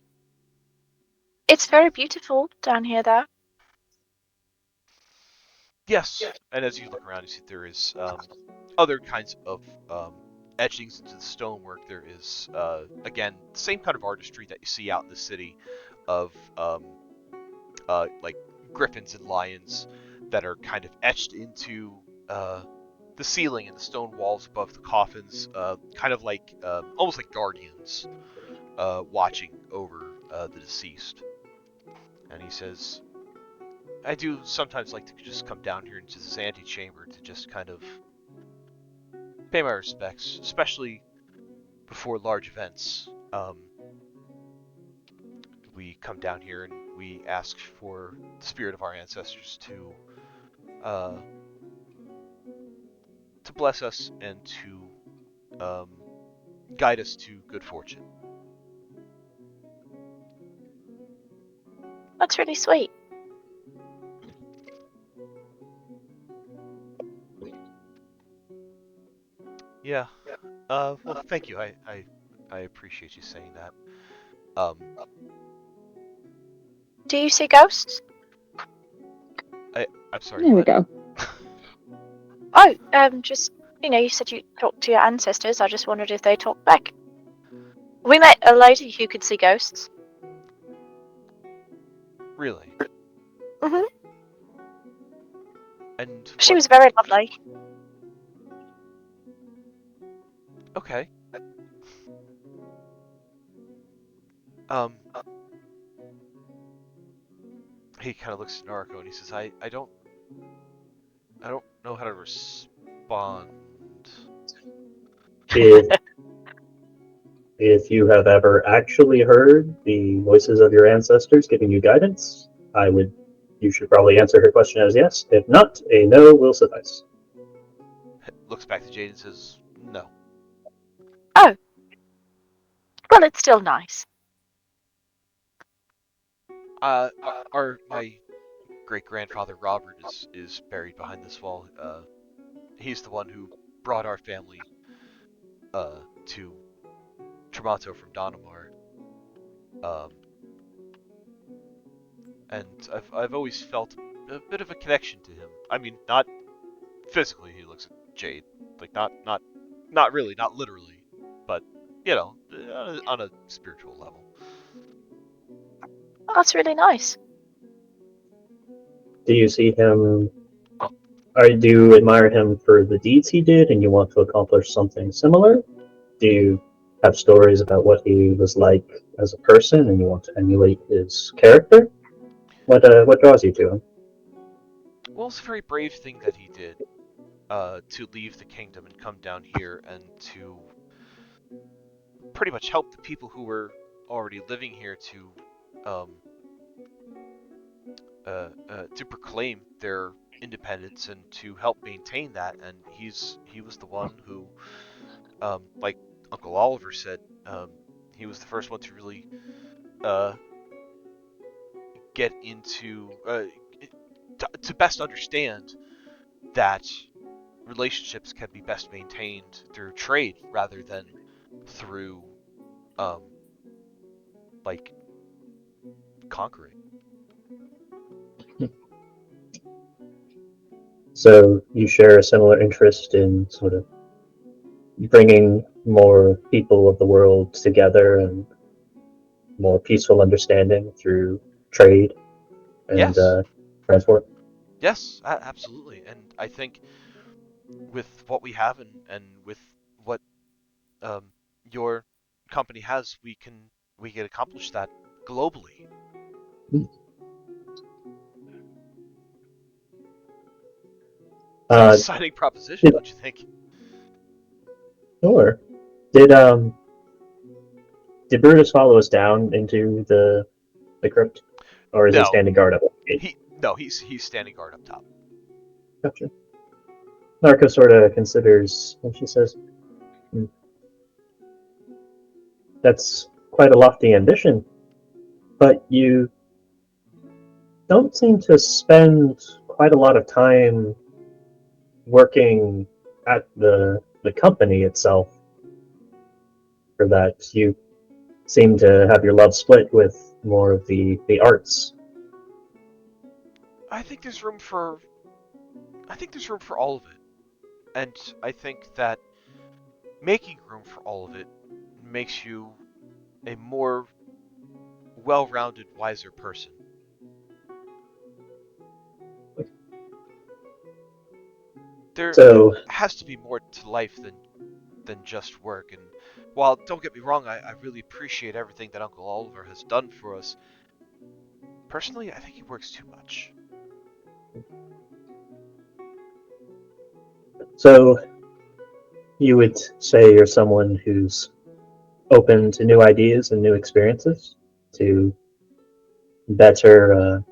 It's very beautiful down here, though. Yes, and as you look around, you see there is other kinds of etchings into the stonework. There is, again, the same kind of artistry that you see out in the city of like griffins and lions that are kind of etched into the ceiling and the stone walls above the coffins, kind of like almost like guardians watching over the deceased. And he says, I do sometimes like to just come down here into this antechamber to just kind of pay my respects, especially before large events. We come down here and we ask for the spirit of our ancestors to bless us and to guide us to good fortune. That's really sweet. Yeah. Well, thank you. I appreciate you saying that. Do you see ghosts? I'm sorry. There we What? go. Oh, just, you said you talked to your ancestors. I just wondered if they talked back. We met a lady who could see ghosts. Really? Mhm. And She what? was very lovely. Okay. He kind of looks at Narco and he says, I don't know how to respond. Is If you have ever actually heard the voices of your ancestors giving you guidance, you should probably answer her question as yes. If not, a no will suffice. Looks back to Jade and says, "No." Oh, well, it's still nice. My great grandfather Robert is buried behind this wall. He's the one who brought our family to Tremonto from Donamar. Um, and I've always felt a bit of a connection to him. I mean, not physically. He looks at Jade, like not really, not literally, but on a spiritual level. Oh, that's really nice. Do you see him? Do you admire him for the deeds he did, and you want to accomplish something similar? Do you have stories about what he was like as a person, and you want to emulate his character? What draws you to him? Well, it's a very brave thing that he did, to leave the kingdom and come down here and to pretty much help the people who were already living here um, to proclaim their independence and to help maintain that. And he was the one who, like Uncle Oliver said, he was the first one to really get into to best understand that relationships can be best maintained through trade rather than through um, like conquering. So you share a similar interest in sort of bringing more people of the world together and more peaceful understanding through trade and Yes, transport. yes, absolutely. And I think with what we have and with what um, your company has, we can accomplish that globally. It's an Uh, exciting proposition, yeah, don't you think? sure. Did Brutus follow us down into the crypt, or is he No, standing guard up at the gate? he's standing guard up top. Gotcha. Narco sort of considers, and she says, "Hmm, that's quite a lofty ambition, but you don't seem to spend quite a lot of time working at the company itself for that. You seem to have your love split with more of the arts." I think there's room for all of it, and I think that making room for all of it makes you a more well-rounded, wiser person. There So, has to be more to life than just work. And while don't get me wrong, I really appreciate everything that Uncle Oliver has done for us. Personally, I think he works too much. so you would say you're someone who's open to new ideas and new experiences to better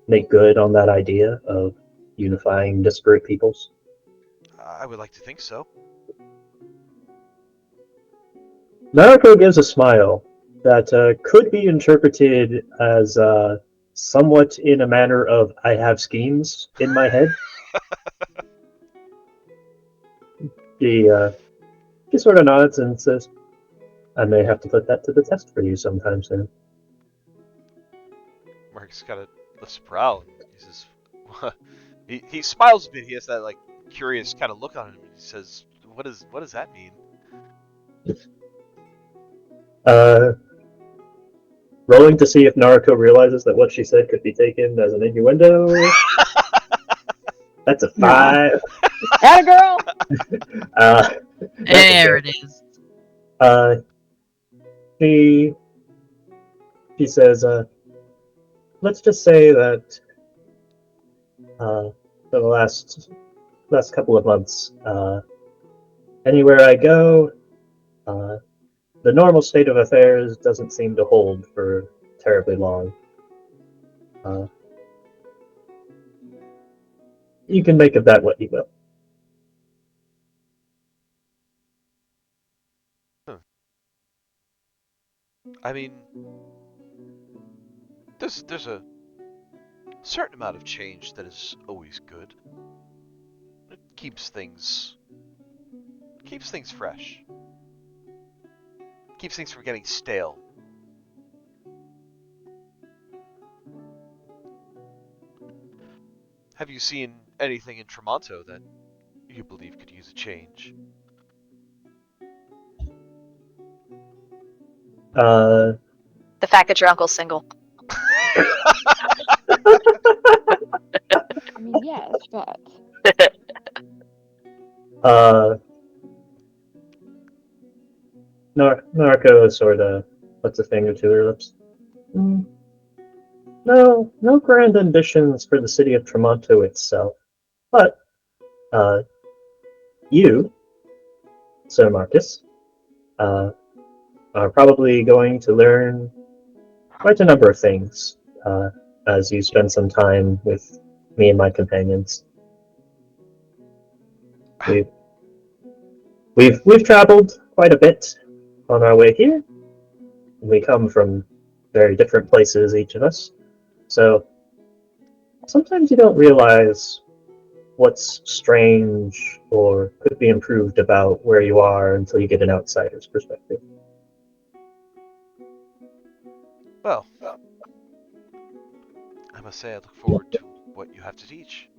make good on that idea of unifying disparate peoples. I would like to think so. Naruto gives a smile that could be interpreted as somewhat in a manner of "I have schemes in my head." He, uh, he sort of nods and says, "I may have to put that to the test for you sometime soon." Marcus kind of lifts a brow and he says, he smiles a bit. He has that like curious kind of look on him. And he says, what does that mean?" Uh, rolling to see if Naruto realizes that what she said could be taken as an innuendo. That's a Nah. 5. Atta girl! Uh, There it is. uh, he he says, let's just say that for the last couple of months, anywhere I go, uh, the normal state of affairs doesn't seem to hold for terribly long. You can make of that what you will. I mean, there's a certain amount of change that is always good. It keeps things fresh. Keeps things from getting stale. Have you seen anything in Tremonto that you believe could use a change? The fact that your uncle's single. I mean, yes, but Narco sort of puts a finger to her lips. No grand ambitions for the city of Tremonto itself, but you, Sir Marcus, are probably going to learn quite a number of things as you spend some time with me and my companions. We've traveled quite a bit on our way here. We come from very different places, each of us. So sometimes you don't realize what's strange or could be improved about where you are until you get an outsider's perspective. Well, I must say I look forward to what you have to teach.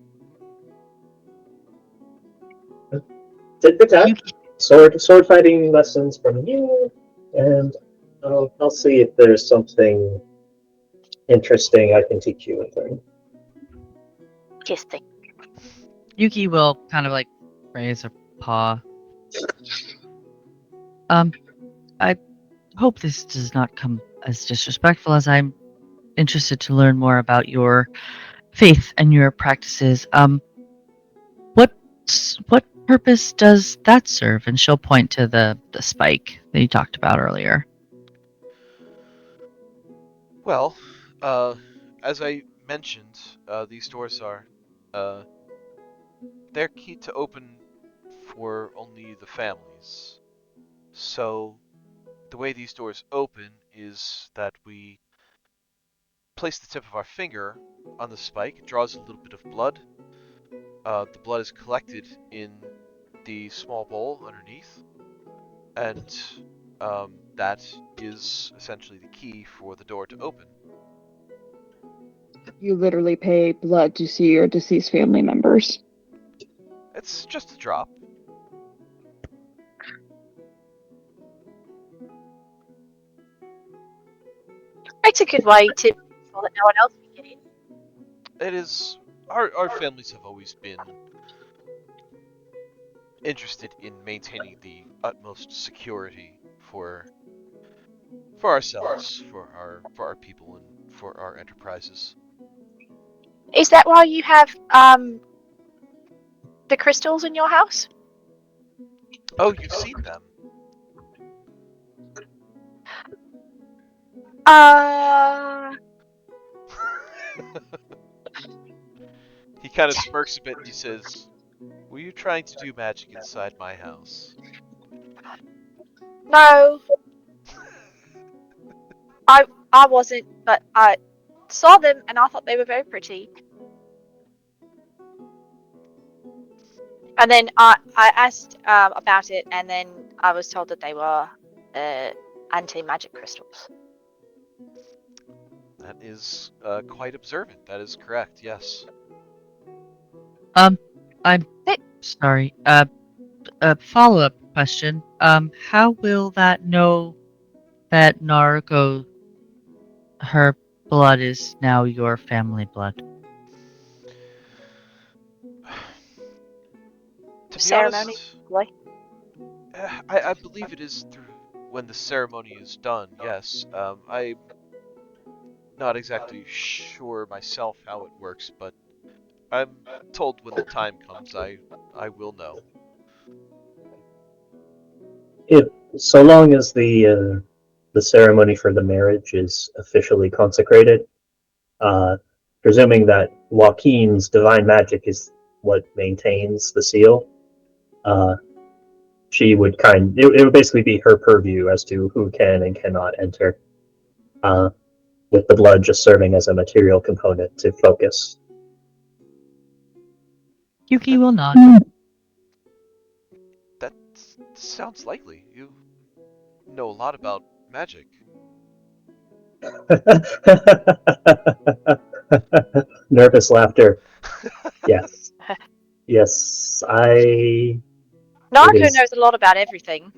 Tit for tat. Sword fighting lessons from you, and I'll see if there's something interesting I can teach you with her. Kissing. Yuki will kind of like raise a paw. I hope this does not come as disrespectful, as I'm interested to learn more about your faith and your practices. What purpose does that serve? And she'll point to the spike that you talked about earlier. Well, as I mentioned, these doors are they're key to open for only the families. So the way these doors open is that we place the tip of our finger on the spike. It draws a little bit of blood. The blood is collected in the small bowl underneath, and that is essentially the key for the door to open. you literally pay blood to see your deceased family members. It's just a drop. It's a good way to make sure that no one else can get in. It is. Our families have always been interested in maintaining the utmost security for ourselves, for our people, and for our enterprises. Is that why you have the crystals in your house? Oh, you've seen them. He kind of smirks a bit and he says, "Were you trying to do magic inside my house?" No. I wasn't, but I saw them and I thought they were very pretty. And then I asked about it, and then I was told that they were anti-magic crystals. That is quite observant. That is correct. Yes. I'm sorry. A follow-up question. How will that know that Naruko, her blood is now your family blood? To be Ceremony, honest, I believe it is through when the ceremony is done. Yes. I'm not exactly sure myself how it works, but I'm told when the time comes, I will know. so long as the ceremony for the marriage is officially consecrated, uh, presuming that Joaquin's divine magic is what maintains the seal, uh, she would it would basically be her purview as to who can and cannot enter, with the blood just serving as a material component to focus. Yuki will nod. That sounds likely. You know a lot about magic. Nervous laughter. Yes. Yes, It Naruto is- knows a lot about everything.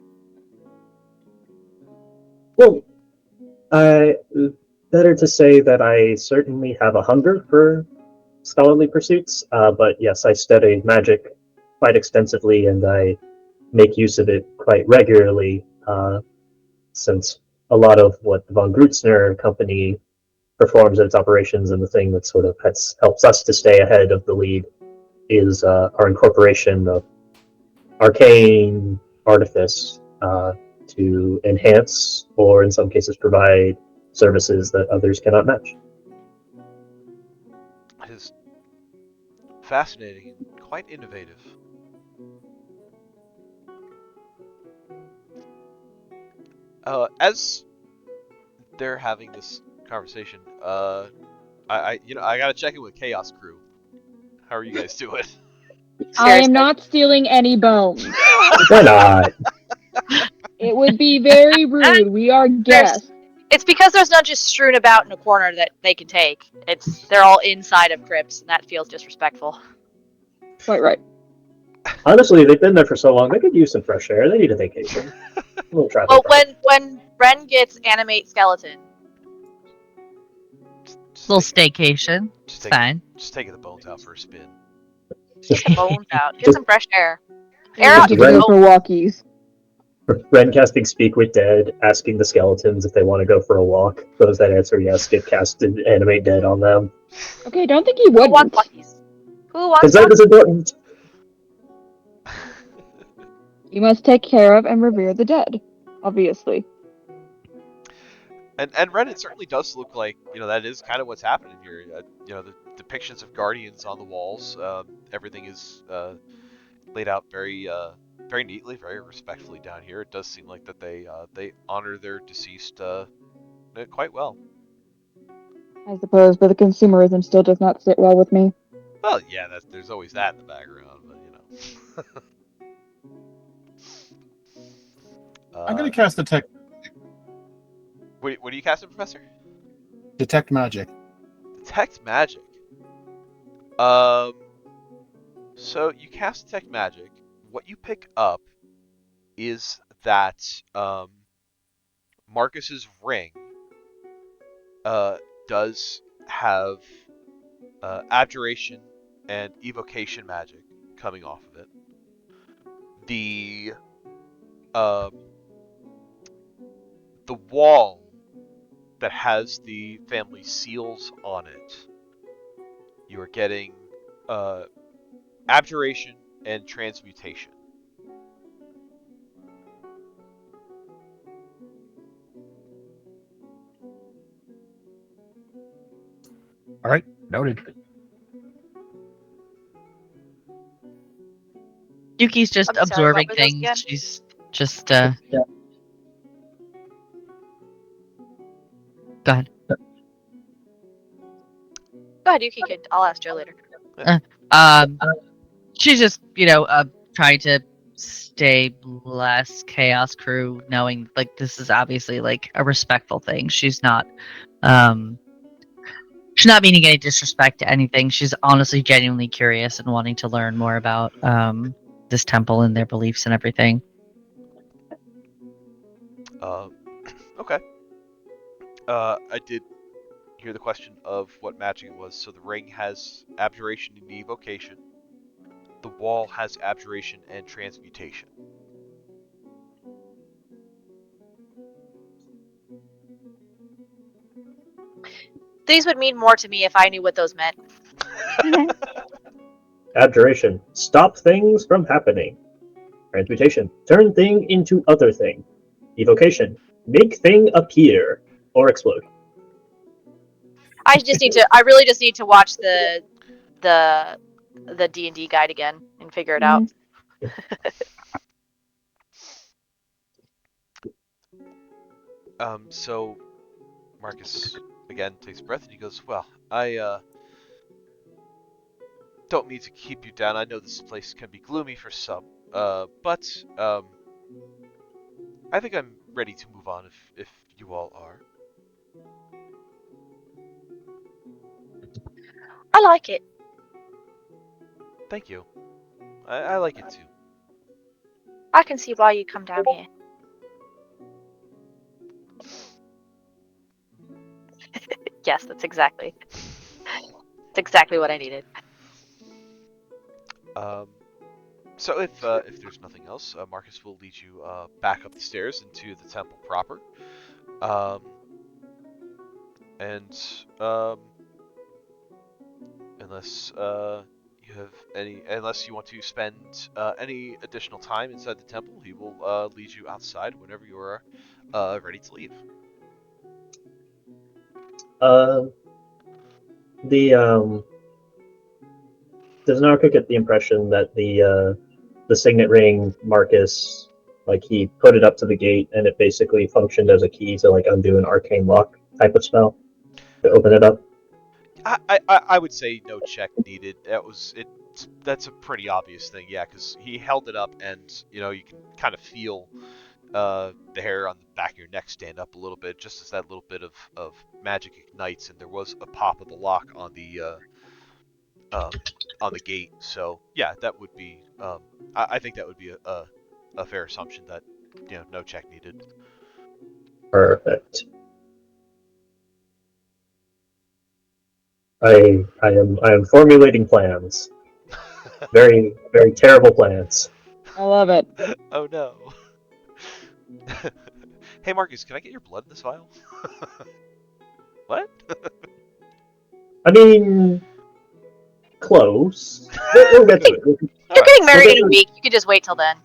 Well, better to say that I certainly have a hunger for scholarly pursuits, but yes, I study magic quite extensively and I make use of it quite regularly, since a lot of what the von Grutzner company performs in its operations, and the thing that sort of helps us to stay ahead of the lead is our incorporation of arcane artifice to enhance, or in some cases provide, services that others cannot match. It is fascinating and quite innovative. As they're having this conversation, I gotta check in with Chaos Crew. How are you guys doing? I am not stealing any bones. Why not? It would be very rude. We are guests. It's because there's none just strewn about in a corner that they can take. They're all inside of crypts, and that feels disrespectful. Quite right. Honestly, they've been there for so long, they could use some fresh air. They need a vacation. A little travel. Well, when Ren gets animate skeleton, Little staycation. Just It's fine. Just taking the bones out for a spin. get the bones out, get some fresh air. Air Air out just your go Right. for walkies. Ren casting Speak with Dead, asking the skeletons if they want to go for a walk. Those that answer yes get casted Animate Dead on them. Okay, don't think he Who wouldn't. wants walkies? Who wants Because that is important. You must take care of and revere the dead, obviously. And Ren, it certainly does look like that is kind of what's happening here. The depictions of guardians on the walls. Everything is laid out very very neatly, very respectfully down here. It does seem like that they honor their deceased quite well. I suppose, but the consumerism still does not sit well with me. Well, yeah, there's always that in the background, but I'm gonna cast detect What are you casting, Professor? magic. Detect magic. So you cast detect magic. What you pick up is that Marcus's ring does have abjuration and evocation magic coming off of it. The wall that has the family seals on it, you are getting abjuration and transmutation. All right, noted. Yuki's just I'm sorry, what absorbing were those things. again? She's just Yeah. Go ahead. Go ahead, Yuki. I'll ask Joe later. She's just trying to stay less Chaos Crew, knowing like this is obviously like a respectful thing. She's not meaning any disrespect to anything. She's honestly genuinely curious and wanting to learn more about this temple and their beliefs and everything. Okay. I did hear the question of what magic it was. So the ring has abjuration and evocation. The wall has abjuration and transmutation. These would mean more to me if I knew what those meant. Abjuration. Stop things from happening. Transmutation. Turn thing into other thing. Evocation. Make thing appear or explode. I really just need to watch the D&D guide again and figure it out. So Marcus again takes a breath and he goes, "Well, I don't mean to keep you down. I know this place can be gloomy for some, but I think I'm ready to move on if you all are." I like it. Thank you. I like it too. I can see why you come down here. Yes, that's exactly what I needed. So if there's nothing else, Marcus will lead you back up the stairs into the temple proper. And unless unless you want to spend any additional time inside the temple, he will lead you outside whenever you are ready to leave. Does Narco get the impression that the signet ring Marcus, like, he put it up to the gate and it basically functioned as a key to like undo an arcane lock type of spell to open it up? I would say no check needed. That's a pretty obvious thing, yeah, because he held it up and you can kind of feel the hair on the back of your neck stand up a little bit, just as that little bit of magic ignites, and there was a pop of the lock on the gate. So yeah, that would be. I think that would be a fair assumption that no check needed. Perfect. I am formulating plans. Very, very terrible plans. I love it. Oh no. Hey Marcus, can I get your blood in this vial? What? I mean, close. We'll get to it. You're getting married in a week. You could just wait till then.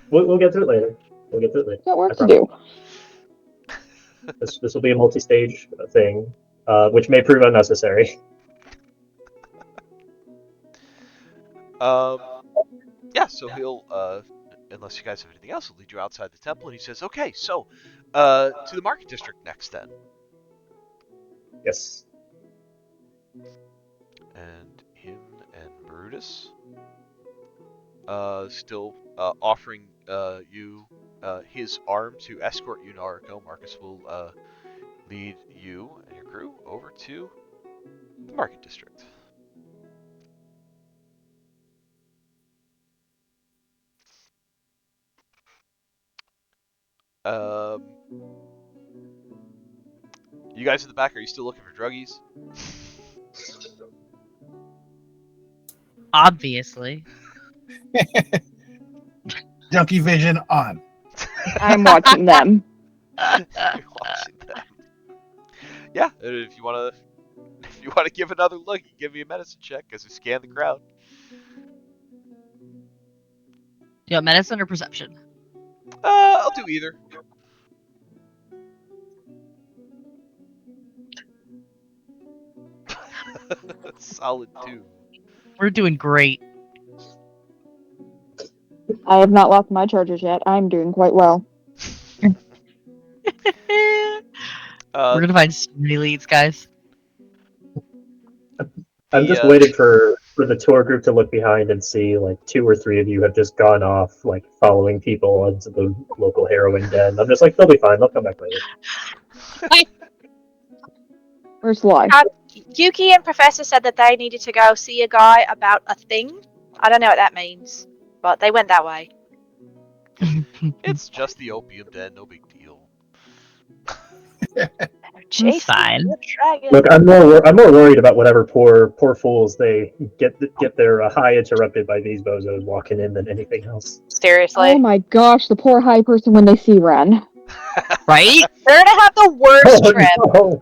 We'll get to it later. Got work to do. This will be a multi-stage thing, which may prove unnecessary. Yeah, so he'll, unless you guys have anything else, he'll lead you outside the temple, and he says, "Okay, so, to the market district next, then." Yes. And him and Brutus, still offering you his arm to escort you, Narco. Marcus will lead you and your crew over to the market district. You guys in the back, are you still looking for druggies? Obviously. Junkie vision on. I'm watching them. You're watching them. Yeah, if you wanna give another look, you give me a medicine check as we scan the crowd. You want medicine or perception? I'll do either. Solid 2. We're doing great. I have not lost my chargers yet. I'm doing quite well. We're gonna find so many leads, guys. I'm just waiting for the tour group to look behind and see like 2 or 3 of you have just gone off, like following people into the local heroin den. I'm just like, they'll be fine. They'll come back later. Where's Sly? Yuki and Professor said that they needed to go see a guy about a thing. I don't know what that means, but they went that way. It's just the opium den, no big deal. It's fine. Look, I'm more worried about whatever poor fools they get their high interrupted by these bozos walking in than anything else. Seriously. Oh my gosh, the poor high person when they see Ren. Right? They're gonna have the worst trip. No.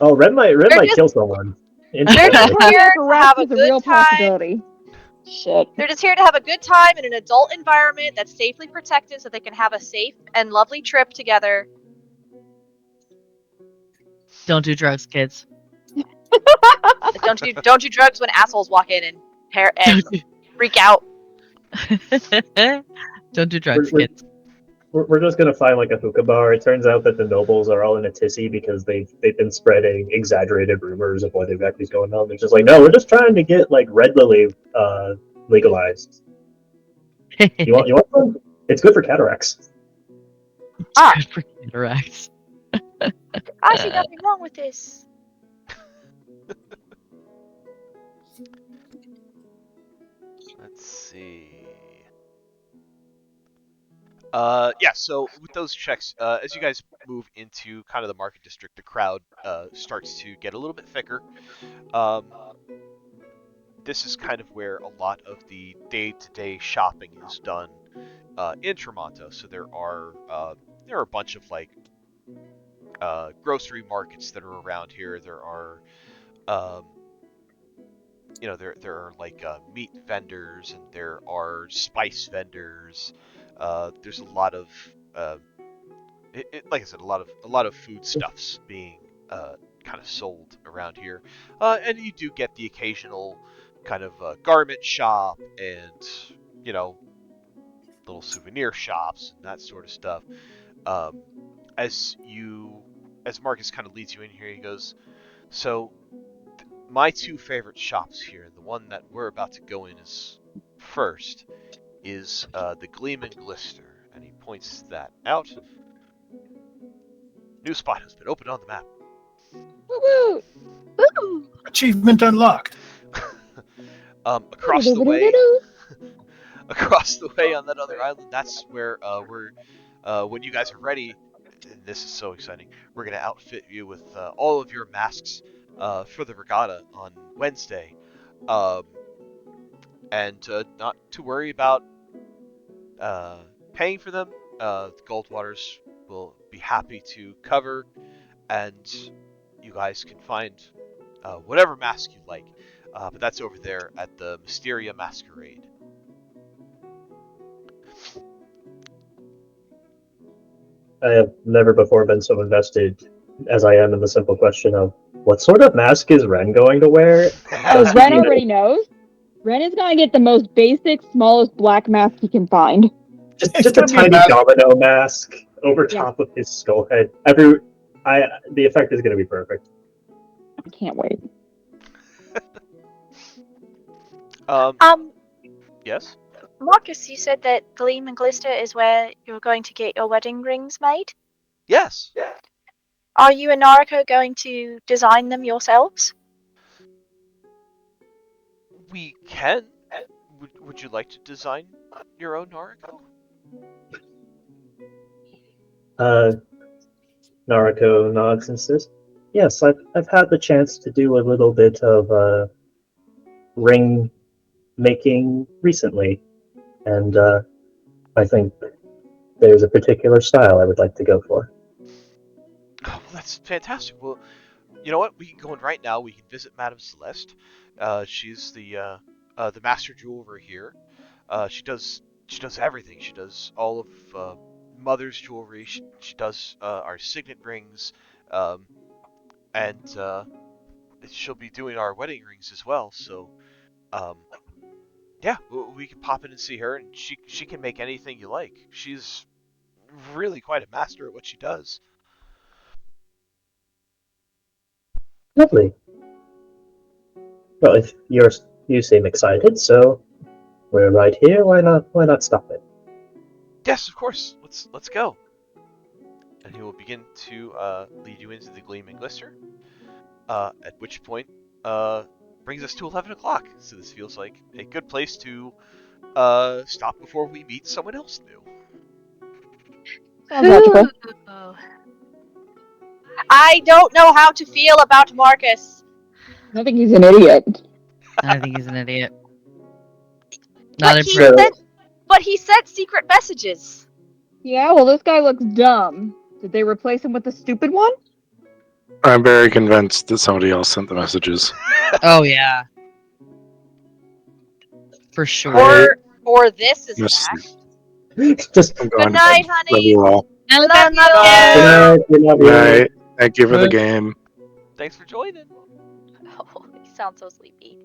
Oh, Ren might kill someone. They're just here to have a a real good time. possibility. Shit. They're just here to have a good time in an adult environment that's safely protected so they can have a safe and lovely trip together. Don't do drugs, kids. Don't do drugs when assholes walk in and freak out. Don't do drugs, We're- kids. We're just gonna find like a hookah bar. It turns out that the nobles are all in a tizzy because they've been spreading exaggerated rumors of what exactly is going on. They're just like, no, we're just trying to get like red lily legalized. You want one? It's good for cataracts. Good for cataracts. I see nothing wrong with this. Let's see. Yeah, so with those checks, as you guys move into kind of the market district, the crowd starts to get a little bit thicker. This is kind of where a lot of the day-to-day shopping is done in Tremonto. So there are a bunch of like grocery markets that are around here. There are there are like meat vendors, and there are spice vendors. There's a lot of like I said, a lot of foodstuffs being kind of sold around here, and you do get the occasional kind of garment shop and little souvenir shops and that sort of stuff. As Marcus kind of leads you in here, he goes, so my two favorite shops here, and the one that we're about to go in is first, is the Gleam and Glister, and he points that out. New spot has been opened on the map. Woo woo! Achievement unlocked. Across the way, across the way on that other island, that's where when you guys are ready, and this is so exciting, we're gonna outfit you with all of your masks for the regatta on Wednesday, and not to worry about paying for them. The Goldwaters will be happy to cover, and you guys can find whatever mask you like. But that's over there at the Mysteria Masquerade. I have never before been so invested as I am in the simple question of what sort of mask is Ren going to wear? Oh, Ren already knows. Ren is gonna get the most basic, smallest black mask he can find. Just a tiny domino mask over top of his skull head. The effect is going to be perfect. I can't wait. Yes? Marcus, you said that Gleam and Glister is where you're going to get your wedding rings made? Yes. Are you and Nariko going to design them yourselves? We can. Would you like to design your own Nariko? Nariko nods and says, yes, I've had the chance to do a little bit of ring making recently, and I think there's a particular style I would like to go for. Oh, well, that's fantastic. Well, you know what? We can go in right now. We can visit Madame Celeste. She's the master jeweler here. She does everything. She does all of Mother's jewelry. She does our signet rings, and she'll be doing our wedding rings as well. So, yeah, we can pop in and see her, and she can make anything you like. She's really quite a master at what she does. Lovely. Well, if you seem excited, so we're right here. Why not stop it? Yes, of course. Let's go. And he will begin to lead you into the Gleam and Glister. At which point, brings us to 11 o'clock. So this feels like a good place to stop before we meet someone else new. Sounds logical. I don't know how to feel about Marcus. I think he's an idiot. I think he's an idiot. Not But impressed. he sent secret messages. Yeah, well, this guy looks dumb. Did they replace him with the stupid one? I'm very convinced that somebody else sent the messages. Oh yeah. for sure. Or this is an Yes. act. Just I'm Good going. night, Love honey. you all. Love Good you. night. good night. Good night. Thank you for the Good. game. Thanks for joining. Oh, you sound so sleepy.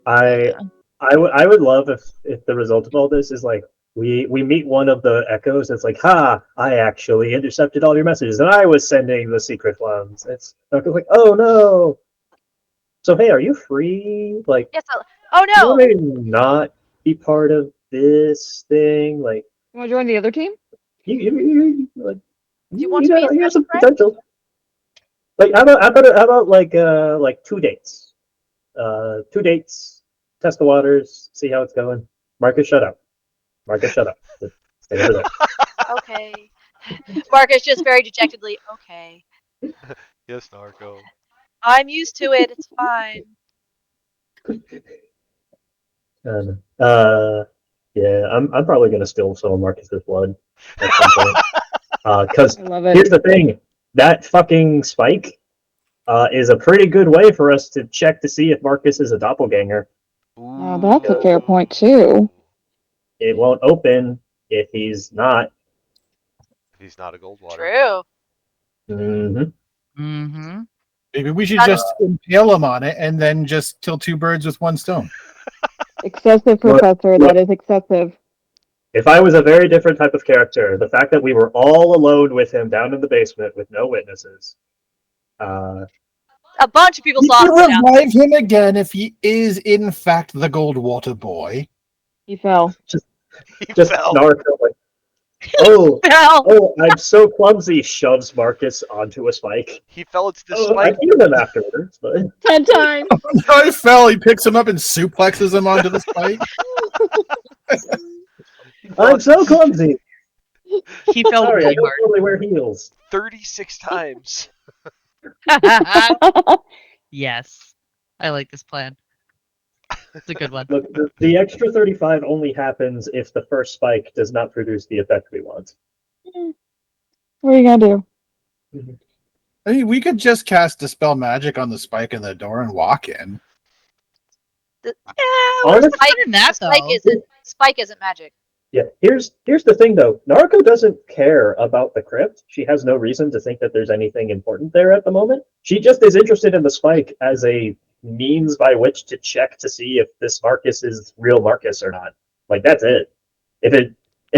I Yeah. I would love if the result of all this is like we meet one of the echoes. It's like, ha! I actually intercepted all your messages, and I was sending the secret ones. It's like, oh no. So hey, are you free? Like, Yes. Oh you want no. me to not be part of this thing? Like, You want to join the other team? like, Do you want to be a you got special some friend? potential. Like, how about like 2 dates? 2 dates. Test the waters. See how it's going. Marcus, shut up. Marcus, shut up. Stay over there. Okay. Marcus just very dejectedly. Okay. Yes, Narco. I'm used to it. It's fine. Yeah, I'm probably gonna steal some of Marcus's blood at some point. Because I love it. here's the thing, that fucking spike is a pretty good way for us to check to see if Marcus is a doppelganger. Now that's a fair point, too. It won't open if he's not. If he's not a Goldwater. True. hmm Mm-hmm. Maybe we should That- just impale him on it and then just kill two birds with one stone. Excessive, Look, Professor. look. That is excessive. If I was a very different type of character, the fact that we were all alone with him down in the basement with no witnesses, A bunch of people We saw can us down. revive him again if he is in fact the Goldwater boy. He fell. He just fell. Naruto like, oh, Well, oh, I'm so clumsy, shoves Marcus onto a spike. He fell into the Oh, I spike. healed him afterwards, but 10 times. He fell, he picks him up and suplexes him onto the spike. He fell I'm so clumsy. He fell Sorry, I really don't normally wear heels. 36 times. hard. Yes. I like this plan. It's a good one. Look, the extra 35 only happens if the first spike does not produce the effect we want. What are you gonna do? I mean, we could just cast Dispel Magic on the spike in the door and walk in. yeah, Honestly, Spike isn't magic. Yeah, here's the thing though. Naruko doesn't care about the crypt. She has no reason to think that there's anything important there at the moment. She just is interested in the spike as a means by which to check to see if this Marcus is real Marcus or not. Like that's it. If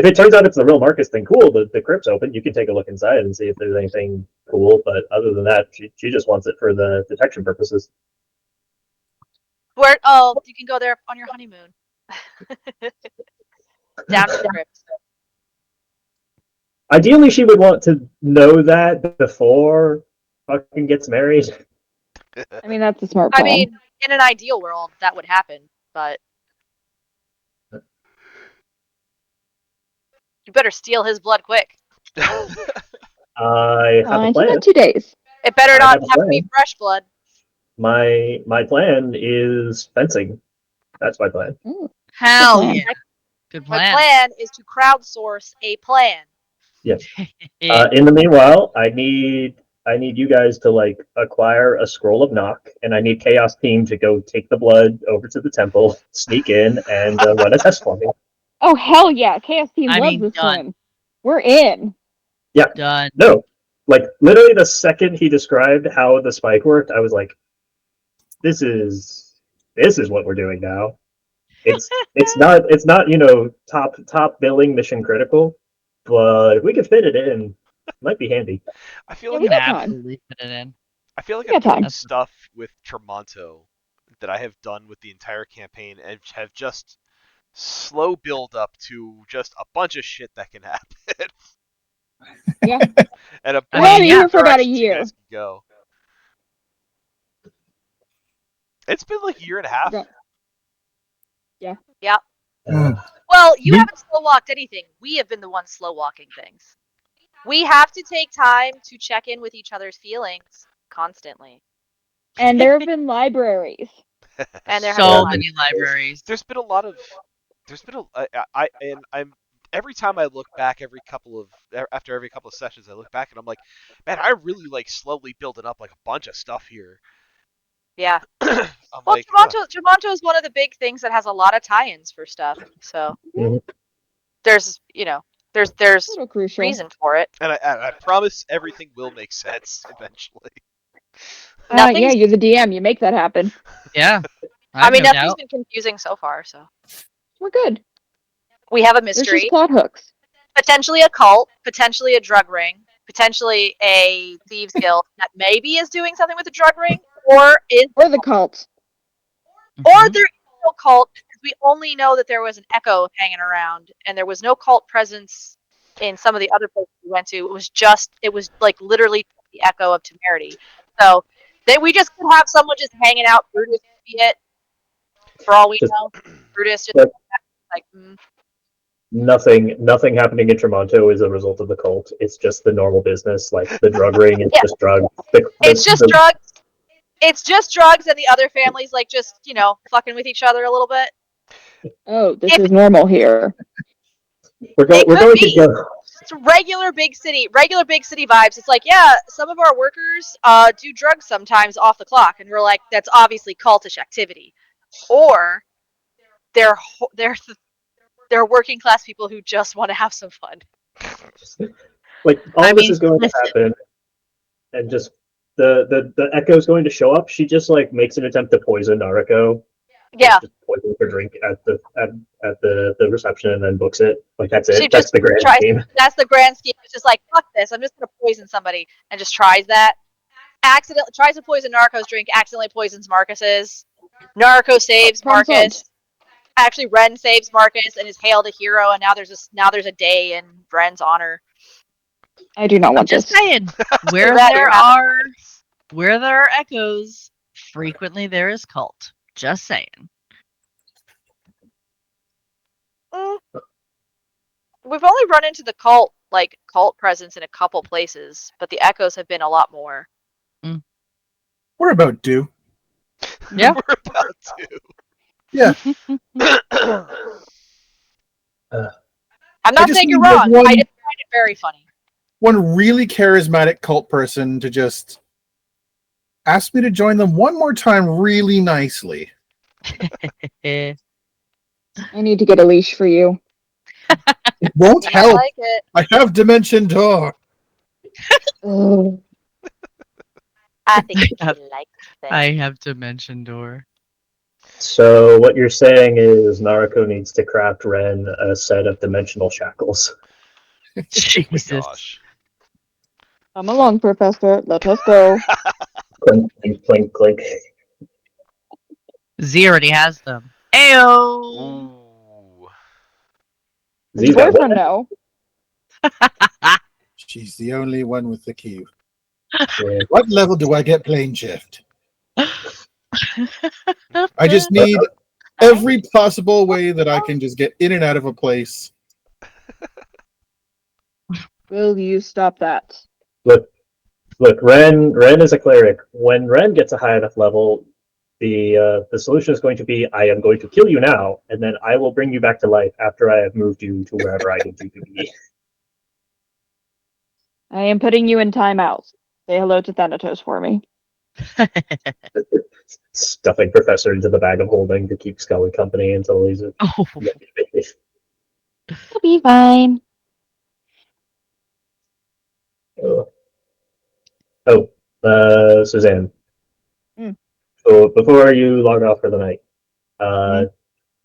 it turns out it's the real Marcus, then cool. The crypt's open. You can take a look inside and see if there's anything cool. But other than that, she just wants it for the detection purposes. Where? Oh, you can go there on your honeymoon. Down to the crypt. Ideally, she would want to know that before fucking gets married. I mean, that's a smart I plan. mean, in an ideal world, that would happen, but you better steal his blood quick. I have a Fine, you plan. got 2 days. It better I not have a have to be plan. fresh blood. My plan is fencing. That's my plan. Hell plan. yeah. Good My plan. plan is to crowdsource a plan. In the meanwhile, I need you guys to like acquire a scroll of knock, and I need Chaos Team to go take the blood over to the temple, sneak in, and run a test for me. Oh, hell yeah. Chaos Team I loves mean, this done. plan. We're in. Done. No, like literally the second he described how the spike worked, I was like, this is what we're doing now. It's not top billing mission critical, but if we could fit it in, it might be handy. I feel Yeah, like we Can got time. absolutely fit it in. I feel like We I've got done time. stuff with Tremonto that I have done with the entire campaign and have just slow build up to just a bunch of shit that can happen. Yeah. And a I We're only mean, yeah. here for about a directions you year. guys can go. It's been like a year and a half. Yeah. Well, you We- haven't slow walked anything. We have been the ones slow walking things. We have to take time to check in with each other's feelings constantly. And there have been libraries. And there have So been many libraries. There's been a lot of I'm every time I look back after every couple of sessions I look back and I'm like, man, I really like slowly building up like a bunch of stuff here. Yeah. I'm Well, like, huh. Tremonto is one of the big things that has a lot of tie-ins for stuff. So Mhm. there's there's A little crucial. reason for it. And I promise everything will make sense eventually. Yeah, Nothing's. you're the DM. You make that happen. Yeah. I I have mean, no nothing's doubt. been confusing so far. So We're good. we have a There's just mystery, plot hooks. potentially a cult, potentially a drug ring, potentially a thieves guild that maybe is doing something with the drug ring, or Or the cult. Mhm. there is no cult because we only know that there was an echo hanging around, and there was no cult presence in some of the other places we went to. It was like literally the echo of temerity. So we just could have someone just hanging out. Brutus could be it, for all we Just know. Brutus just like like nothing happening in Tremonto is a result of the cult. It's just the normal business. Like the drug ring is yeah, just drugs. it's just drugs. It's just drugs, and the other families like just fucking with each other a little bit. Oh, this If is normal here. we're it could going to be. go. It's regular big city vibes. It's like, yeah, some of our workers do drugs sometimes off the clock, and we're like, that's obviously cultish activity, or they're they're working class people who just want to have some fun. Like all I this mean, is going to listen. happen, and just the echo's going to show up. She just like makes an attempt to poison Nariko. Yeah, Just poison her drink at the reception and then books it. Like that's she it. just That's the grand tries. scheme. That's the grand scheme. It's just like, fuck this. I'm just gonna poison somebody, and just tries that. Accidentally tries to poison Narco's drink. Accidentally poisons Marcus's. Narco saves Problem solved. Marcus. Actually, Ren saves Marcus and is hailed a hero. And now there's a day in Ren's honor. I do not I'm want just this. saying, where That there happen. are echoes, frequently there is cult. Just saying. We've only run into the cult presence in a couple places, but the echoes have been a lot more. We're about due. Yeah. We're about to. Yeah. I'm not just saying you're need, like, wrong. one- I just find it very funny. One really charismatic cult person to just ask me to join them one more time really nicely. I need to get a leash for you. It won't I help. like it. I have Dimension Door. Oh, I think you have- should like that. I have Dimension Door. So what you're saying is Nariko needs to craft Ren a set of dimensional shackles. Jesus. Gosh. come along, Professor. Let us go. Clink, clink, clink, clink. Z already has them. Ayo. Ooh. Does Z's your got boyfriend what? know? She's the only one with the key. Yeah. What level do I get plane shift? I just need every possible way that I can just get in and out of a place. Will you stop that? Look, Ren is a cleric. When Ren gets a high enough level, the solution is going to be I am going to kill you now, and then I will bring you back to life after I have moved you to wherever I need you to be. I am putting you in timeout. Say hello to Thanatos for me. Stuffing Professor into the bag of holding to keep Scully company until he's a Oh, He'll be fine. Suzanne. Mm. So before you log off for the night,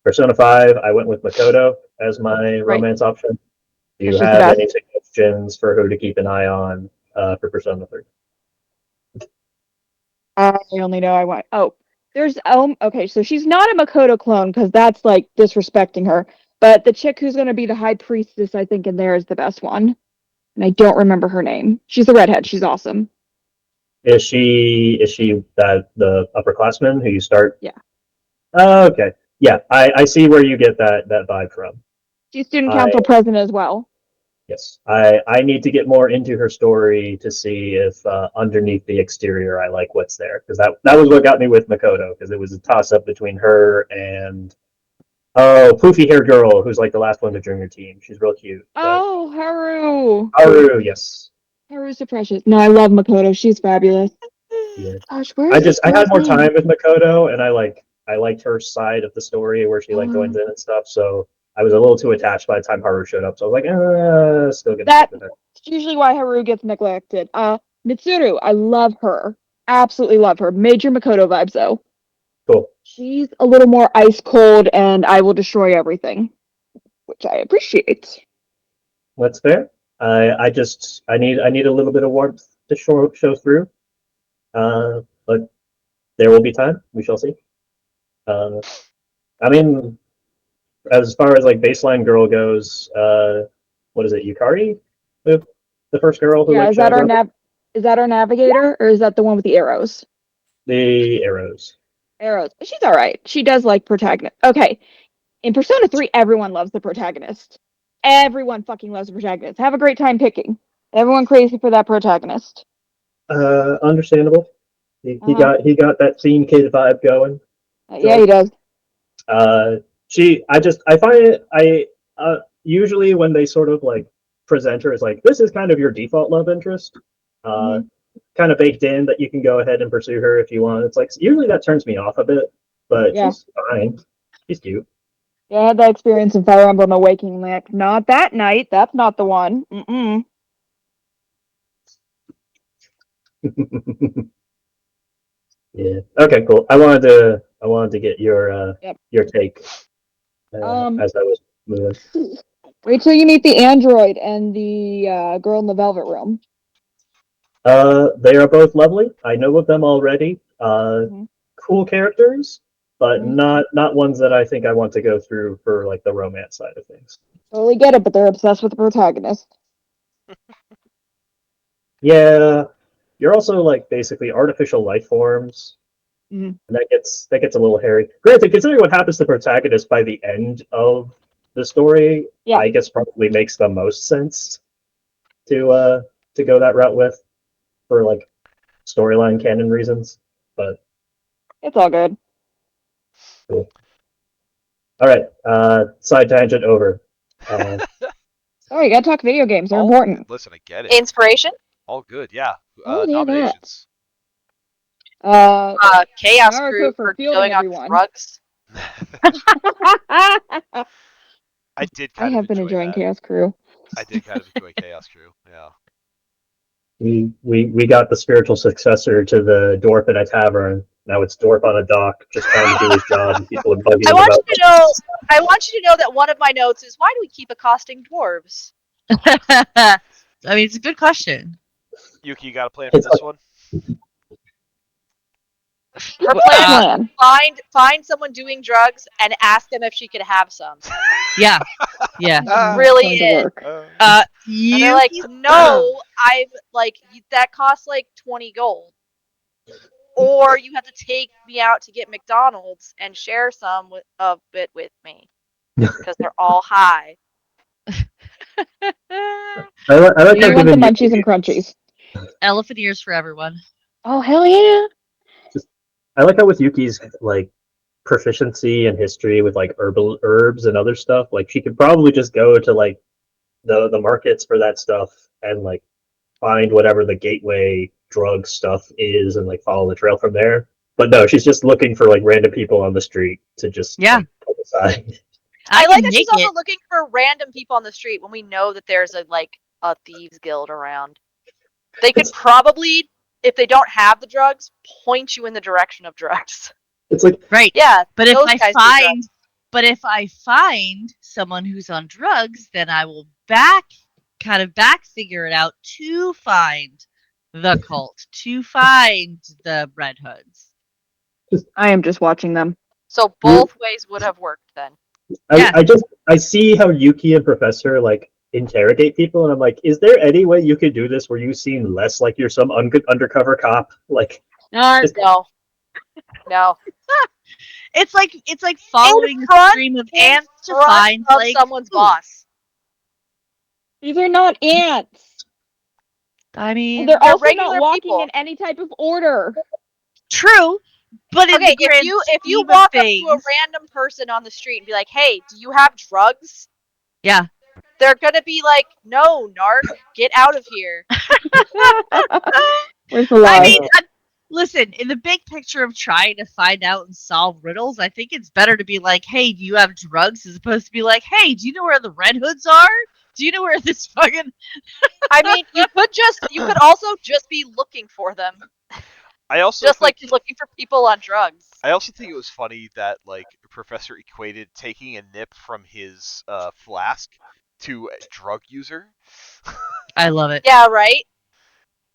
Persona 5, I went with Makoto as my romance option. Do you She's the have best. any suggestions for who to keep an eye on for Persona 3? I only know I want. Oh, there's okay, so she's not a Makoto clone because that's like disrespecting her. But the chick who's gonna be the high priestess, I think, in there is the best one. And I don't remember her name. She's a redhead. She's awesome. Is she the upperclassman who you start? Yeah. Oh, okay. Yeah, I see where you get that vibe from. She's student council president as well. Yes, I need to get more into her story to see if underneath the exterior I like what's there, because that was what got me with Makoto, because it was a toss up between her and poofy haired girl who's like the last one to join your team. She's real cute. Oh, Haru. Haru, yes. Haru's so precious. No, I love Makoto. She's fabulous. Yeah. Gosh, where is I had more name? time with Makoto, and I liked her side of the story where she like joins in and stuff. So I was a little too attached by the time Haru showed up. So I was like, still gonna stick That's with her. usually why Haru gets neglected. Mitsuru, I love her. Absolutely love her. Major Makoto vibes though. Cool. She's a little more ice cold and I will destroy everything, which I appreciate. That's fair. I need a little bit of warmth to show through. But there will be time. We shall see. Uh, I mean, as far as like baseline girl goes, what is it, Yukari? The first girl who Yeah, like is that shows our up? navigator or is that the one with the arrows? The arrows. Arrows. She's all right. She does like protagonist. Okay. In Persona 3, everyone loves the protagonist. Everyone fucking loves the protagonist. Have a great time picking. Everyone crazy for that protagonist. Understandable. Uh-huh. He got that scene kid vibe going. Yeah, he does. Uh, I find it usually when they sort of like present her as like this is kind of your default love interest, uh, kind of baked in that you can go ahead and pursue her if you want. It's like usually that turns me off a bit, but Yeah. she's fine. She's cute. Yeah, I had that experience in Fire Emblem Awakening. Like, not that night. That's not the one. Mm-mm. Yeah. Okay. Cool. I wanted to get Yep. your take Um, as I was moving. Wait till you meet the android and the girl in the velvet room. They are both lovely. I know of them already. Mhm. Cool characters, but Mhm. not ones that I think I want to go through for like the romance side of things. Totally get it, but they're obsessed with the protagonist. Yeah, you're also like basically artificial life forms, Mhm. and that gets a little hairy. Granted, considering what happens to the protagonist by the end of the story, Yeah. I guess probably makes the most sense to go that route with for like storyline canon reasons. But It's all good. cool. All right, side tangent over. Uh, Oh, you gotta talk video games. They're All important. listen, I get it. Inspiration. All good, yeah. Oh, yeah, that. Nominations. Chaos Naruto Crew for for fielding going on everyone. drugs. I I did kind of have been enjoy enjoying that. Chaos Crew. I did kind of enjoy Chaos Crew. Yeah. we got the spiritual successor to the dwarf in a tavern. Now it's dwarf on a dock, just trying to do his job, and people are bugging I him want about. you to know. I want you to know that one of my notes is why do we keep accosting dwarves? I mean, it's a good question. Yuki, you got a plan for this one? Her plan is find someone doing drugs and ask them if she could have some. Yeah, yeah. That's really Going to it. work. And they're like, no, I'm like that costs like 20 gold. Or you have to take me out to get McDonald's and share some of it with me because they're all high. I like how You want the given munchies and crunchies. Elephant ears for everyone. Oh, hell yeah. I like how with Yuki's like proficiency and history with like herbs and other stuff, like she could probably just go to like the markets for that stuff and like find whatever the gateway drug stuff is and like follow the trail from there. But no, she's just looking for like random people on the street to just like, pull aside. I like that she's also looking for random people on the street when we know that there's a thieves guild around. They could probably, if they don't have the drugs, point you in the direction of drugs. It's like right, yeah. But if I find someone who's on drugs, then I will back figure it out to find the cult, to find the Red Hoods. I am just watching them. So both ways would have worked then. I see how Yuki and Professor like interrogate people, and I'm like, is there any way you could do this where you seem less like you're some undercover cop? Like, no. It's like following the stream of ants to find like someone's boss. These are not ants. I mean, and they're also not walking in any type of order. True, but okay, if you walk up to a random person on the street and be like, "Hey, do you have drugs?" Yeah, they're gonna be like, "No, narc, get out of here." Where's the lie? I mean, Listen, in the big picture of trying to find out and solve riddles, I think it's better to be like, hey, do you have drugs? As opposed to be like, hey, do you know where the Red Hoods are? Do you know where this fucking... I mean, you could also just be looking for them. I also Just think, like looking for people on drugs. I also think it was funny that like Professor equated taking a nip from his flask to a drug user. I love it. Yeah, right?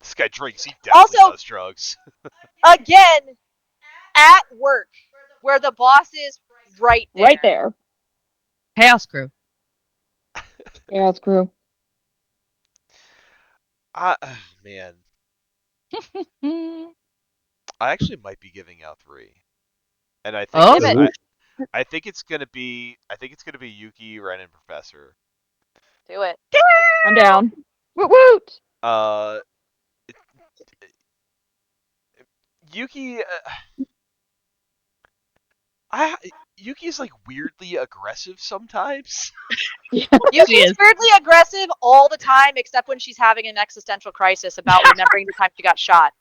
This guy drinks. He definitely Also- does drugs. Again, at work, where the boss is right there. Right there. Chaos Crew. Yeah, it's crew. Man, Mm. I actually might be giving out 3, and I think Oh. it's, Give I think it's gonna be Yuki, Ren, and Professor. Do it. I'm down. Woot woot! Uh, Yuki, Yuki's like weirdly aggressive sometimes. Yeah. She Yuki's is. weirdly aggressive all the time, except when she's having an existential crisis about remembering the time she got shot.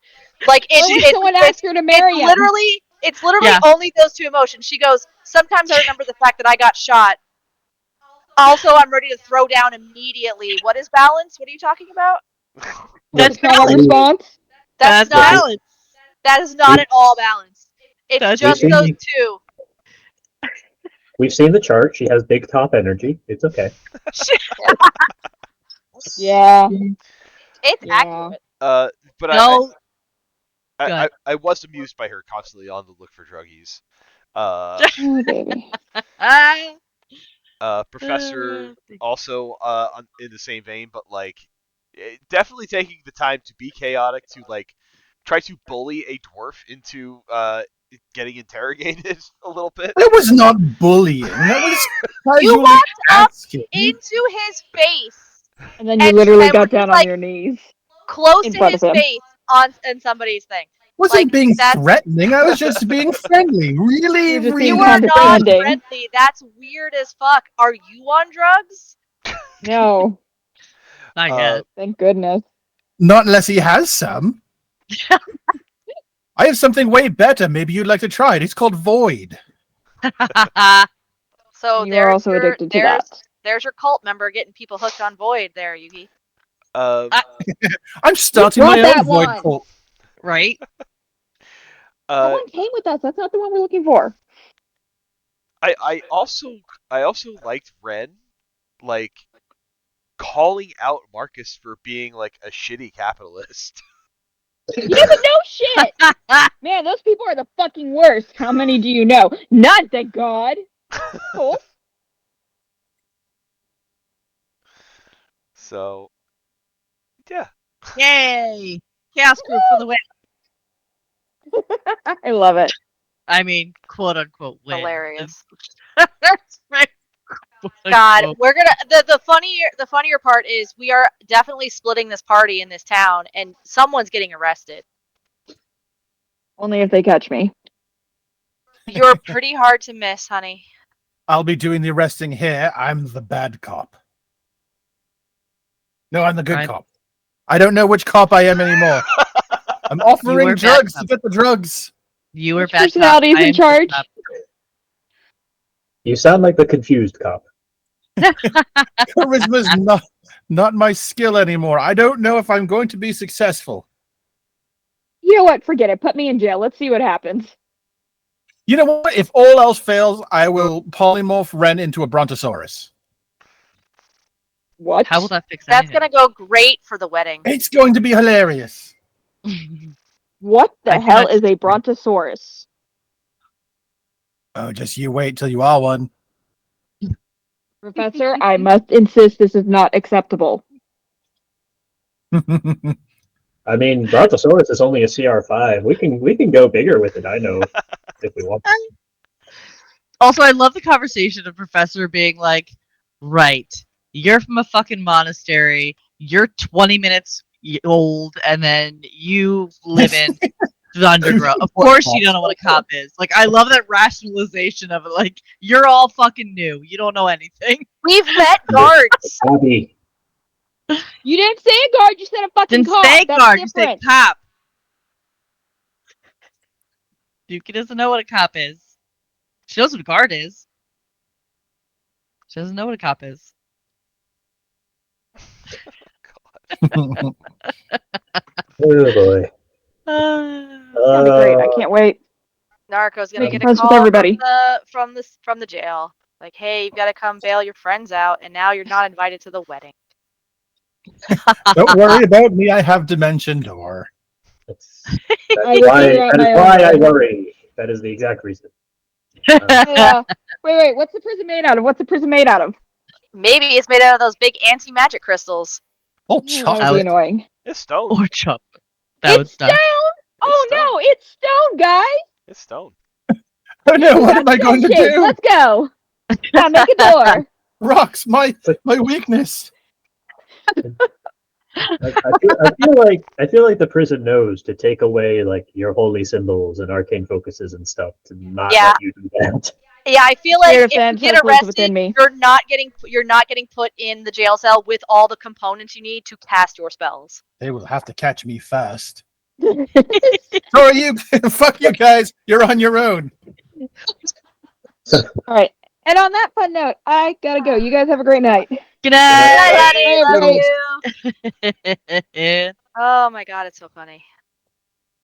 Like Or when someone asks her to marry him. It's literally Yeah. only those two emotions. She goes, sometimes I remember the fact that I got shot. Also, I'm ready to throw down immediately. What is balance? What are you talking about? That's Trauma balance. response. That's not. balance. That is not at all balanced. It's That's just okay. those two. We've seen the chart. She has big top energy. It's okay. Yeah. It's Yeah. accurate. But No. I was amused by her constantly on the look for druggies. Oh, baby. Professor also in the same vein, but like definitely taking the time to be chaotic, to like try to bully a dwarf into getting interrogated a little bit. That was not bullying. That was You casually walked up asking. into his face, And then you And literally when got he's down like- on your knees. close In to front his of him. face on somebody's thing. Wasn't Like, being that's- threatening. I was just being friendly. Really, You're just really. being You are not condescending. friendly. That's weird as fuck. Are you on drugs? No. Not yet. Thank goodness. Not unless he has some. I have something way better. Maybe you'd like to try it. It's called Void. So And you are also addicted to that. There's your cult member getting people hooked on Void there, Yugi. I'm starting brought my that own Void one. cult. Right? Someone came with us. That's not the one we're looking for. I also liked Ren, like calling out Marcus for being like a shitty capitalist. He doesn't know shit. Man, those people are the fucking worst. How many do you know? None, thank God. Cool. So, yeah. Yay! Chaos Crew for the win. I love it. I mean, quote unquote win. Hilarious. That's right. God, Quote. we're gonna the funnier part is we are definitely splitting this party in this town, and someone's getting arrested. Only if they catch me. You're pretty hard to miss, honey. I'll be doing the arresting here. I'm the bad cop. No, I'm the good Right. cop. I don't know which cop I am anymore. I'm offering were bad drugs to cop. get the drugs. You were Which bad. personality is cop. I in am good charge? cop. You sound like the confused cop. Charisma's not my skill anymore. I don't know if I'm going to be successful. You know what? Forget it. Put me in jail. Let's see what happens. You know what? If all else fails, I will polymorph Ren into a brontosaurus. What? How will that fix That's anything? gonna go great for the wedding. It's going to be hilarious. What the I hell cannot- is a brontosaurus? Oh, just you wait till you are one. Professor, I must insist this is not acceptable. I mean, Brontosaurus is only a CR5. We can go bigger with it. I know if we want. Also, I love the conversation of Professor being like, right, you're from a fucking monastery, you're 20 minutes old, and then you live in the undergrowth. Of course you don't know what a cop is. Like, I love that rationalization of it. Like, you're all fucking new. You don't know anything. We've met guards. Abby, You didn't say a guard, you said a fucking Didn't cop. say That's guard, you said different. cop. Yuki doesn't know what a cop is. She knows what a guard is. She doesn't know what a cop is. Oh boy. That'll be great. I can't wait. Narco's gonna Making get a friends with call everybody. from the jail. Like, hey, you've got to come bail your friends out, and now you're not invited to the wedding. Don't worry about me. I have Dimension Door. That's I will figure out my own I way. worry. That is the exact reason. Yeah. Wait. What's the prison made out of? What's the prison made out of? Maybe it's made out of those big anti-magic crystals. Oh, That would be chocolate. annoying. It's stone. Or chop. That was It's done. stone. Oh stone. no, it's stone, guys. It's stone. Oh no, what We am got I going to stone shapes. do? Let's go. Now make a door. Rocks, my weakness. I feel like the prison knows to take away like your holy symbols and arcane focuses and stuff to not Yeah. let you do that. Yeah, I feel Spirit like of if you Fence get has lived arrested, within me. you're not getting put in the jail cell with all the components you need to cast your spells. They will have to catch me fast. So are you. Fuck you guys. You're on your own. All right. And on that fun note, I gotta go. You guys have a great night. Good Bye, night. honey. Bye, Love everybody. you. Oh my god, it's so funny.